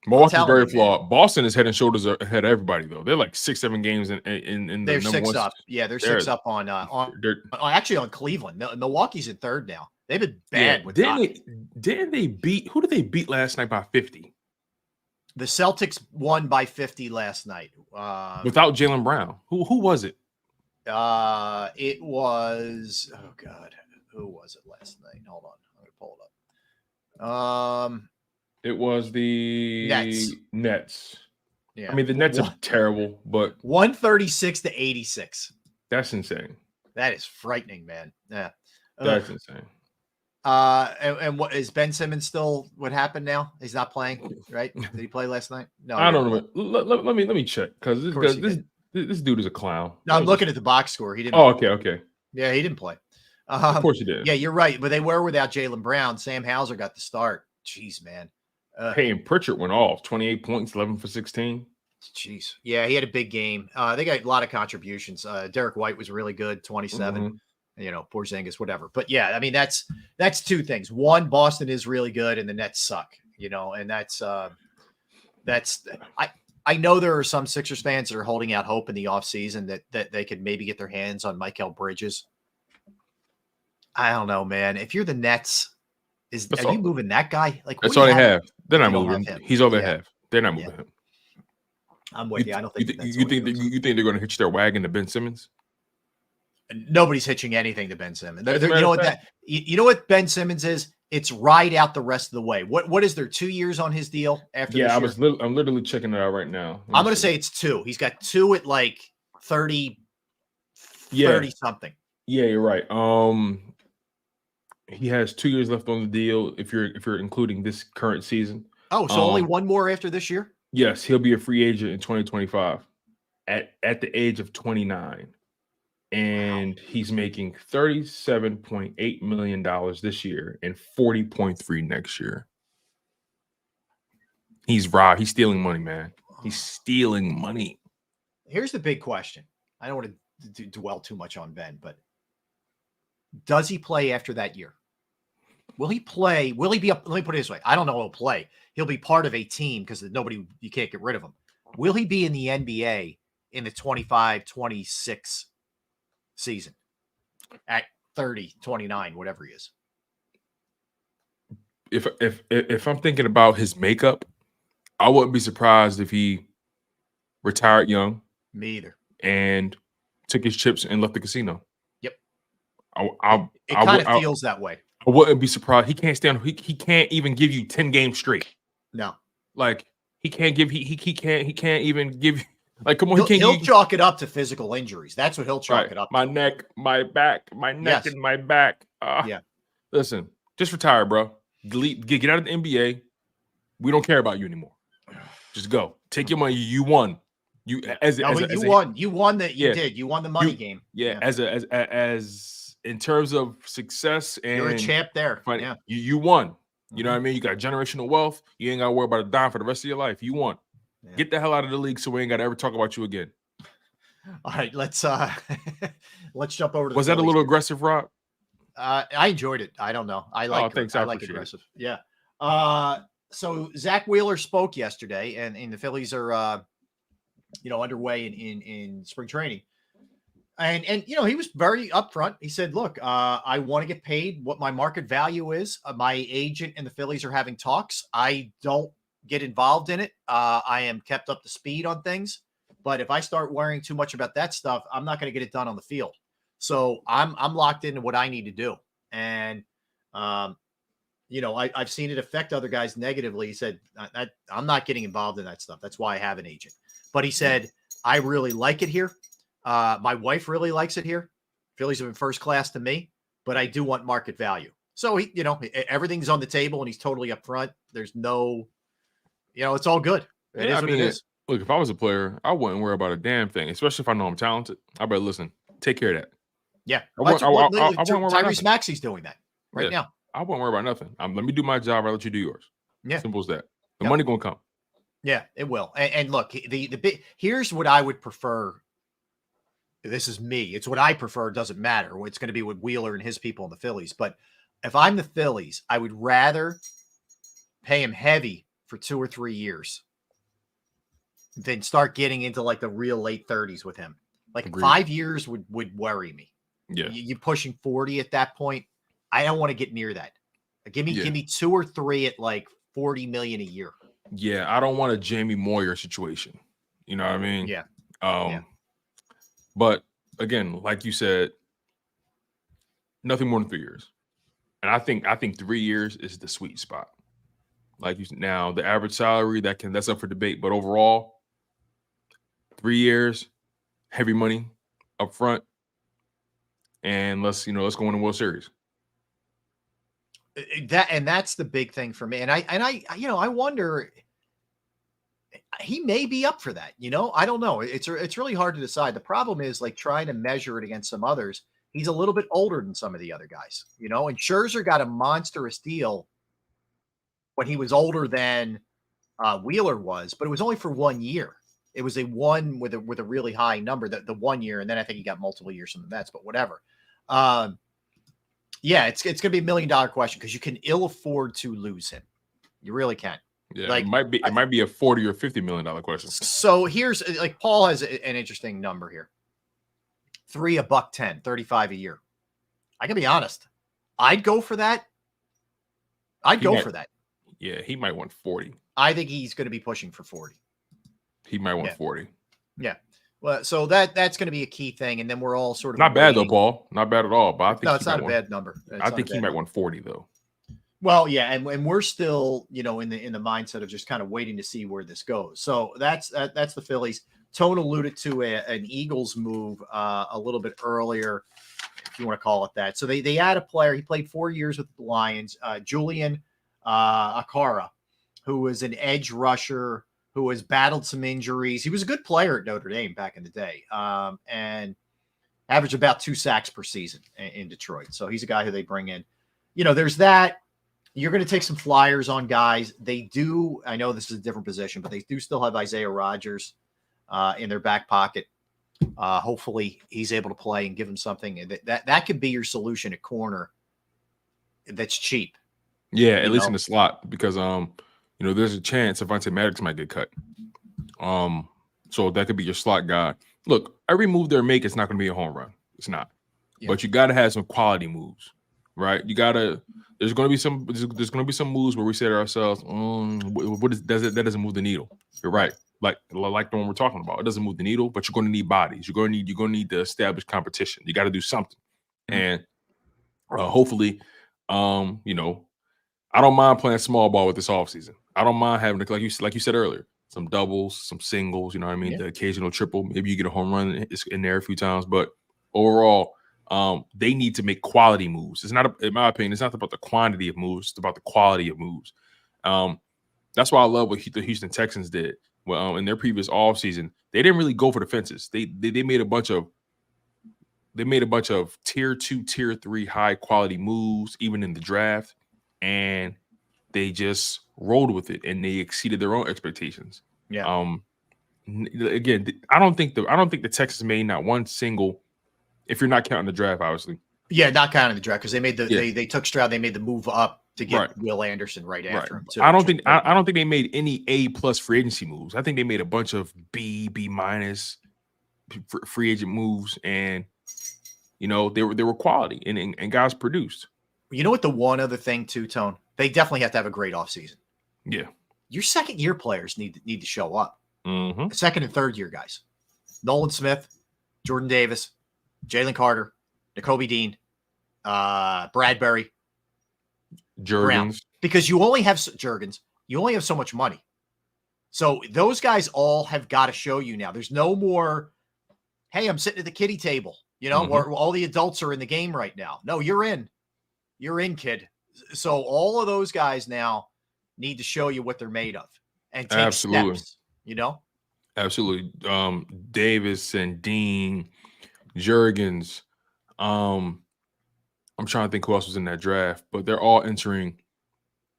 Milwaukee's very flawed. Boston is head and shoulders ahead of everybody, though. They're like 6-7 games in they're the 6 up. Yeah, they're 6 up on actually on Cleveland. Milwaukee's in 3rd now. They've been bad with didn't they beat who did they beat last night by 50? The Celtics won by 50 last night. Without Jaylen Brown. Who was it? It was who was it last night? Hold on. I'm gonna pull it up. It was the Nets. Yeah. I mean, the Nets are terrible, but 136-86. That's insane. That is frightening, man. Yeah. That's insane. And what is Ben Simmons still? What happened now? He's not playing, right? Did he play last night? No, I don't know. Let me check because this dude is a clown. No, I'm looking at the box score. He didn't. Oh, okay. Yeah, he didn't play. Of course he did. Yeah, you're right. But they were without Jaylen Brown. Sam Hauser got the start. Jeez, man. Payton Pritchard went off 28 points, 11 for 16. Jeez. Yeah, he had a big game. They got a lot of contributions. Derek White was really good, 27. Porzingis, whatever. But yeah, I mean, that's two things. One, Boston is really good, and the Nets suck. And I know there are some Sixers fans that are holding out hope in the offseason that they could maybe get their hands on Mikal Bridges. I don't know, man. If you're the Nets, are you moving that guy? Like, that's all they have. They're not You don't moving have him. him. He's over Yeah. half. They're not moving him. I'm with you. I don't think You think they're going to hitch their wagon to Ben Simmons? Nobody's hitching anything to Ben Simmons. As a You matter know of what fact- you know what Ben Simmons is? It's ride out the rest of the way. What is there? 2 years on his deal after Yeah, this year? I'm literally checking it out right now. I'm going to say it's 2. He's got 2 at like 30 something. Yeah, you're right. He has 2 years left on the deal if you're including this current season. Oh, so only one more after this year? Yes, he'll be a free agent in 2025 at the age of 29. And he's making $37.8 million this year and $40.3 next year. He's robbed. He's stealing money, man. He's stealing money. Here's the big question. I don't want to dwell too much on Ben, but does he play after that year? Will he play? Will he be up? Let me put it this way. I don't know he'll play. He'll be part of a team because you can't get rid of him. Will he be in the NBA in the 25-26 season at 30, 29, whatever he is? If I'm thinking about his makeup, I wouldn't be surprised if he retired young. Me either. And took his chips and left the casino. Yep. It kind of feels that way. I wouldn't be surprised. He can't stand. He can't even give you 10 games straight. No. Like he can't give. He can't even give. Like, come on. He'll chalk it up to physical injuries. That's what he'll chalk it up. My neck, my back, my neck, and my back. Yeah. Listen, just retire, bro. Get out of the NBA. We don't care about you anymore. Just go. Take your money. You won. You won. You won that. You did. You won the money game. Yeah. As in terms of success and you're a champ there. Yeah. You won. You know what I mean? You got generational wealth. You ain't got to worry about a dime for the rest of your life. You won. Yeah. Get the hell out of the league so we ain't got to ever talk about you again. All right, let's jump over to Was that a little aggressive, Rob? I enjoyed it. I don't know. I like aggressive. Yeah. So Zach Wheeler spoke yesterday, and the Phillies are underway in spring training. And he was very upfront. He said, look, I want to get paid what my market value is. My agent and the Phillies are having talks. I don't get involved in it. I am kept up to speed on things. But if I start worrying too much about that stuff, I'm not going to get it done on the field. So I'm locked into what I need to do. And, I've seen it affect other guys negatively. He said, I'm not getting involved in that stuff. That's why I have an agent. But he said, I really like it here. My wife really likes it here. Phillies have been first class to me, but I do want market value. So everything's on the table and he's totally upfront. There's no, it's all good. It is what it is. Look, if I was a player, I wouldn't worry about a damn thing, especially if I know I'm talented. I better listen, take care of that. Yeah. Tyrese Maxey's doing that now. I won't worry about nothing. Let me do my job. I'll let you do yours. Yeah. Simple as that. The money going to come. Yeah, it will. And look, here's what I would prefer. This is me. It's what I prefer. It doesn't matter. It's going to be with Wheeler and his people in the Phillies. But if I'm the Phillies, I would rather pay him heavy for 2 or 3 years than start getting into like the real late 30s with him. Like Agreed. 5 years would worry me. Yeah. You're pushing 40 at that point. I don't want to get near that. Give me 2 or 3 at like 40 million a year. Yeah, I don't want a Jamie Moyer situation. You know what I mean? Yeah. But again, like you said, nothing more than 3 years. And I think 3 years is the sweet spot. Like now, the average salary that's up for debate, but overall, 3 years, heavy money up front, and let's go win the World Series. That's the big thing for me. And I wonder, he may be up for that. I don't know. It's really hard to decide. The problem is like trying to measure it against some others. He's a little bit older than some of the other guys, and Scherzer got a monstrous deal when he was older than Wheeler was, but it was only for 1 year. It was a one with a really high number, the 1 year. And then I think he got multiple years from the Mets, but whatever. Yeah, it's going to be $1 million question because you can ill afford to lose him. You really can. Yeah, Like, it might be a $40 or $50 million question. So here's like Paul has an interesting number here. 3 a buck 10, 35 a year. I can be honest. I'd go for that. For that. Yeah, he might want 40. I think he's going to be pushing for 40. He might want 40. Yeah. Well, so that's going to be a key thing, and then we're all sort of not bad though, Paul. Not bad at all. But I think it's not a bad number. I think he might want 40 though. Well, yeah, and we're still, in the mindset of just kind of waiting to see where this goes. So that's the Phillies. Tone alluded to an Eagles move a little bit earlier, if you want to call it that. So they add a player. He played 4 years with the Lions, Julian Akara, who was an edge rusher who has battled some injuries. He was a good player at Notre Dame back in the day, and averaged about 2 sacks per season in Detroit. So he's a guy who they bring in. There's that. You're going to take some flyers on guys. They do. I know this is a different position, but they do still have Isaiah Rodgers in their back pocket. Hopefully he's able to play and give him something that could be your solution at corner. That's cheap. Yeah, at least in the slot, because there's a chance Avonte Maddox might get cut. So that could be your slot guy. Look, every move they make, it's not going to be a home run. It's not. Yeah. But you got to have some quality moves, right? You got to. There's going to be some moves where we say to ourselves, that doesn't move the needle. You're right. Like the one we're talking about. It doesn't move the needle, but you're going to need bodies. You're going to need to establish competition. You got to do something. And hopefully, I don't mind playing small ball with this offseason. I don't mind having, like you said earlier, some doubles, some singles, you know what I mean? Yeah. The occasional triple. Maybe you get a home run in there a few times. But overall, they need to make quality moves. It's not, in my opinion, it's not about the quantity of moves. It's about the quality of moves. That's why I love what the Houston Texans did. Well, in their previous offseason, they didn't really go for the fences. They made a bunch of tier 2, tier 3 high quality moves, even in the draft, and they just rolled with it, and they exceeded their own expectations. Yeah. Again, I don't think the Texans made not one single, if you're not counting the draft, obviously. Yeah, not counting the draft, because they made they took Stroud, they made the move up to get Will Anderson right after him. I don't think they made any A+ free agency moves. I think they made a bunch of B- free agent moves, and they were quality and guys produced. You know what? The one other thing too, Tone, they definitely have to have a great offseason. Yeah, your second year players need to show up. Mm-hmm. Second and third year guys, Nolan Smith, Jordan Davis, Jalen Carter, Nakobe Dean, Bradbury, Juergens, because you only have Juergens. You only have so much money. So those guys all have got to show you now. There's no more, hey, I'm sitting at the kiddie table, where all the adults are in the game right now. No, you're in. You're in, kid. So all of those guys now need to show you what they're made of and take steps, Absolutely. Davis and Dean, Juergens, I'm trying to think who else was in that draft, but they're all entering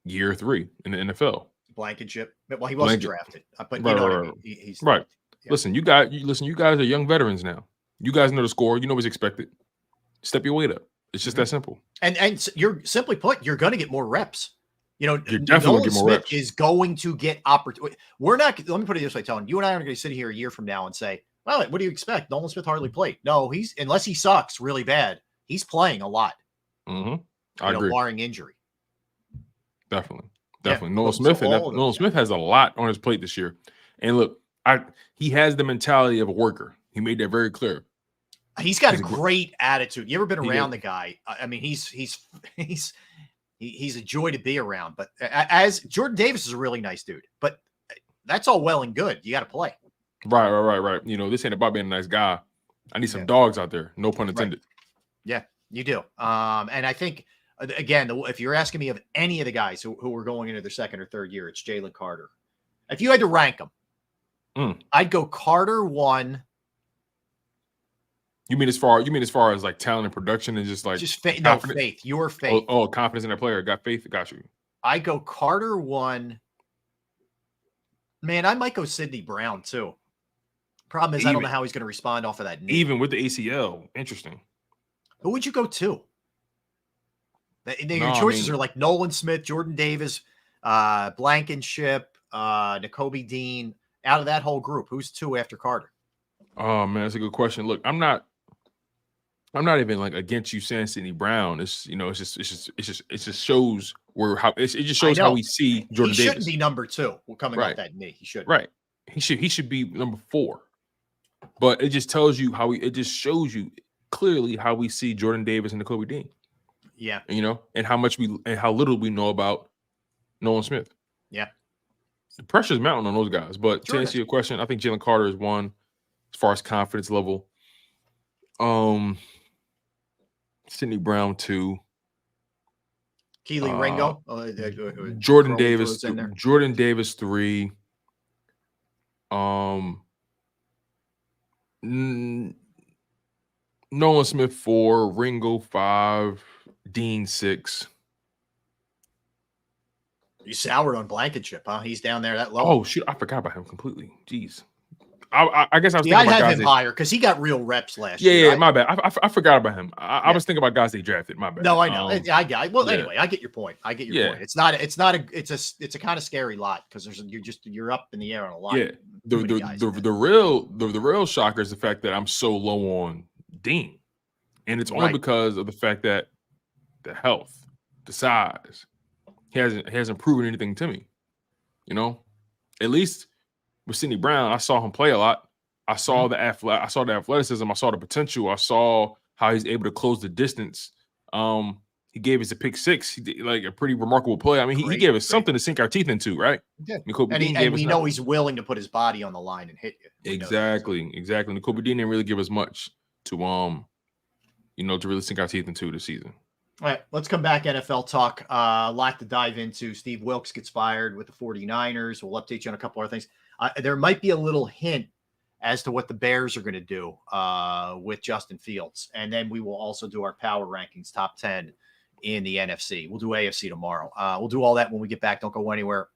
year 3 in the NFL. Blankenship. Well, he wasn't drafted, but what I mean. He's right. Yeah. Listen, you guys are young veterans now. You guys know the score. You know what's expected. Step your weight up. It's just that simple. And you're simply put, you're going to get more reps. You're definitely going to get more reps. Is going to get opportunity. We're not. Let me put it this way, Tone. You and I are going to sit here a year from now and say, "Well, what do you expect? Nolan Smith hardly played." No, unless he sucks really bad, he's playing a lot. Mm-hmm. I agree. Barring injury. Definitely. Nolan Smith has a lot on his plate this year, and look, he has the mentality of a worker. He made that very clear. He's got a great attitude. You ever been around the guy? I mean, he's a joy to be around. But as Jordan Davis is a really nice dude, but that's all well and good. You got to play. Right. This ain't about being a nice guy. I need some dogs out there. No pun intended. Right. Yeah, you do. And I think, again, if you're asking me of any of the guys who were going into their second or third year, it's Jalen Carter. If you had to rank them, I'd go Carter 1. You mean as far as like talent and production and just faith, your faith. Oh, confidence in that player. Got faith. Got you. I go Carter 1. Man, I might go Sidney Brown too. Problem is, I don't know how he's going to respond off of that knee. Even with the ACL. Interesting. Who would you go to? Your choices are like Nolan Smith, Jordan Davis, Blankenship, Nakobe Dean, out of that whole group, who's 2 after Carter? Oh man, that's a good question. Look, I'm not even like against you saying Sidney Brown. It's it just shows it just shows how we see Jordan Davis. He shouldn't be number 2 coming off that knee. He should. Right. He should be number 4. But it just tells you it just shows you clearly how we see Jordan Davis and Nakobe Dean. Yeah. And how little we know about Nolan Smith. Yeah. The pressure's mounting on those guys. But to answer your question, I think Jalen Carter is 1 as far as confidence level. Sidney Brown 2. Keely Ringo. Jordan Davis 3. Nolan Smith 4, Ringo 5, Dean 6. You soured on Blankenship, huh? He's down there that low. Oh shoot, I forgot about him completely. Jeez. I guess I was thinking I'd about have guys him higher because he got real reps last year. Yeah, my bad. I forgot about him. I was thinking about guys they drafted. My bad. No, I know. Anyway, I get your point. Point. It's a kind of scary lot because you're up in the air on a lot. Yeah. The real shocker is the fact that I'm so low on Dean, and it's only because of the fact that the health, the size, he hasn't proven anything to me. At least with Sidney Brown, I saw him play a lot. I saw the athleticism. I saw the potential. I saw how he's able to close the distance. He gave us a pick 6. He did like a pretty remarkable play. I mean, he gave us something to sink our teeth into, right? Yeah. And we know he's willing to put his body on the line and hit you. Exactly. Nakobe Dean didn't really give us much to to really sink our teeth into this season. All right, let's come back. NFL talk. A lot to dive into. Steve Wilks gets fired with the 49ers. We'll update you on a couple other things. There might be a little hint as to what the Bears are going to do with Justin Fields. And then we will also do our power rankings, top 10 in the NFC. We'll do AFC tomorrow. We'll do all that when we get back. Don't go anywhere.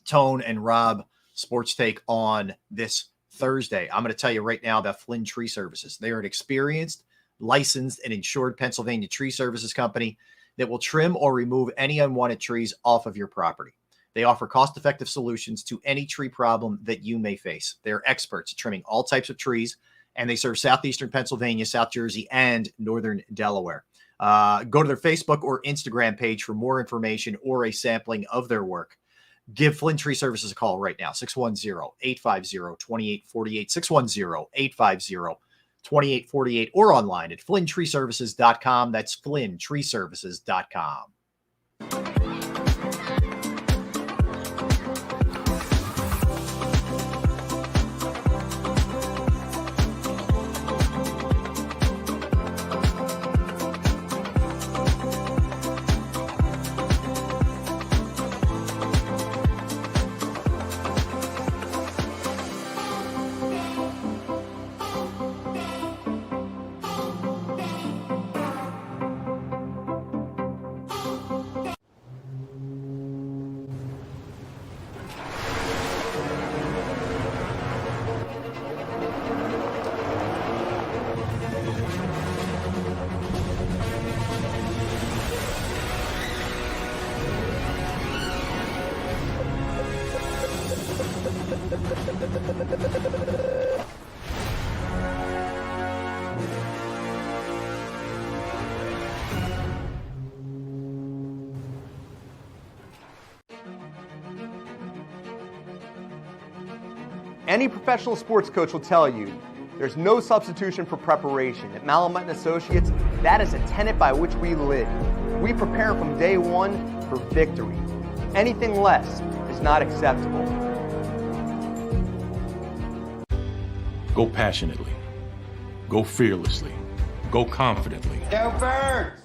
Tone and Rob Sports Take on this Thursday. I'm going to tell you right now about Flynn Tree Services. They are an experienced, licensed, and insured Pennsylvania tree services company that will trim or remove any unwanted trees off of your property. They offer cost-effective solutions to any tree problem that you may face. They're experts at trimming all types of trees, and they serve southeastern Pennsylvania, South Jersey, and northern Delaware. Go to their Facebook or Instagram page for more information or a sampling of their work. Give Flynn Tree Services a call right now, 610-850-2848, 610-850-2848, or online at flynntreeservices.com. That's flynntreeservices.com. Any professional sports coach will tell you there's no substitution for preparation. At Malamut & Associates, that is a tenet by which we live. We prepare from day one for victory. Anything less is not acceptable. Go passionately. Go fearlessly. Go confidently. Go Birds!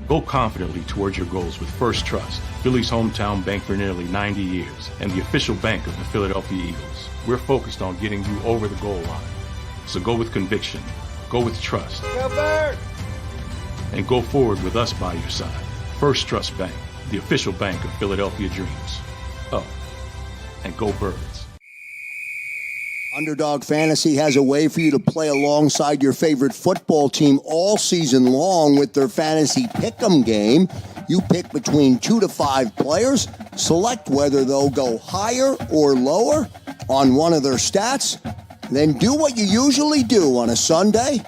Go confidently towards your goals with First Trust, Philly's hometown bank for nearly 90 years, and the official bank of the Philadelphia Eagles. We're focused on getting you over the goal line. So go with conviction, go with trust, Go Birds! and go forward with us by your side. First Trust Bank, the official bank of Philadelphia dreams. Oh, and go Birds. Underdog Fantasy has a way for you to play alongside your favorite football team all season long with their fantasy pick'em game. You pick between 2 to 5 players, select whether they'll go higher or lower on one of their stats, then do what you usually do on a Sunday.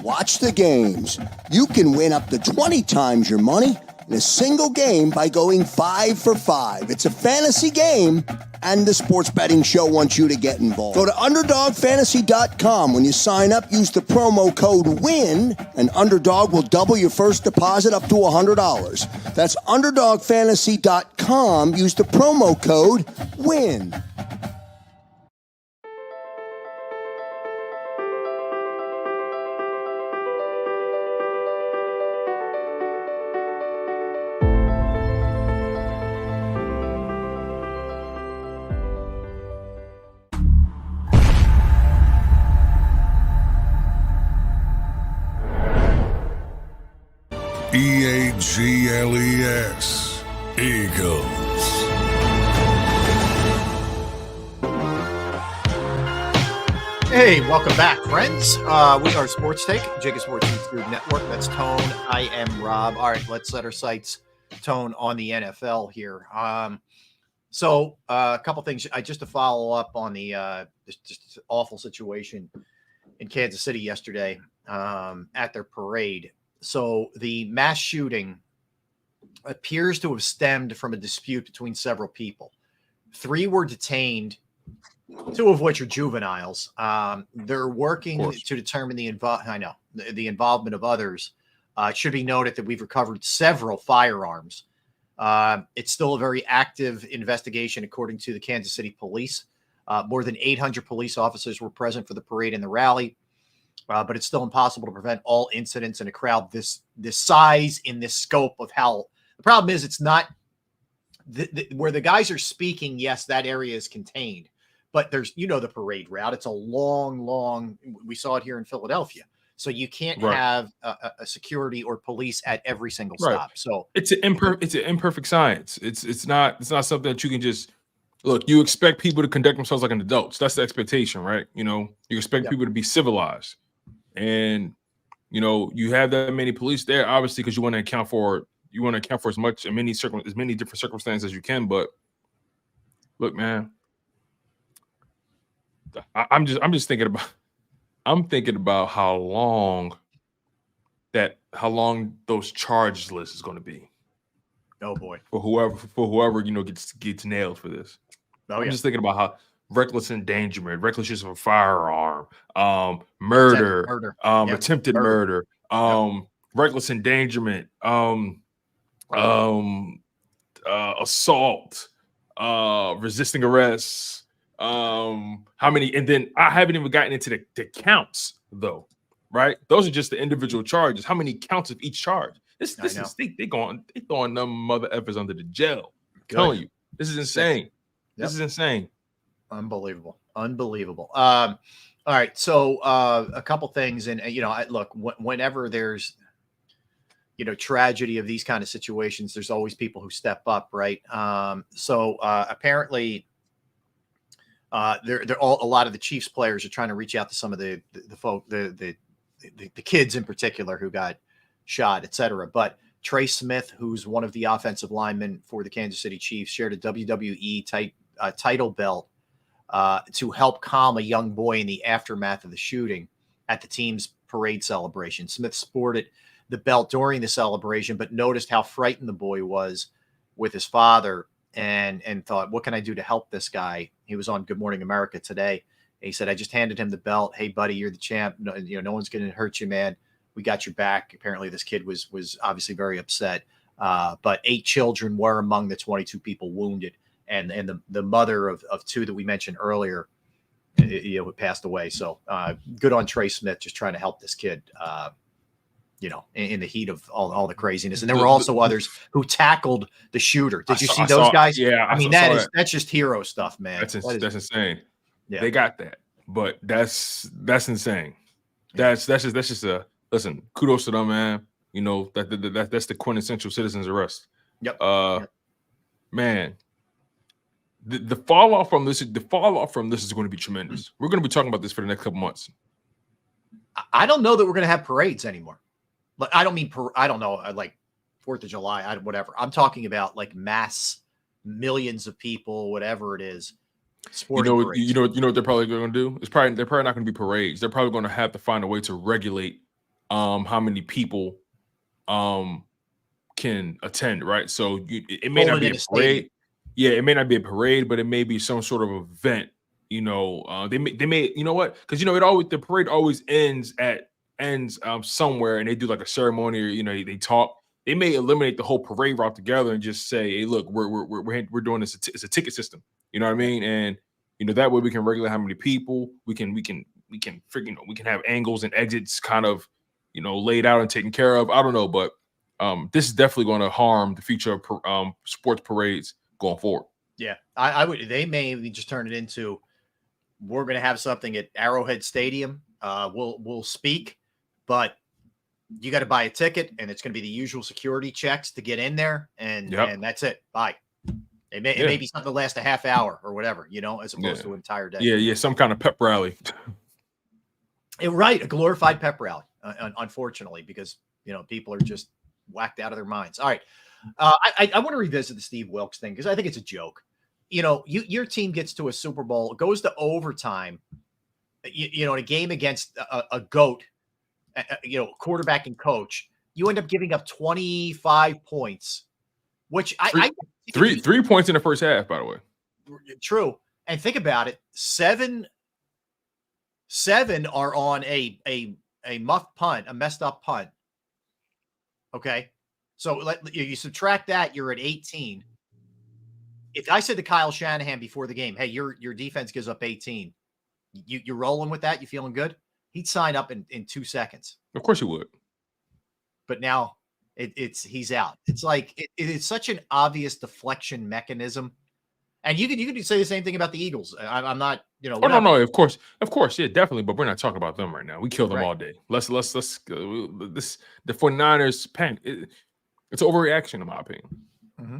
Watch the games. You can win up to 20 times your money in a single game by going 5 for 5. It's a fantasy game, and the Sports Betting Show wants you to get involved. Go to UnderdogFantasy.com. When you sign up, use the promo code WIN, and Underdog will double your first deposit up to $100. That's UnderdogFantasy.com. Use the promo code WIN. EAGLES, Eagles. Hey, welcome back, friends. We are Sports Take, JAKIB Sports YouTube Network. That's Tone. I am Rob. All right, let's set our sights, Tone, on the NFL here. So a couple things. Just to follow up on the just awful situation in Kansas City yesterday at their parade. So the mass shooting appears to have stemmed from a dispute between several people. 3 were detained, 2 of which are juveniles. They're working to determine the involvement of others. It should be noted that we've recovered several firearms. It's still a very active investigation, according to the Kansas City police. More than 800 police officers were present for the parade and the rally. But it's still impossible to prevent all incidents in a crowd this size, in this scope of hell. The problem is it's not where the guys are speaking. Yes, that area is contained, but there's, the parade route. It's a long, we saw it here in Philadelphia. So you can't have a security or police at every single stop. So it's an imperfect science. It's not something that you can just look. You expect people to conduct themselves like an adults. That's the expectation, right? You expect people to be civilized. And you have that many police there, obviously, because you want to account for as many different circumstances as you can. But look, man, I'm thinking about how long those charges list is going to be. Oh boy, for whoever gets nailed for this. I'm just thinking about how reckless endangerment, reckless use of a firearm, murder, attempted murder, reckless endangerment, assault, resisting arrest. How many? And then I haven't even gotten into the counts though, right? Those are just the individual charges. How many counts of each charge? They throwing them mother effers under the jail. I'm telling you, this is insane. This is insane. Unbelievable. All right. So a couple things. And, look, whenever there's, tragedy of these kind of situations, there's always people who step up. Right. So apparently a lot of the Chiefs players are trying to reach out to some of the kids in particular who got shot, etc. But Trey Smith, who's one of the offensive linemen for the Kansas City Chiefs, shared a WWE title belt to help calm a young boy in the aftermath of the shooting at the team's parade celebration. Smith sported the belt during the celebration, but noticed how frightened the boy was with his father and thought, what can I do to help this guy? He was on Good Morning America today. He said, I just handed him the belt. Hey, buddy, you're the champ. No, no one's going to hurt you, man. We got your back. Apparently this kid was obviously very upset. But 8 children were among the 22 people wounded. And the mother of 2 that we mentioned earlier, passed away. So good on Trey Smith, just trying to help this kid, in the heat of all the craziness. And there were also others who tackled the shooter. Did you see those guys? Yeah, that's just hero stuff, man. That's insane. Yeah. They got that, but that's insane. That's just a listen. Kudos to them, man. That's the quintessential citizen's arrest. Yep. Man. The fallout from this is going to be tremendous. We're going to be talking about this for the next couple months. I don't know that we're going to have parades anymore. But I don't mean I don't know, like 4th of July, whatever. I'm talking about like mass millions of people, whatever it is. Sporting parades. You know what they're probably going to do? They're probably not going to be parades. They're probably going to have to find a way to regulate how many people can attend, right? So it may not be a parade. Yeah, it may not be a parade, but it may be some sort of event. They may you know what? Because the parade always ends somewhere, and they do like a ceremony, or they talk. They may eliminate the whole parade route together and just say, "Hey, look, we're doing this. It's a ticket system." You know what I mean? And that way we can regulate how many people we can have angles and exits kind of laid out and taken care of. I don't know, but this is definitely going to harm the future of sports parades going forward. Yeah, I would. They may even just turn it into, we're going to have something at Arrowhead Stadium. We'll speak, but you got to buy a ticket, and it's going to be the usual security checks to get in there, and that's it. Bye. It may be something that lasts a half hour or whatever, as opposed to an entire day. Yeah, some kind of pep rally. Right, a glorified pep rally, unfortunately, because people are just whacked out of their minds. All right, I want to revisit the Steve Wilkes thing because I think it's a joke. Your team gets to a Super Bowl, goes to overtime, in a game against a GOAT, quarterback and coach. You end up giving up 25 points, which I 3 points in the first half, by the way. True. And think about it. Seven are on a muffed punt, a messed up punt. Okay. So you subtract that, you're at 18. If I said to Kyle Shanahan before the game, hey, your defense gives up 18, you're rolling with that? You feeling good? He'd sign up in 2 seconds. Of course you would. But now he's out. It's like it is such an obvious deflection mechanism. And you could say the same thing about the Eagles. I'm not, Oh no, of course, yeah, definitely. But we're not talking about them right now. We kill them all day. Let's the 49ers it's an overreaction in my opinion. Mm-hmm.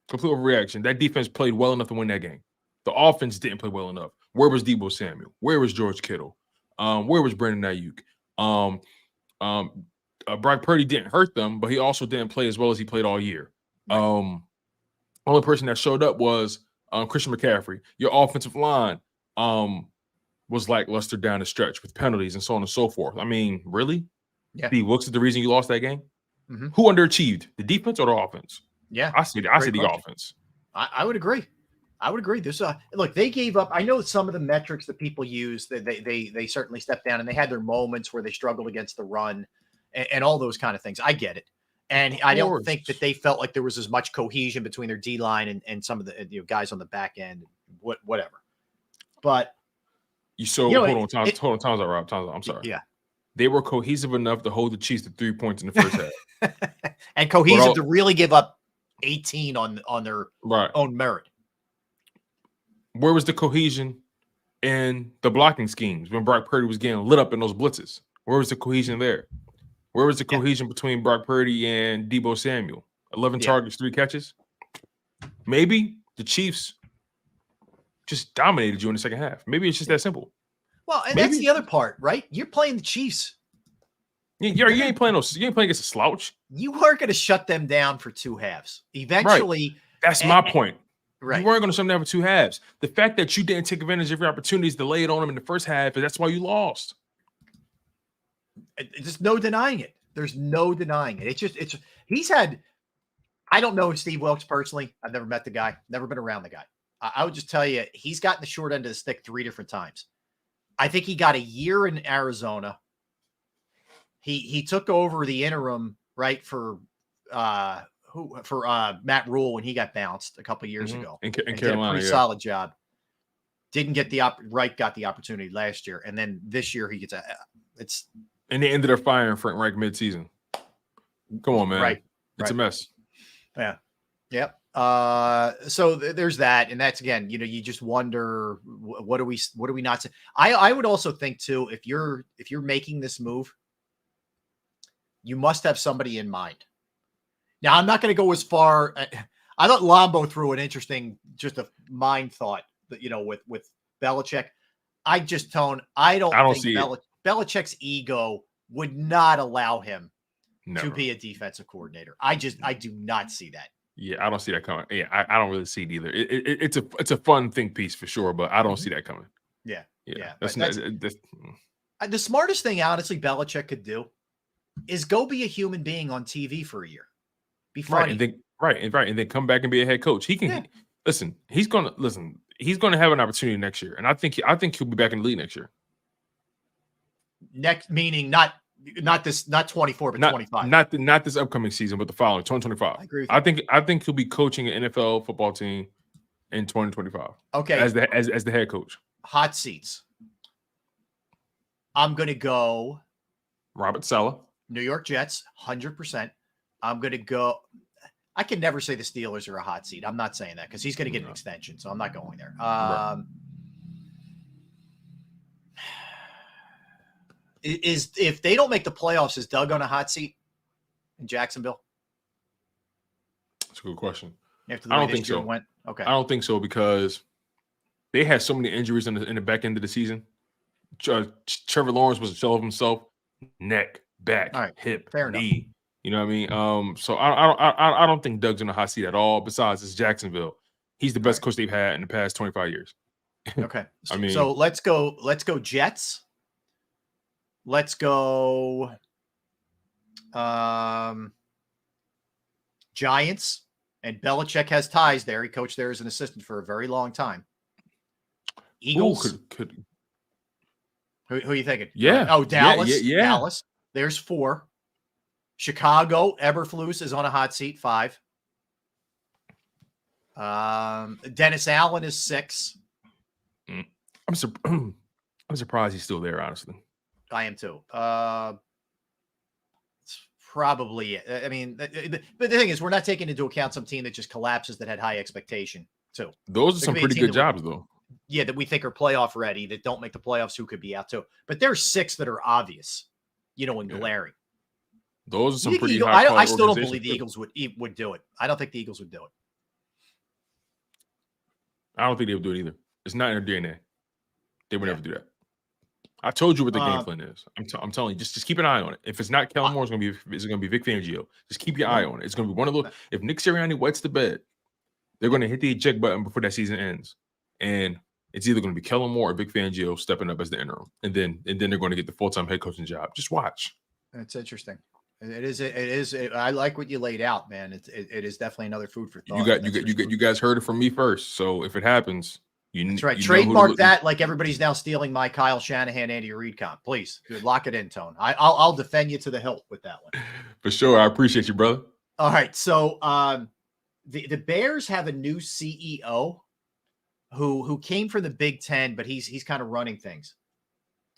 Complete overreaction. That defense played well enough to win that game. The offense didn't play well enough. Where was Deebo Samuel? Where was George Kittle? Where was Brandon Ayuk? Brock Purdy didn't hurt them, but he also didn't play as well as he played all year. Right. Only person that showed up was Christian McCaffrey. Your offensive line was lackluster down the stretch with penalties and so on and so forth. I mean, really? Yeah. Steve Wilkes is the reason you lost that game? Mm-hmm. Who underachieved? The defense or the offense? Yeah. I see the offense. I would agree. This look, they gave up. I know some of the metrics that people use, they certainly stepped down, and they had their moments where they struggled against the run and all those kind of things. I get it. And I don't think that they felt like there was as much cohesion between their D line and some of the guys on the back end, whatever. But hold on, time's out, Rob. I'm sorry. Yeah. They were cohesive enough to hold the Chiefs to 3 points in the first half. And cohesive to really give up 18 on their own merit. Where was the cohesion in the blocking schemes when Brock Purdy was getting lit up in those blitzes? Where was the cohesion there? Where was the cohesion between Brock Purdy and Deebo Samuel? 11 targets, 3 catches. Maybe the Chiefs just dominated you in the second half. Maybe it's just that simple. Well, and that's the other part, right? You're playing the Chiefs. You ain't playing against a slouch. You weren't going to shut them down for 2 halves. Eventually, right. That's my point. Right. You weren't going to shut them down for 2 halves. The fact that you didn't take advantage of your opportunities to lay it on them in the first half, that's why you lost. There's no denying it. There's no denying it. He's had, I don't know Steve Wilkes personally. I've never met the guy, never been around the guy. I would just tell you, he's gotten the short end of the stick 3 different times. I think he got a year in Arizona. He took over the interim, right, for Matt Rule when he got bounced a couple of years ago. In Carolina, did a pretty solid job. Didn't get got the opportunity last year, and then this year he gets and they ended up firing Frank Reich midseason. Come on, man. Right. It's a mess. Yeah. Yep. So there's that. And that's, again, you just wonder, what do we not say? I would also think too, if you're making this move, you must have somebody in mind. Now, I'm not going to go as far. I thought Lombo threw an interesting, just a mind thought that, with Belichick. I don't think see Belichick's ego would not allow him to be a defensive coordinator. I do not see that. Yeah, I don't see that coming. Yeah, I don't really see it either. It's a fun think piece for sure, but I don't see that coming. Yeah. That's the smartest thing, honestly, Belichick could do is go be a human being on TV for a year. Be funny. And then come back and be a head coach. He can listen. He's gonna have an opportunity next year, and I think he'll be back in the league next year. Meaning not 24, but 25. Not this upcoming season, but the following 2025. I agree with you. I think he'll be coaching an NFL football team in 2025. Okay, as the head coach. Hot seats. I'm gonna go Robert Saleh, New York Jets, 100%. I'm gonna go. I can never say the Steelers are a hot seat. I'm not saying that because he's gonna get an extension, so I'm not going there. If they don't make the playoffs, is Doug on a hot seat in Jacksonville? That's a good question. I don't think so. Okay. I don't think so because they had so many injuries in the back end of the season. Trevor Lawrence was a shell of himself. Neck, back, hip, knee. You know what I mean? So I don't think Doug's in a hot seat at all. Besides, it's Jacksonville. He's the best coach they've had in the past 25 years. Okay. So let's go Jets. Let's go Giants. And Belichick has ties there. He coached there as an assistant for a very long time. Eagles. Who are you thinking? Yeah. Oh, Dallas. Yeah. Dallas. There's 4. Chicago. Eberflus is on a hot seat. 5. Dennis Allen is 6. I'm surprised he's still there, honestly. I am too. It's probably it. I mean, but the thing is, we're not taking into account some team that just collapses that had high expectation too. Those are some pretty good jobs, though. Yeah, that we think are playoff ready that don't make the playoffs. Who could be out too? But there's 6 that are obvious, and glaring. Those are some pretty high. I still don't believe the Eagles would do it. I don't think the Eagles would do it. I don't think they would do it either. It's not in their DNA. They would never do that. I told you what the game plan is. I'm telling you, just keep an eye on it. If it's not Kellen Moore, it's gonna be Vic Fangio. Just keep your eye on it. It's gonna be one of those. If Nick Sirianni wets the bed, they're gonna hit the eject button before that season ends, and it's either gonna be Kellen Moore or Vic Fangio stepping up as the interim, and then they're going to get the full-time head coaching job. Just watch. That's interesting. It is. I like what you laid out, man. It is definitely another food for thought. You guys heard it from me first. So if it happens. That's right. Trademark that like everybody's now stealing my Kyle Shanahan, Andy Reid comp. Please lock it in, Tone. I'll defend you to the hilt with that one. For sure. I appreciate you, brother. All right. So the Bears have a new CEO who came from the Big Ten, but he's kind of running things.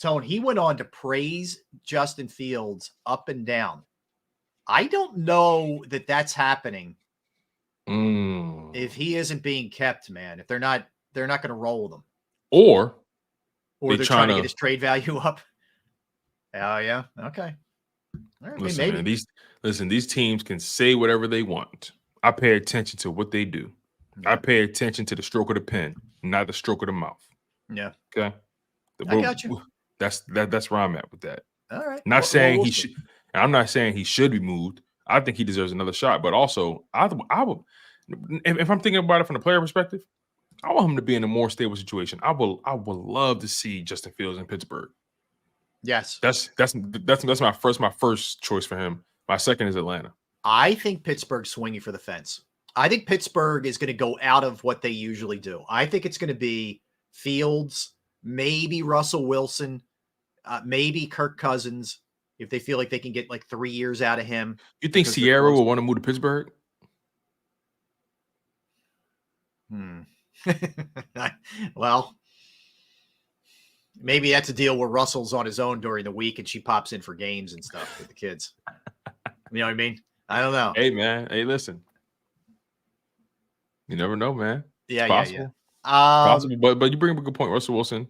Tone, he went on to praise Justin Fields up and down. I don't know that that's happening if he isn't being kept, man. If they're not going to roll with him. Or they're trying to get his trade value up. Oh, yeah. Okay. All right, listen, man, these teams can say whatever they want. I pay attention to what they do. Yeah. I pay attention to the stroke of the pen, not the stroke of the mouth. Yeah. Okay. I got you. That's where I'm at with that. All right. Not saying he should. I'm not saying he should be moved. I think he deserves another shot. But also, I would, if I'm thinking about it from the player perspective, I want him to be in a more stable situation. I would love to see Justin Fields in Pittsburgh. Yes. That's my first choice for him. My second is Atlanta. I think Pittsburgh's swinging for the fence. I think Pittsburgh is going to go out of what they usually do. I think it's going to be Fields, maybe Russell Wilson, maybe Kirk Cousins, if they feel like they can get like 3 years out of him. You think Sierra will want to move to Pittsburgh? Well, maybe that's a deal where Russell's on his own during the week and she pops in for games and stuff with the kids. You know what I mean? I don't know. Hey, man. Hey, listen. You never know, man. Yeah, it's possible. yeah. Possible, but you bring up a good point. Russell Wilson,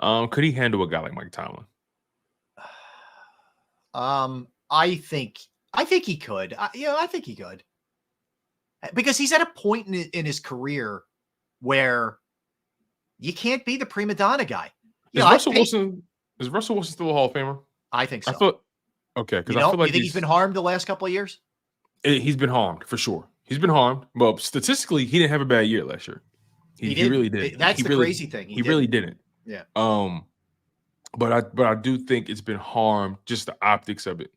could he handle a guy like Mike Tomlin? I think he could. I think he could. Because he's at a point in his career where you can't be the prima donna guy. Is Russell Wilson still a Hall of Famer? I think so. Okay, because You I know, feel like you think he's been harmed the last couple of years? He's been harmed for sure. He's been harmed. Well, statistically, he didn't have a bad year last year. He really did. That's the crazy thing. He really didn't. Yeah. But I do think it's been harmed, just the optics of it.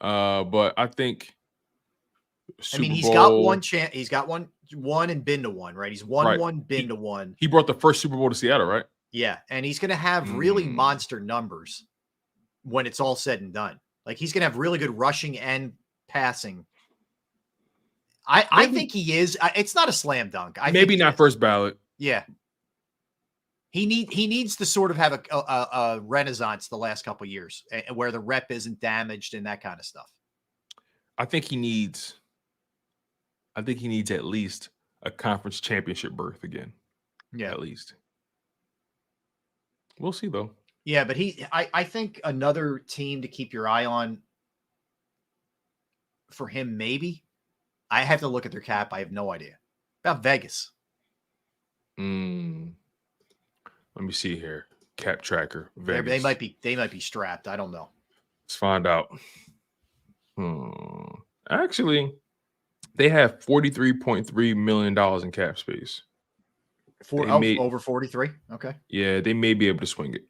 But I think he's got one chance. He's got one and been to one, right? He's won one, been to one. He brought the first Super Bowl to Seattle, right? Yeah, and he's going to have really monster numbers when it's all said and done. Like, he's going to have really good rushing and passing. I think he is. It's not a slam dunk. Maybe not first ballot. Yeah. He needs to sort of have a renaissance the last couple of years where the rep isn't damaged and that kind of stuff. I think he needs at least a conference championship berth again. Yeah. At least. We'll see though. Yeah, but I think another team to keep your eye on for him, maybe. I have to look at their cap. I have no idea. About Vegas. Let me see here. Cap tracker. Vegas. They might be strapped. I don't know. Let's find out. Actually, they have $43.3 million in cap space. Over 43. Okay. Yeah, they may be able to swing it.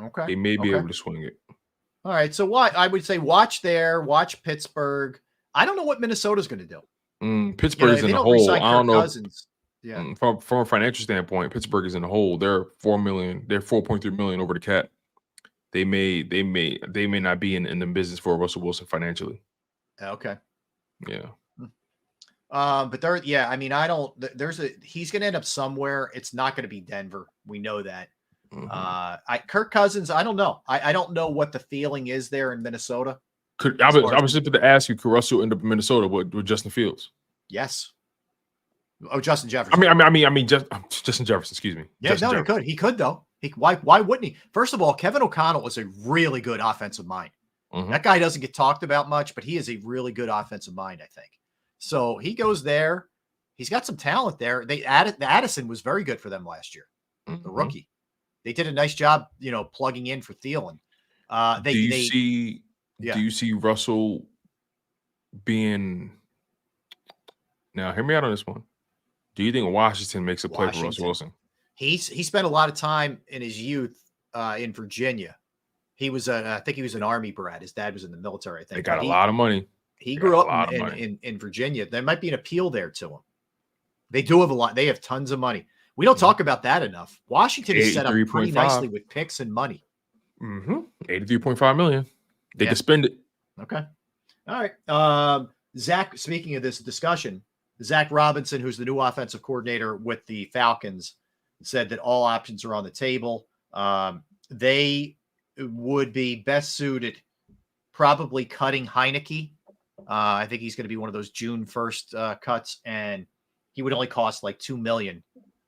Okay. They may be able to swing it. All right. So I would say watch Pittsburgh. I don't know what Minnesota's going to do. Pittsburgh is in the hole. I don't know. Cousins, yeah. From a financial standpoint, Pittsburgh is in the hole. They're $4 million. They're $4.3 million over the cap. They may not be in the business for Russell Wilson financially. Okay. Yeah. But he's going to end up somewhere. It's not going to be Denver. We know that. Kirk Cousins, I don't know. I don't know what the feeling is there in Minnesota. I was just going to ask you, could Russell end up in Minnesota with Justin Fields? Yes. Oh, Justin Jefferson. Justin Jefferson, excuse me. Yeah, Justin Jefferson. He could. He could, though. Why wouldn't he? First of all, Kevin O'Connell is a really good offensive mind. That guy doesn't get talked about much, but he is a really good offensive mind, I think. So he goes there. He's got some talent there. Addison was very good for them last year, the rookie. They did a nice job, plugging in for Thielen. Do you see Russell being? Now, hear me out on this one. Do you think Washington makes a play for Russell Wilson? He spent a lot of time in his youth in Virginia. He was I think he was an Army brat. His dad was in the military, I think. They got a lot of money. He grew up in Virginia. There might be an appeal there to him. They do have a lot. They have tons of money. We don't talk about that enough. Washington is set up pretty nicely with picks and money. $83.5 million. They can spend it. Okay. All right. Zach, speaking of this discussion, Zach Robinson, who's the new offensive coordinator with the Falcons, said that all options are on the table. They would be best suited probably cutting Heineke. I think he's going to be one of those June 1st cuts, and he would only cost like $2 million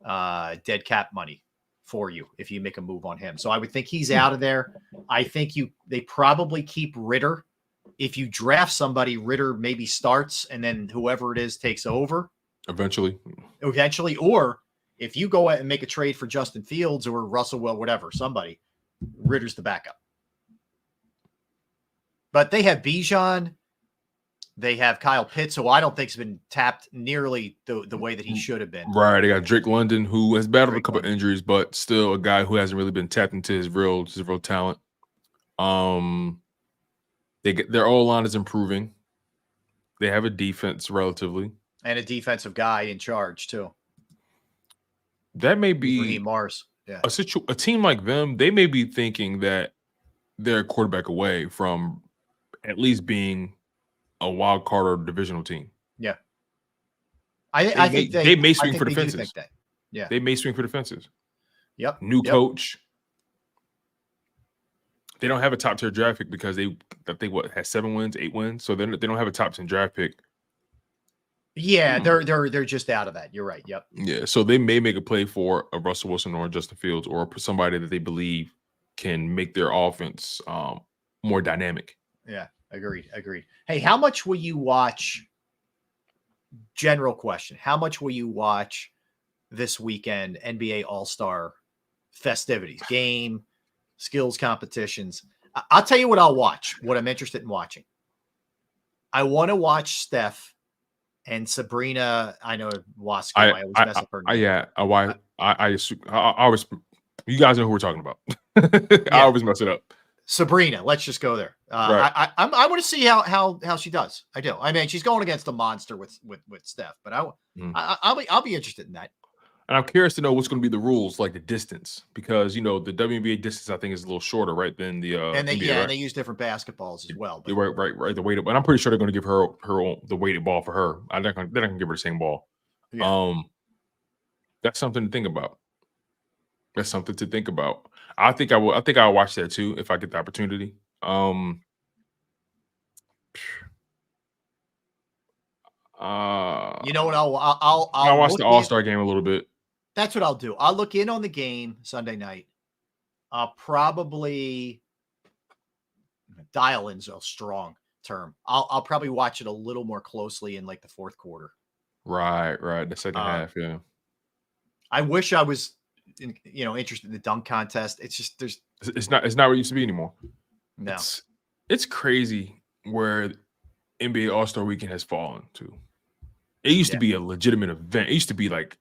dead cap money for you if you make a move on him. So I would think he's out of there. I think they probably keep Ritter. If you draft somebody, Ritter maybe starts, and then whoever it is takes over. Eventually. Or if you go out and make a trade for Justin Fields or Russell, whatever, somebody, Ritter's the backup. But they have Bijan. They have Kyle Pitts, who I don't think has been tapped nearly the way that he should have been. Right. They got Drake London, who has battled a couple of injuries, but still a guy who hasn't really been tapped into his real talent. Their O-line is improving. They have a defense relatively. And a defensive guy in charge, too. That may be Raheem Morris. Yeah. A team like them, they may be thinking that they're a quarterback away from at least being a wild card or divisional team. Yeah. I think they may swing for the fences. Yeah. They may swing for the fences. Yep. New coach. They don't have a top tier draft pick because they had 7 wins, 8 wins. So they don't have a top 10 draft pick. Yeah, they're just out of that. You're right. Yep. Yeah. So they may make a play for a Russell Wilson or a Justin Fields or somebody that they believe can make their offense more dynamic. Yeah. Agreed. Hey, how much will you watch? General question. How much will you watch this weekend NBA All-Star festivities, game, skills competitions? I'll tell you what I'll watch, what I'm interested in watching. I want to watch Steph and Sabrina. I know Wasco. I always mess up her name. I always, you guys know who we're talking about. I always mess it up. Sabrina, let's just go there. Right. I want to see how she does. I do. I mean, she's going against a monster with Steph, but I'll be interested in that. And I'm curious to know what's going to be the rules, like the distance, because the WNBA distance I think is a little shorter, right, than the and they NBA, right? and they use different basketballs as well. But. Right. The weighted, but I'm pretty sure they're going to give her the weighted ball for her. They're not going to give her the same ball. Yeah. That's something to think about. That's something to think about. I think I'll watch that too if I get the opportunity. You know what? I'll watch the All-Star game a little bit. That's what I'll do. I'll look in on the game Sunday night. I'll probably dial in's a strong term. I'll probably watch it a little more closely in like the fourth quarter. Right. The second half, yeah. I wish I was, interested in the dunk contest. It's just it's not what it used to be anymore. No, it's crazy where NBA All-Star Weekend has fallen to. It used to be a legitimate event. It used to be like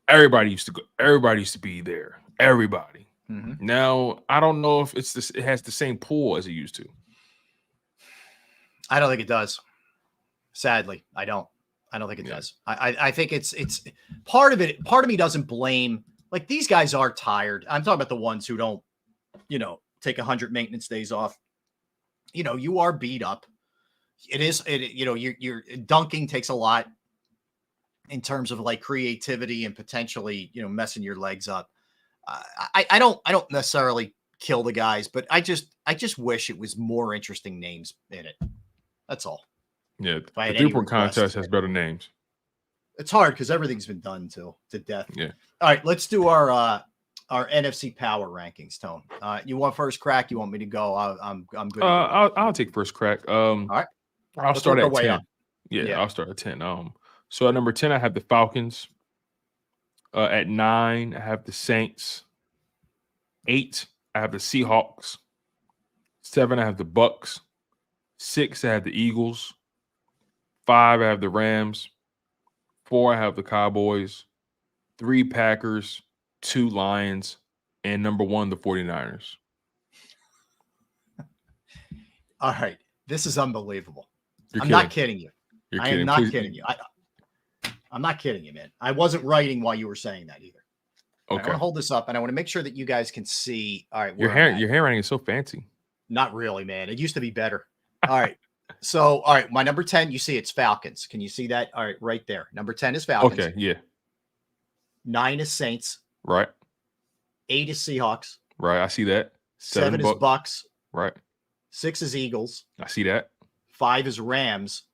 everybody used to go. Everybody used to be there. Everybody. Mm-hmm. Now I don't know if it has the same pull as it used to. I don't think it does. Sadly, I don't think it does. I think it's part of it. Part of me doesn't blame. Like, these guys are tired. I'm talking about the ones who don't, take 100 maintenance days off. You are beat up. Your dunking takes a lot in terms of like creativity and potentially, messing your legs up. I don't necessarily kill the guys, but I just wish it was more interesting names in it. That's all. Yeah, the 3-point contest has better names. It's hard because everything's been done to death. Yeah. All right, let's do our NFC power rankings, Tone. You want first crack? You want me to go? I'm good. I'll take first crack. All right. I'll start at 10. Yeah, I'll start at 10. So at number 10, I have the Falcons. At 9, I have the Saints. 8, I have the Seahawks. 7, I have the Bucks. 6, I have the Eagles. 5, I have the Rams. 4, I have the Cowboys. 3, Packers. 2, Lions. And number 1, the 49ers. All right. This is unbelievable. I'm not kidding you. I am not kidding you. I'm not kidding you, man. I wasn't writing while you were saying that either. Okay. I want to hold this up, and I want to make sure that you guys can see. All right. Your handwriting is so fancy. Not really, man. It used to be better. All right. So, all right. My number 10, you see it's Falcons. Can you see that? All right. Right there. Number 10 is Falcons. Okay. Yeah. 9 is Saints. Right. 8 is Seahawks. Right. I see that. 7 is Bucks. Right. 6 is Eagles. I see that. 5 is Rams.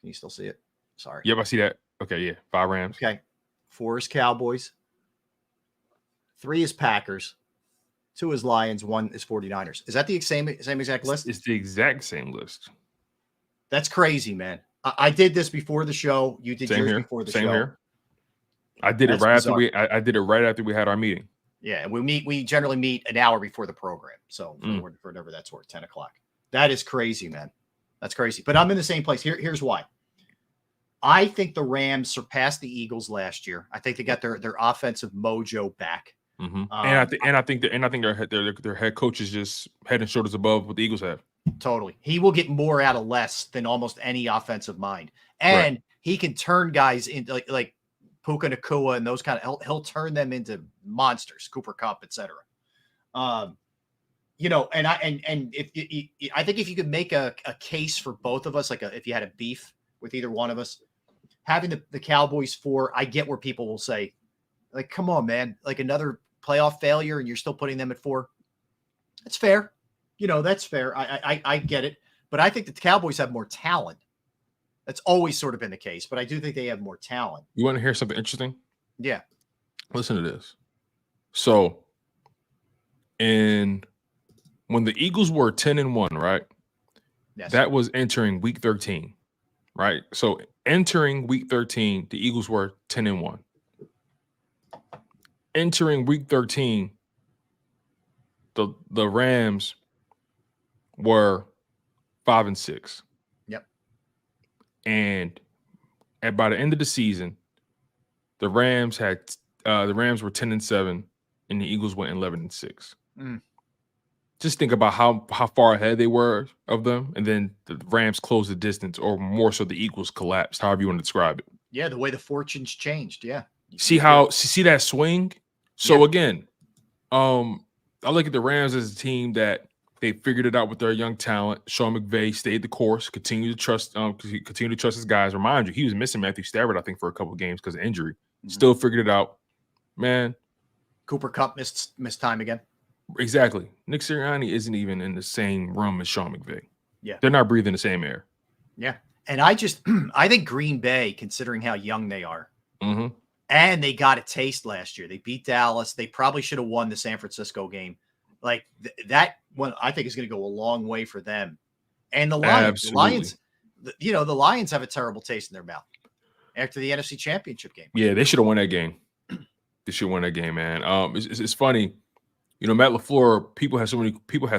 Can you still see it? Sorry. Yep, I see that. Okay, yeah. 5 Rams. Okay. 4 is Cowboys. 3 is Packers. 2 is Lions. 1 is 49ers. Is that the same exact list? It's the exact same list. That's crazy, man. I did this before the show. You did yours before the show. Same here. I did it right after I did it right after we had our meeting. Yeah, and we generally meet an hour before the program. So for whatever that's worth, 10 o'clock. That is crazy, man. That's crazy. But I'm in the same place. Here's why. I think the Rams surpassed the Eagles last year. I think they got their offensive mojo back. Mm-hmm. And I think their head coach is just head and shoulders above what the Eagles have. Totally. He will get more out of less than almost any offensive mind. And he can turn guys into like Puka Nacua and those kind of he'll turn them into monsters, Cooper Kupp, etc. And I think if you could make a case for both of us, like if you had a beef with either one of us, having the Cowboys 4, I get where people will say, like, come on, man, like another playoff failure and you're still putting them at 4. That's fair. That's fair. I get it. But I think the Cowboys have more talent. That's always sort of been the case, but I do think they have more talent. You want to hear something interesting? Yeah. Listen to this. So, when the Eagles were 10-1, right? Yes. That was entering week 13, right? So, entering week 13, the Eagles were 10-1. Entering week 13, the Rams were 5-6. Yep. And by the end of the season, the Rams were 10-7, and the Eagles went 11-6. Just think about how far ahead they were of them, and then the Rams closed the distance, or more so, the Eagles collapsed. However you want to describe it. Yeah, the way the fortunes changed. Yeah. See that swing? So again, I look at the Rams as a team that they figured it out with their young talent. Sean McVay stayed the course, continue to trust his guys. Remind you, he was missing Matthew Stafford, I think, for a couple of games because of injury. Still figured it out, man. Cooper Kupp missed time again. Exactly. Nick Sirianni isn't even in the same room as Sean McVay. Yeah, they're not breathing the same air. Yeah, and I think Green Bay, considering how young they are, and they got a taste last year. They beat Dallas. They probably should have won the San Francisco game. Like that one, I think is going to go a long way for them. And the Lions, the Lions have a terrible taste in their mouth after the NFC Championship game. Yeah, they should have won that game. They should win that game, man. It's funny. You know, Matt LaFleur, people had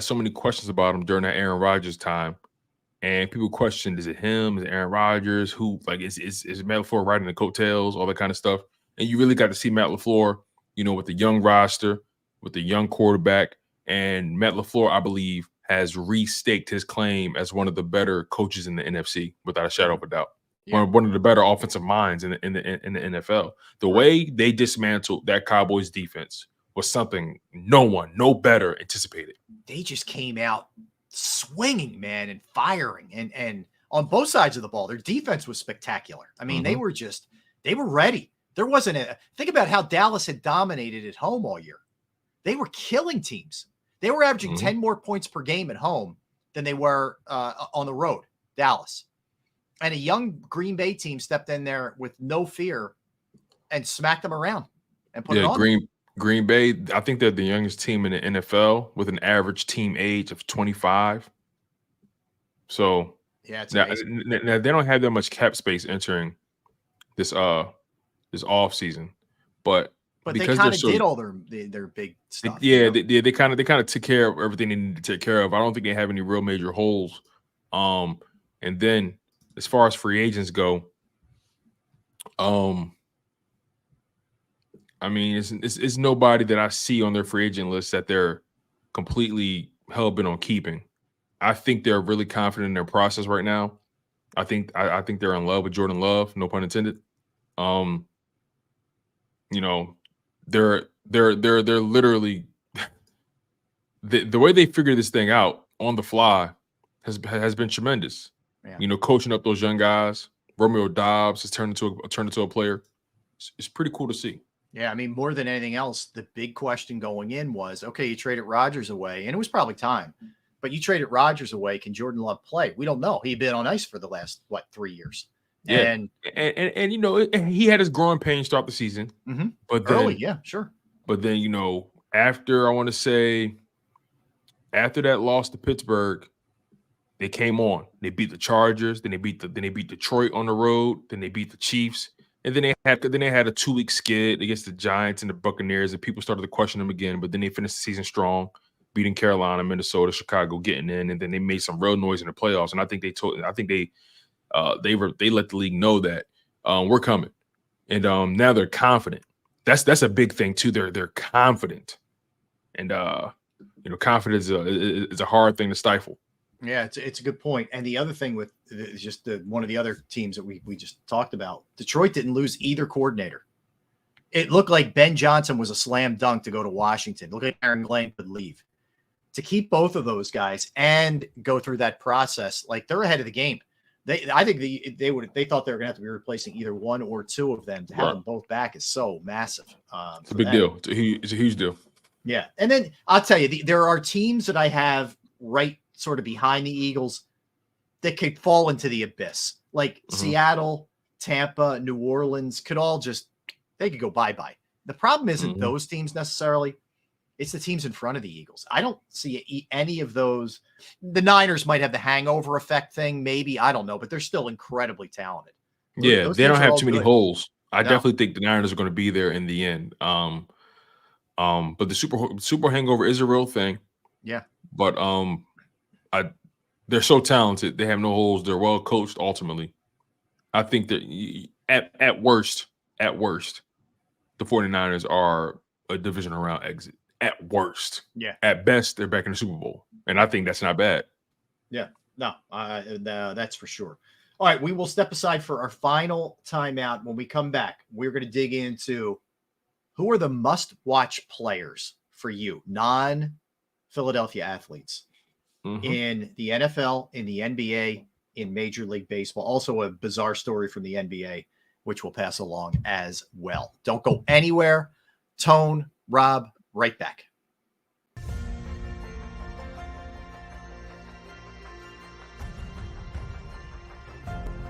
so many questions about him during that Aaron Rodgers time. And people questioned, is it him? Is it Aaron Rodgers? Who, like, is Matt LaFleur riding the coattails, all that kind of stuff? And you really got to see Matt LaFleur, you know, with the young roster, with the young quarterback. And Matt LaFleur, I believe, has restaked his claim as one of the better coaches in the NFC, without a shadow of a doubt. Yeah. One of the better offensive minds in the NFL. The way they dismantled that Cowboys defense was something no better anticipated. They just came out swinging, man, and firing, and on both sides of the ball. Their defense was spectacular. I mean, they were ready. There wasn't think about how Dallas had dominated at home all year. They were killing teams. They were averaging 10 more points per game at home than they were on the road, Dallas. And a young Green Bay team stepped in there with no fear and smacked them around and put it on. Green Bay, I think they're the youngest team in the NFL with an average team age of 25. So yeah, it's now they don't have that much cap space entering this off season, but they kind of did all their big stuff. They kind of took care of everything they needed to take care of. I don't think they have any real major holes. And then as far as free agents go, I mean, it's nobody that I see on their free agent list that they're completely hell-bent on keeping. I think they're really confident in their process right now. I think they're in love with Jordan Love, no pun intended. You know, they're literally the way they figure this thing out on the fly has been tremendous. Yeah. You know, coaching up those young guys. Romeo Dobbs has turned into a player. It's pretty cool to see. Yeah, I mean, more than anything else, the big question going in was, okay, you traded Rodgers away, and it was probably time. But you traded Rodgers away. Can Jordan Love play? We don't know. He'd been on ice for the last, 3 years. Yeah. And you know, he had his growing pains throughout the season. But then, early, yeah, sure. But then, you know, after that loss to Pittsburgh, they came on. They beat the Chargers, then they beat Detroit on the road, then they beat the Chiefs. And then they had a 2-week skid against the Giants and the Buccaneers, and people started to question them again. But then they finished the season strong, beating Carolina, Minnesota, Chicago, getting in, and then they made some real noise in the playoffs. And I think they let the league know that we're coming, and now they're confident. That's a big thing too. They're confident, and you know, confidence is a hard thing to stifle. Yeah, it's a good point. And the other thing with just one of the other teams that we just talked about, Detroit didn't lose either coordinator. It looked like Ben Johnson was a slam dunk to go to Washington. Look like Aaron Glenn could leave. To keep both of those guys and go through that process, like, they're ahead of the game. I think they thought they were gonna have to be replacing either one or two of them. To have them both back is so massive. It's a big deal. It's a huge deal. Yeah, and then I'll tell you, there are teams that I have right sort of behind the Eagles that could fall into the abyss, like Seattle, Tampa, New Orleans could all they could go bye-bye. The problem isn't those teams necessarily. It's the teams in front of the Eagles. I don't see any of those. The Niners might have the hangover effect thing, maybe. I don't know, but they're still incredibly talented. Yeah, they don't have too many holes. I definitely think the Niners are going to be there in the end. But the super hangover is a real thing. Yeah. But they're so talented. They have no holes. They're well coached. Ultimately, I think that at worst, the 49ers are a divisional round exit. At worst, yeah. At best, they're back in the Super Bowl, and I think that's not bad. Yeah, no, that's for sure. All right, we will step aside for our final timeout. When we come back, we're going to dig into who are the must-watch players for you, non-Philadelphia athletes, in the NFL, in the NBA, in Major League Baseball. Also a bizarre story from the NBA, which we'll pass along as well. Don't go anywhere. Tone, Rob, right back.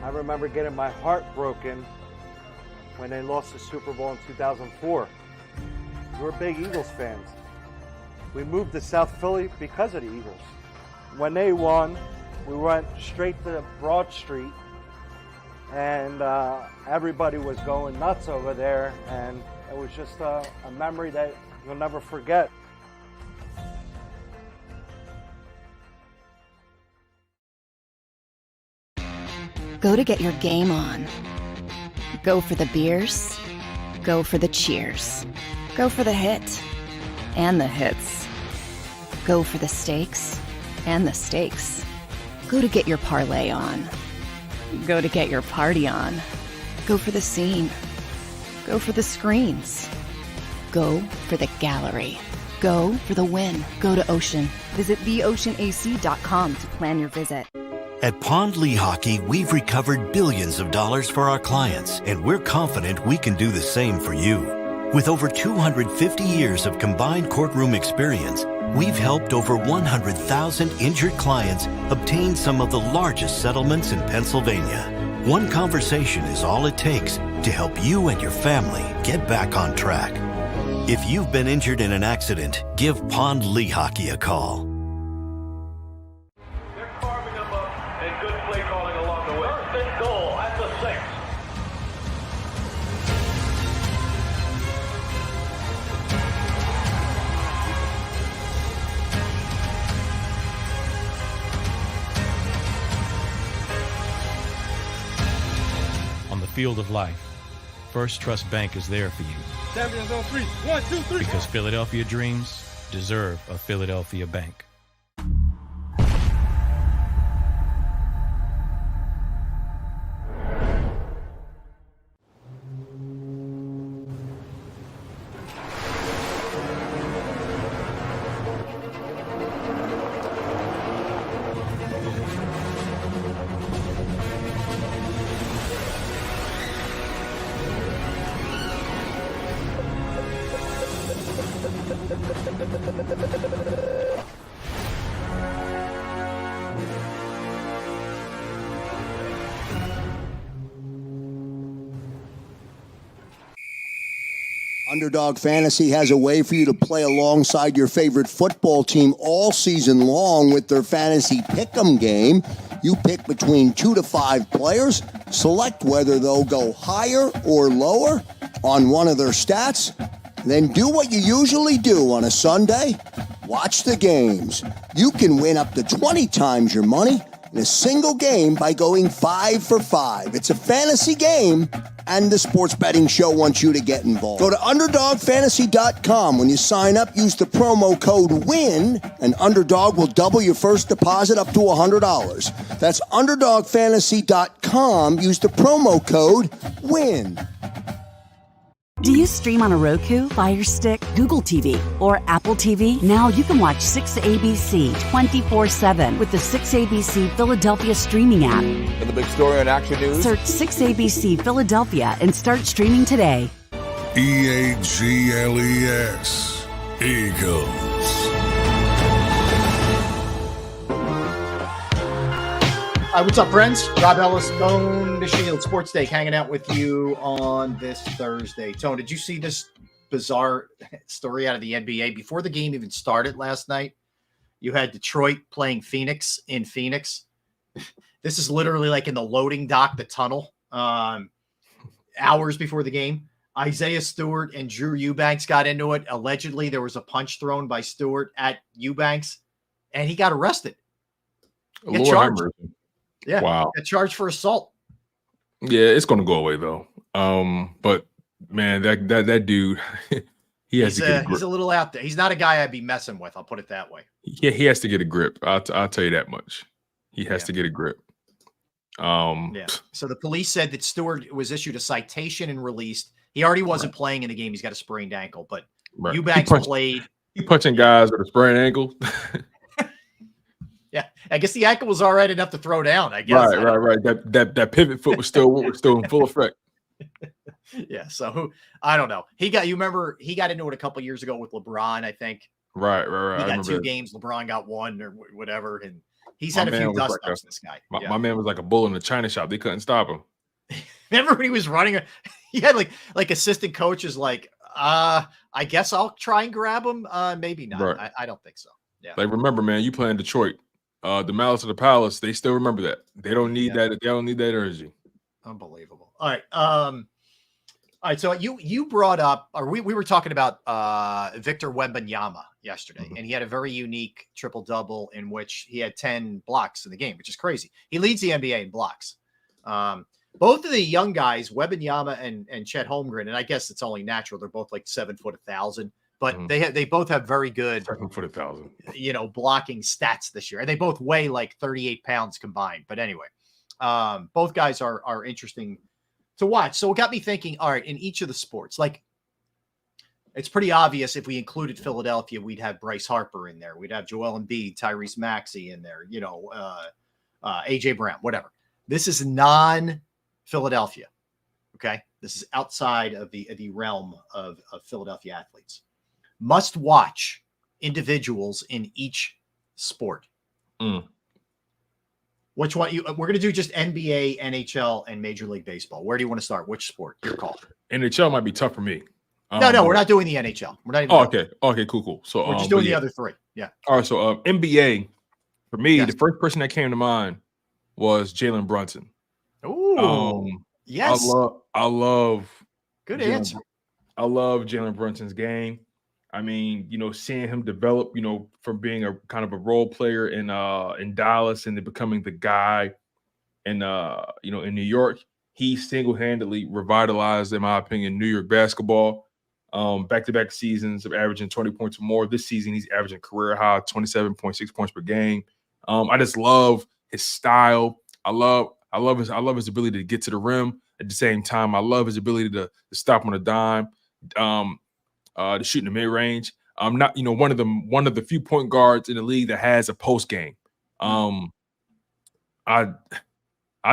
I remember getting my heart broken when they lost the Super Bowl in 2004. We're big Eagles fans. We moved to South Philly because of the Eagles. When they won, we went straight to Broad Street, and everybody was going nuts over there, and it was just a memory that you'll never forget. Go to get your game on. Go for the beers. Go for the cheers. Go for the hit and the hits. Go for the stakes and the stakes. Go to get your parlay on. Go to get your party on. Go for the scene. Go for the screens. Go for the gallery. Go for the win. Go to Ocean. Visit theoceanac.com to plan your visit. At Pond Lehocky, we've recovered billions of dollars for our clients, and we're confident we can do the same for you. With over 250 years of combined courtroom experience, we've helped over 100,000 injured clients obtain some of the largest settlements in Pennsylvania. One conversation is all it takes to help you and your family get back on track. If you've been injured in an accident, give Pond Lehocky a call. Field of life, First Trust Bank is there for you. Champions on 3. 1, 2, 3. Because Philadelphia dreams deserve a Philadelphia bank. Underdog Fantasy has a way for you to play alongside your favorite football team all season long with their fantasy pick'em game. You pick between 2 to 5 players, select whether they'll go higher or lower on one of their stats, then do what you usually do on a Sunday. Watch the games. You can win up to 20 times your money in a single game by going 5 for 5. It's a fantasy game, and the Sports Betting Show wants you to get involved. Go to UnderdogFantasy.com. When you sign up, use the promo code WIN, and Underdog will double your first deposit up to $100. That's UnderdogFantasy.com. Use the promo code WIN. Do you stream on a Roku, Fire Stick, Google TV, or Apple TV? Now you can watch 6ABC 24/7 with the 6ABC Philadelphia streaming app. And the big story on Action News. Search 6ABC Philadelphia and start streaming today. EAGLES. Eagles. What's up, friends? Rob Ellis, Tone the Shield, Sports Take, hanging out with you on this Thursday. Tone, did you see this bizarre story out of the NBA? Before the game even started last night, you had Detroit playing Phoenix in Phoenix. This is literally like in the loading dock, the tunnel, hours before the game. Isaiah Stewart and Drew Eubanks got into it. Allegedly, there was a punch thrown by Stewart at Eubanks, and he got arrested. Get Lord charged. have mercy. Yeah. Wow. Get charged for assault. Yeah, it's gonna go away though. But man, that dude, he has to get a grip. He's a little out there. He's not a guy I'd be messing with. I'll put it that way. He has to get a grip. I'll tell you that much. He has to get a grip. Yeah. So the police said that Stewart was issued a citation and released. He already wasn't playing in the game. He's got a sprained ankle, but Eubanks played. He punching guys with a sprained ankle. Yeah, I guess the ankle was all right enough to throw down. I guess. Right. That pivot foot was still in full effect. Yeah. So I don't know. You remember he got into it a couple years ago with LeBron, I think. Right. He got 2 games. LeBron got 1 or whatever, and he's had a few dust ups. This guy. My man was like a bull in the china shop. They couldn't stop him. Remember when he was running? He had like assistant coaches like, I guess I'll try and grab him. Maybe not. Right. I don't think so. Yeah. Like, remember, man, you play in Detroit. The Malice of the Palace, they still remember that. They don't need that. They don't need that energy. Unbelievable. All right. So you brought up, or we were talking about Victor Wembanyama yesterday, and he had a very unique triple-double in which he had 10 blocks in the game, which is crazy. He leads the NBA in blocks. Both of the young guys, Wembanyama and Chet Holmgren, and I guess it's only natural. They're both like 7 foot 1,000, but they both have very good 7 foot 1,000, blocking stats this year, and they both weigh like 38 pounds combined. But anyway, both guys are interesting to watch. So it got me thinking, all right, in each of the sports, like it's pretty obvious if we included Philadelphia, we'd have Bryce Harper in there. We'd have Joel Embiid, Tyrese Maxey in there, AJ Brown, whatever. This is non-Philadelphia. Okay. This is outside of the realm of Philadelphia athletes. Must watch individuals in each sport. Which one? We're going to do just NBA, NHL, and Major League Baseball. Where do you want to start? Which sport? Your call. NHL might be tough for me. No, we're not doing the NHL. We're not even. Okay, cool. So we're just doing the other 3. Yeah. All right. So NBA for me, the first person that came to mind was Jalen Brunson. Ooh. Yes. I love. Good answer. I love Jalen Brunson's game. I mean, seeing him develop, from being a kind of a role player in Dallas and then becoming the guy in in New York, he single-handedly revitalized, in my opinion, New York basketball. Back-to-back seasons of averaging 20 points or more. This season, he's averaging career high 27.6 points per game. I just love his style. I love his ability to get to the rim. At the same time, I love his ability to stop on a dime. To shoot in the mid range. Not one of the few point guards in the league that has a post game. I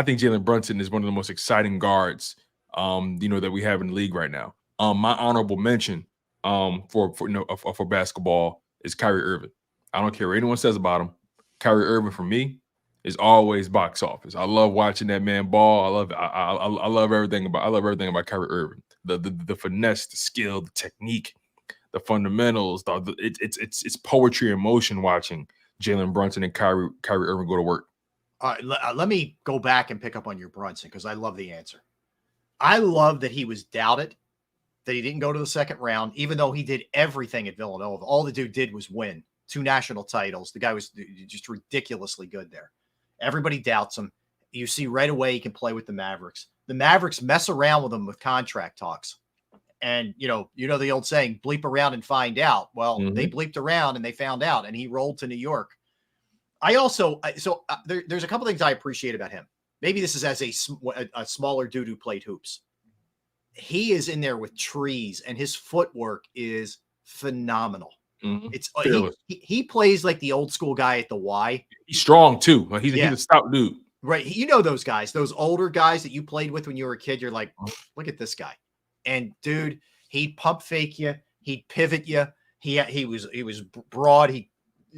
think Jalen Brunson is one of the most exciting guards that we have in the league right now. My honorable mention for basketball is Kyrie Irving. I don't care what anyone says about him. Kyrie Irving for me is always box office. I love watching that man ball. I love everything about Kyrie Irving. The finesse, the skill, the technique, the fundamentals. It's poetry in motion watching Jalen Brunson and Kyrie Irving go to work. All right, let me go back and pick up on your Brunson because I love the answer. I love that he was doubted, that he didn't go to the second round, even though he did everything at Villanova. All the dude did was win 2 national titles. The guy was just ridiculously good there. Everybody doubts him. You see right away he can play with the Mavericks. The Mavericks mess around with him with contract talks. And, the old saying, bleep around and find out. Well, they bleeped around and they found out, and he rolled to New York. There's a couple things I appreciate about him. Maybe this is as a smaller dude who played hoops. He is in there with trees, and his footwork is phenomenal. It's he plays like the old school guy at the Y. He's strong too. Like he's a stout dude. Right. Those guys, those older guys that you played with when you were a kid, you're like, look at this guy. And dude, he'd pump fake you. He'd pivot you. He was broad. He'd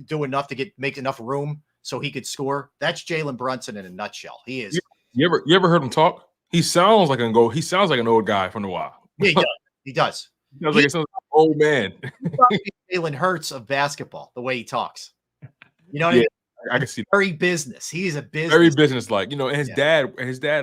do enough to make enough room so he could score. That's Jalen Brunson in a nutshell. He is. You ever heard him talk? He sounds like an old guy from the Y. Yeah, he does. He sounds like an old man. Jalen Hurts of basketball, the way he talks. You know what I mean? I can see that. Very business. He's a business. Very business-like. And his dad,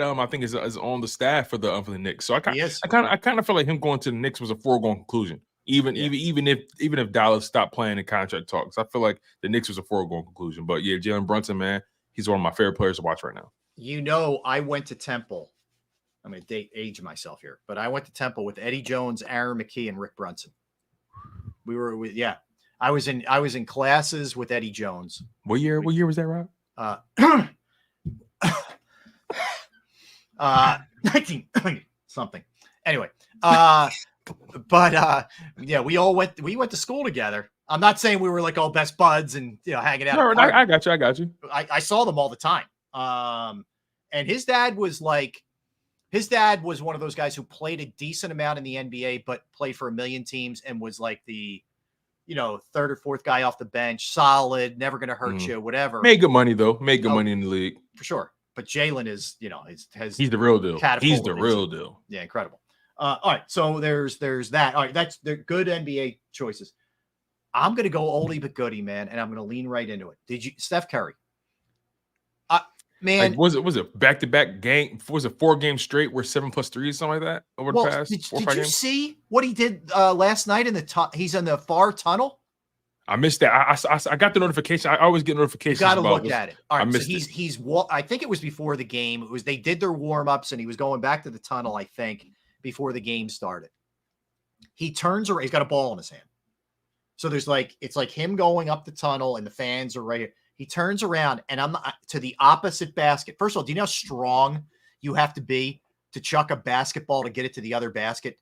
I think is on the staff for the Knicks. So I kind of feel like him going to the Knicks was a foregone conclusion. Even if Dallas stopped playing in contract talks, I feel like the Knicks was a foregone conclusion. But yeah, Jalen Brunson, man, he's one of my favorite players to watch right now. I went to Temple. I'm going to age myself here, but I went to Temple with Eddie Jones, Aaron McKee, and Rick Brunson. I was in classes with Eddie Jones. What year was that, Rob? 19 something. Anyway, we went to school together. I'm not saying we were like all best buds and hanging out. No, I got you. I saw them all the time. And his dad was one of those guys who played a decent amount in the NBA, but played for a million teams and was like the, third or fourth guy off the bench, solid, never going to hurt you, whatever. Made good money though. Made good money in the league for sure. But Jalen is, he's the real deal. He's the real deal. Yeah, incredible. All right, so there's that. All right, they're good NBA choices. I'm going to go oldie but goodie, man, and I'm going to lean right into it. Steph Curry? Man, was it back-to-back game? Was it 4 games straight where 7+3 or something like that over the past 4 or 5 games? Did you see what he did last night in he's in the far tunnel? I missed that. I got the notification. I always get notifications. You got to look at it. All right, so he's I think it was before the game. They did their warm-ups and he was going back to the tunnel, I think, before the game started. He turns around. He's got a ball in his hand. So it's like him going up the tunnel and the fans are right here. He turns around and I'm to the opposite basket. First of all, do you know how strong you have to be to chuck a basketball to get it to the other basket?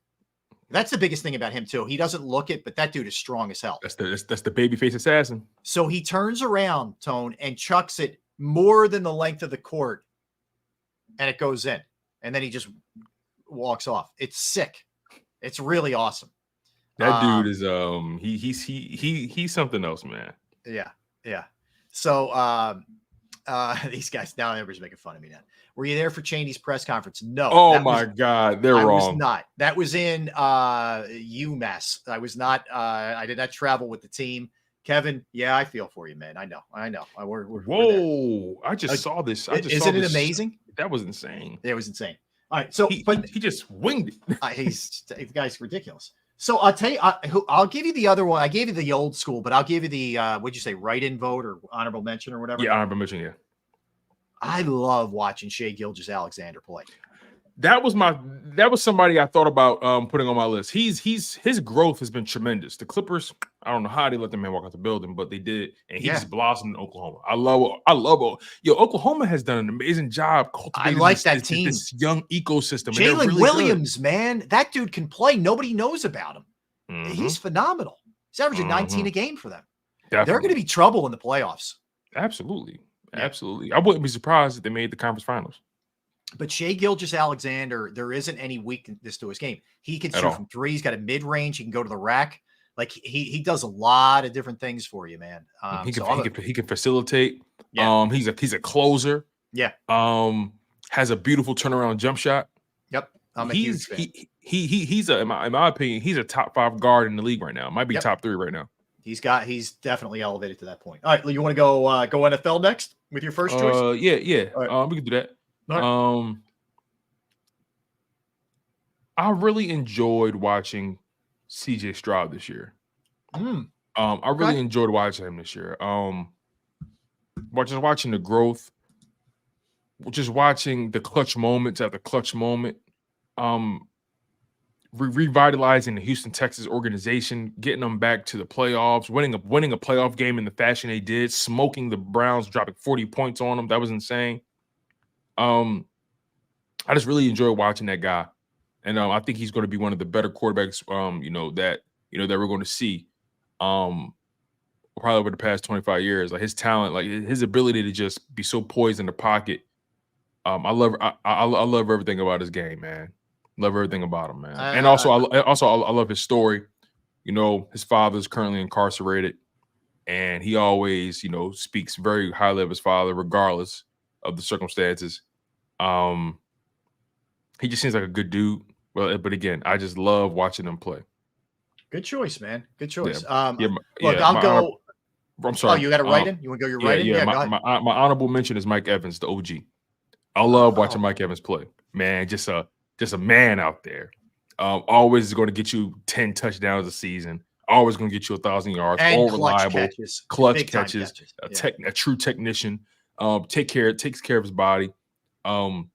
That's the biggest thing about him too. He doesn't look it, but that dude is strong as hell. That's the babyface assassin. So he turns around, Tone, and chucks it more than the length of the court, and it goes in. And then he just walks off. It's sick. It's really awesome. That dude is he's something else, man. Yeah. So these guys, now everybody's making fun of me now. Were you there for Cheney's press conference? No. Oh my God, they're wrong. I was not. That was in UMass. I was not. I did not travel with the team. Kevin, yeah, I feel for you, man. I know. We're Whoa! I just saw this. Isn't it amazing? That was insane. It was insane. All right, so he just winged it. The guy's ridiculous. So I'll tell you, I'll give you the other one. I gave you the old school, but I'll give you the what'd you say, write-in vote or honorable mention or whatever. Yeah, honorable mention. Yeah. I love watching Shai Gilgeous-Alexander play. That was somebody I thought about putting on my list. His growth has been tremendous. The Clippers, I don't know how they let the man walk out the building, but they did, and he just blossomed in Oklahoma. I love Oklahoma has done an amazing job cultivating that team. This young ecosystem. Jalen really Williams, man, that dude can play. Nobody knows about him. Mm-hmm. He's phenomenal. He's averaging 19 a game for them. Definitely. They're going to be trouble in the playoffs. Absolutely. I wouldn't be surprised if they made the conference finals. But Shai Gilgeous-Alexander, there isn't any weakness to his game. He can shoot from 3. He's got a mid-range. He can go to the rack. Like he does a lot of different things for you, man. He can facilitate. Yeah. He's a closer. Yeah. Has a beautiful turnaround jump shot. Yep. I'm a huge fan. He's in my opinion, he's a top 5 guard in the league right now. Might be top 3 right now. He's definitely elevated to that point. All right, you want to go NFL next with your first choice? Yeah. Right. We can do that. Right. I really enjoyed watching CJ Stroud this year. I really enjoyed watching him this year. Just watching the growth, just watching the clutch moments after clutch moment. Revitalizing the Houston Texas organization, getting them back to the playoffs, winning a playoff game in the fashion they did, smoking the Browns, dropping 40 points on them. That was insane. I just really enjoy watching that guy, and I think he's going to be one of the better quarterbacks, that we're going to see, probably over the past 25 years. Like his talent, like his ability to just be so poised in the pocket. I love everything about his game, man. Love everything about him, man. And also I love his story. His father's currently incarcerated, and he always, speaks very highly of his father, regardless of the circumstances. He just seems like a good dude. Well, but again, I just love watching him play. Good choice, man. Good choice. I'm sorry. Oh, you got to write in? You want to go your write in? Yeah, my honorable mention is Mike Evans, the OG. I love watching Mike Evans play. Man, just a man out there. Always going to get you 10 touchdowns a season. Always going to get you 1,000 yards. And all reliable. Clutch catches. Yeah. A true technician. Takes care of his body. One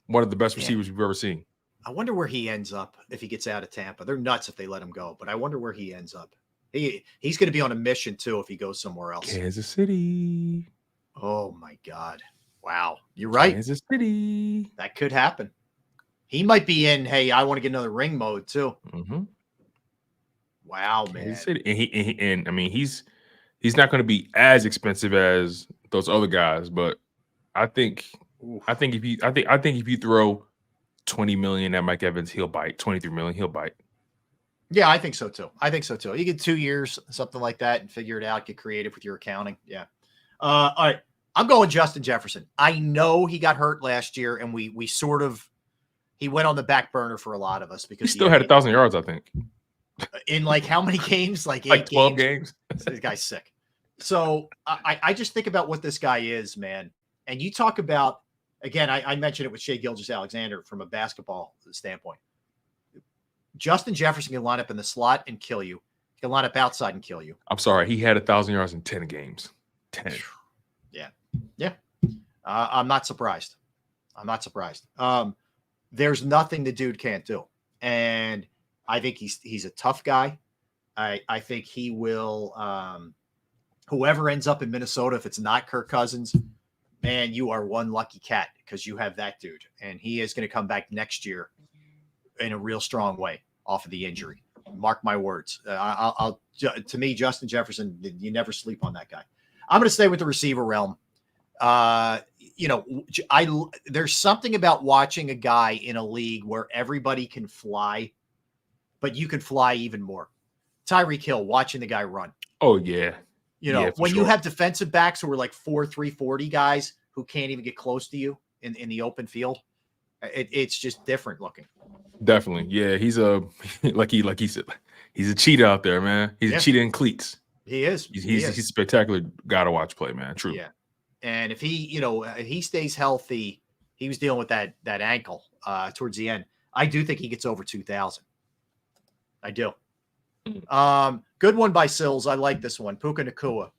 of the best Yeah. receivers we've ever seen. I wonder where he ends up if he gets out of Tampa. They're nuts if they let him go, but I wonder where he ends up. He's going to be on a mission too if he goes somewhere else. Kansas City. Oh my God! Wow, you're right. Kansas City. That could happen. He might be in. Hey, I want to get another ring mode too. Mm-hmm. Wow, man. Kansas City. And I mean, he's not going to be as expensive as those other guys, but I think if you throw 20 million at Mike Evans, he'll bite. 23 million, he'll bite. Yeah, I think so too. You get 2 years, something like that, and figure it out. Get creative with your accounting. Yeah. All right. I'm going Justin Jefferson. I know he got hurt last year, and he went on the back burner for a lot of us because he still had 1,000 yards, I think. In like how many games? Like 12 games. This guy's sick. So I just think about what this guy is, man. And you talk about, again, I mentioned it with Shea Gilgeous-Alexander from a basketball standpoint. Justin Jefferson can line up in the slot and kill you. He can line up outside and kill you. I'm sorry. He had 1,000 yards in 10 games. 10. Yeah. Yeah. I'm not surprised. There's nothing the dude can't do. And I think he's a tough guy. I think he will, whoever ends up in Minnesota, if it's not Kirk Cousins, man, you are one lucky cat because you have that dude. And he is going to come back next year in a real strong way off of the injury. Mark my words. To me, Justin Jefferson, you never sleep on that guy. I'm going to stay with the receiver realm. There's something about watching a guy in a league where everybody can fly, but you can fly even more. Tyreek Hill, watching the guy run. Oh, yeah. When you have defensive backs who are like 4.3 40 guys who can't even get close to you in the open field, it's just different looking. Definitely. Yeah, he's a like he said, he's a cheetah out there, man. He's a cheetah in cleats. He is. He's a spectacular guy to watch play, man. True. Yeah. And if he stays healthy, he was dealing with that ankle towards the end. I do think he gets over 2,000. I do. Good one by Sills. I like this one. Puka Nacua.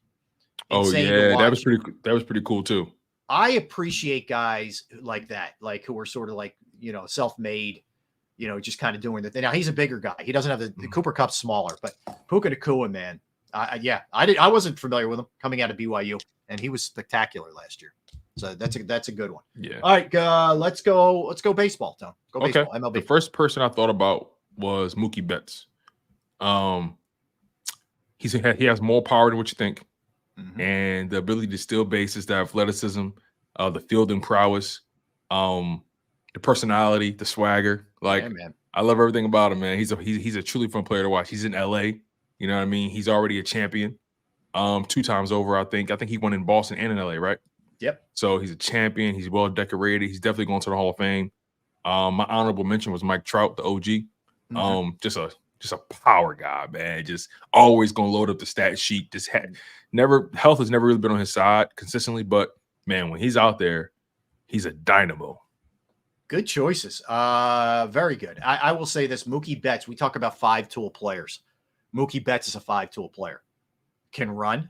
Oh yeah, that was pretty cool too. I appreciate guys like that, like who are sort of like, self-made, just kind of doing the thing. Now he's a bigger guy. He doesn't have the Cooper Cup's smaller, but Puka Nacua, man. I wasn't familiar with him coming out of BYU, and he was spectacular last year. So that's a good one. Yeah. All right, let's go baseball, Tom. Go baseball. MLB. The first person I thought about was Mookie Betts. He has more power than what you think, and the ability to steal bases, the athleticism, the fielding prowess, the personality, the swagger. Like, yeah, man. I love everything about him, man. He's a truly fun player to watch. He's in LA. You know what I mean? He's already a champion. 2 times over, I think. I think he won in Boston and in LA, right? Yep. So he's a champion. He's well decorated. He's definitely going to the Hall of Fame. My honorable mention was Mike Trout, the OG. Just a power guy, man. Just always gonna load up the stat sheet. Health has never really been on his side consistently, but man, when he's out there, he's a dynamo. Good choices. Very good. I will say this: Mookie Betts. We talk about 5-tool players. Mookie Betts is a 5-tool player. Can run,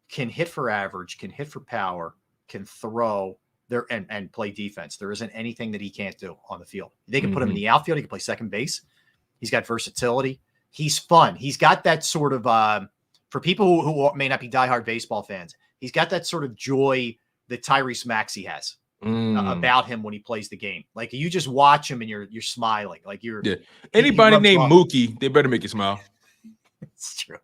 can hit for average, can hit for power, can throw there and play defense. There isn't anything that he can't do on the field. They can put him in the outfield. He can play second base. He's got versatility. He's fun. He's got that sort of, for people who may not be diehard baseball fans, he's got that sort of joy that Tyrese Maxey has about him when he plays the game. Like, you just watch him and you're smiling. Like, anybody named Mookie, they better make you smile. It's true.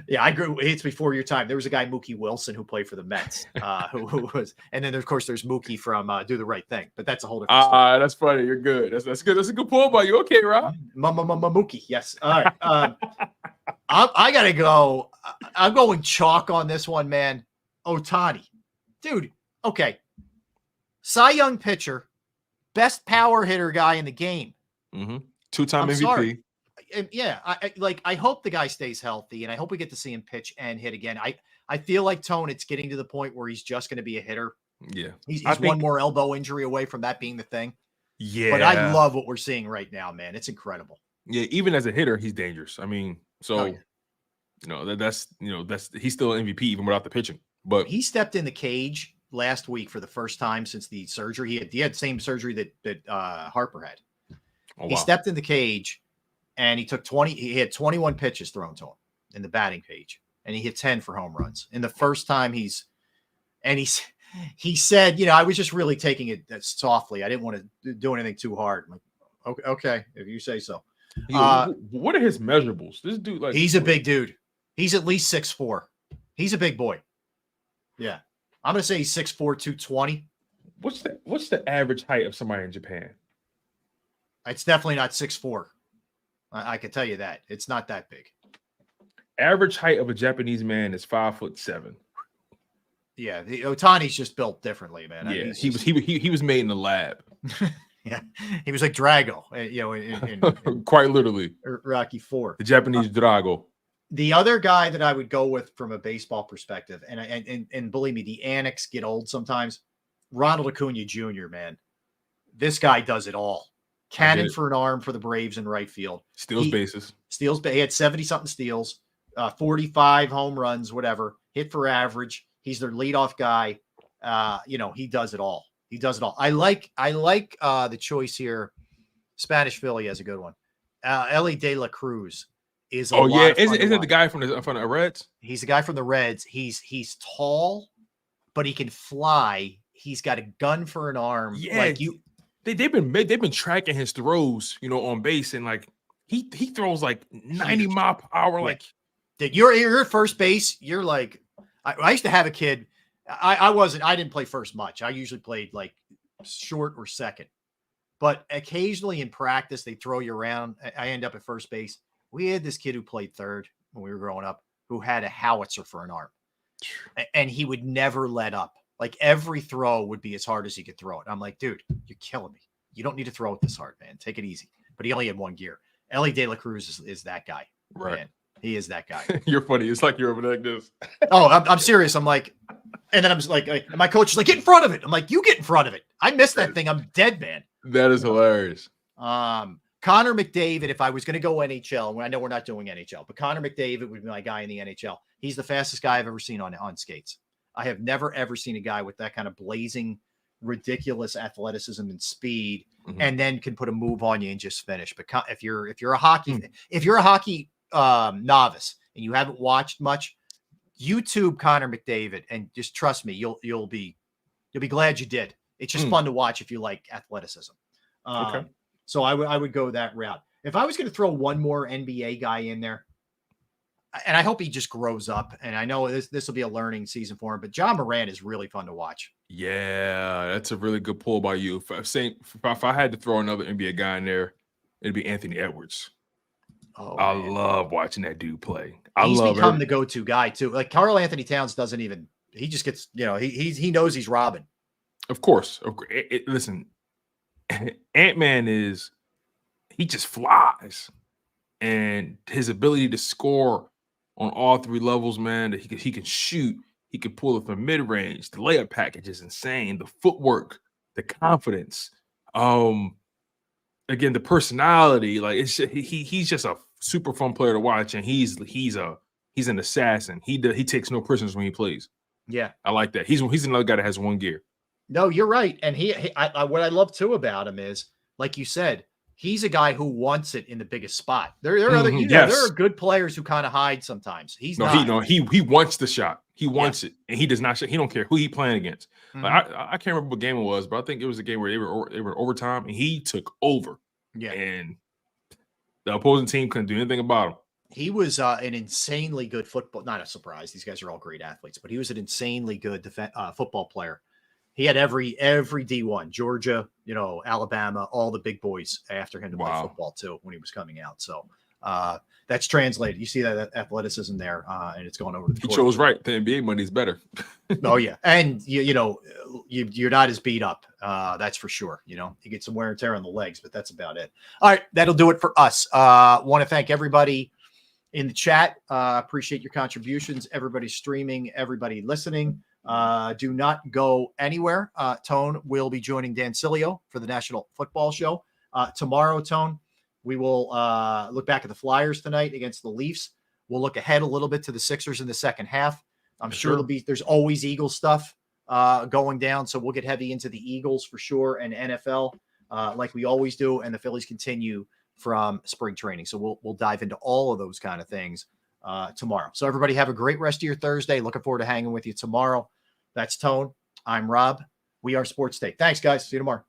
Yeah, I grew. It's before your time. There was a guy, Mookie Wilson, who played for the Mets. Who was, and then of course there's Mookie from Do the Right Thing. But that's a whole different story. That's funny. You're good. That's good. That's a good point by you. Okay, Rob. Mookie. Yes. All right. I gotta go. I'm going chalk on this one, man. Ohtani, dude. Okay. Cy Young pitcher, best power hitter guy in the game. 2-time MVP. Sorry. Yeah, I hope the guy stays healthy, and I hope we get to see him pitch and hit again. I feel like, Tone, it's getting to the point where he's just going to be a hitter. Yeah. He's one more elbow injury away from that being the thing. Yeah. But I love what we're seeing right now, man. It's incredible. Yeah, even as a hitter, he's dangerous. I mean, so, that's he's still MVP even without the pitching. But he stepped in the cage last week for the first time since the surgery. He had the same surgery that Harper had. Oh, he wow. stepped in the cage and he had 21 pitches thrown to him in the batting cage, and he hit 10 for home runs. And the first time he said, I was just really taking it softly. I didn't want to do anything too hard. I'm like, okay, if you say so. What are his measurables? This dude, like, he's a big dude. He's at least 6'4". He's a big boy. Yeah. I'm going to say he's 6'4", 220. What's the average height of somebody in Japan? It's definitely not 6'4". I can tell you that. It's not that big. Average height of a Japanese man is 5'7". Yeah, the Otani's just built differently, man. Yeah, he was made in the lab. Yeah, he was like Drago, in quite literally. Rocky IV. The Japanese Drago. The other guy that I would go with from a baseball perspective, and believe me, the annex get old sometimes. Ronald Acuna Jr., man, this guy does it all. Cannon for an arm for the Braves in right field. Steals bases. He had 70-something steals, 45 home runs, whatever. Hit for average. He's their leadoff guy. He does it all. He does it all. I like the choice here. Spanish Philly has a good one. Ellie De La Cruz is. Isn't it the guy from the Reds? He's the guy from the Reds. He's tall, but he can fly. He's got a gun for an arm. Yeah, they've been tracking his throws, on base, and like he throws like 90 mile per hour. Like, you're at first base. You're like, I used to have a kid. I didn't play first much. I usually played like short or second, but occasionally in practice, they throw you around. I end up at first base. We had this kid who played third when we were growing up, who had a howitzer for an arm, and he would never let up. Like every throw would be as hard as he could throw it. I'm like, dude, you're killing me. You don't need to throw it this hard, man. Take it easy. But he only had one gear. Ellie De La Cruz is that guy. Right. Man. He is that guy. You're funny. It's like you're over there like this. Oh, I'm serious. I'm like, and then I'm just like, my coach is like, get in front of it. I'm like, you get in front of it. I missed that thing. I'm dead, man. That is hilarious. Connor McDavid, if I was going to go NHL, I know we're not doing NHL, but Connor McDavid would be my guy in the NHL. He's the fastest guy I've ever seen on skates. I have never, ever seen a guy with that kind of blazing, ridiculous athleticism and speed, and then can put a move on you and just finish. But if you're a hockey novice and you haven't watched much, YouTube Connor McDavid, and just trust me, you'll be glad you did. It's just fun to watch if you like athleticism. Okay. So I would go that route. If I was going to throw one more NBA guy in there, and I hope he just grows up, and I know this will be a learning season for him, but John Moran is really fun to watch. Yeah, that's a really good pull by you. If I had to throw another NBA guy in there, it'd be Anthony Edwards. Oh, I love watching that dude play. He's become the go-to guy too. Like Karl Anthony Towns doesn't even. He just gets. He knows he's Robin. Of course. Listen, Ant-Man he just flies, and his ability to score on all three levels, man. That he can shoot. He can pull it from mid-range. The layup package is insane. The footwork, the confidence. Again, the personality. Like he's just a super fun player to watch, and he's an assassin. He takes no prisoners when he plays. Yeah, I like that. He's another guy that has one gear. No, you're right. And what I love too about him is, like you said, he's a guy who wants it in the biggest spot. There are good players who kind of hide sometimes. He wants the shot. He wants it, and he does not. He don't care who he playing against. Like, I can't remember what game it was, but I think it was a game where they were in overtime, and he took over. Yeah, and the opposing team couldn't do anything about him. He was an insanely good football. Not a surprise. These guys are all great athletes, but he was an insanely good football player. He had every D1, Georgia, Alabama, all the big boys after him to play football too when he was coming out. So that's translated. You see that athleticism there, and it's going over the court. He chose right. The NBA money's better. Oh yeah, and you're not as beat up. That's for sure. You get some wear and tear on the legs, but that's about it. All right, that'll do it for us. Want to thank everybody in the chat. Appreciate your contributions. Everybody streaming, everybody listening. Do not go anywhere. Tone will be joining Dan Cilio for the National Football Show. Tomorrow, Tone, we will look back at the Flyers tonight against the Leafs. We'll look ahead a little bit to the Sixers in the second half. I'm Yes, sure sir. there's always Eagles stuff going down. So we'll get heavy into the Eagles for sure and NFL like we always do. And the Phillies continue from spring training. So we'll dive into all of those kind of things tomorrow. So everybody have a great rest of your Thursday. Looking forward to hanging with you tomorrow. That's Tone. I'm Rob. We are Sports Take. Thanks, guys. See you tomorrow.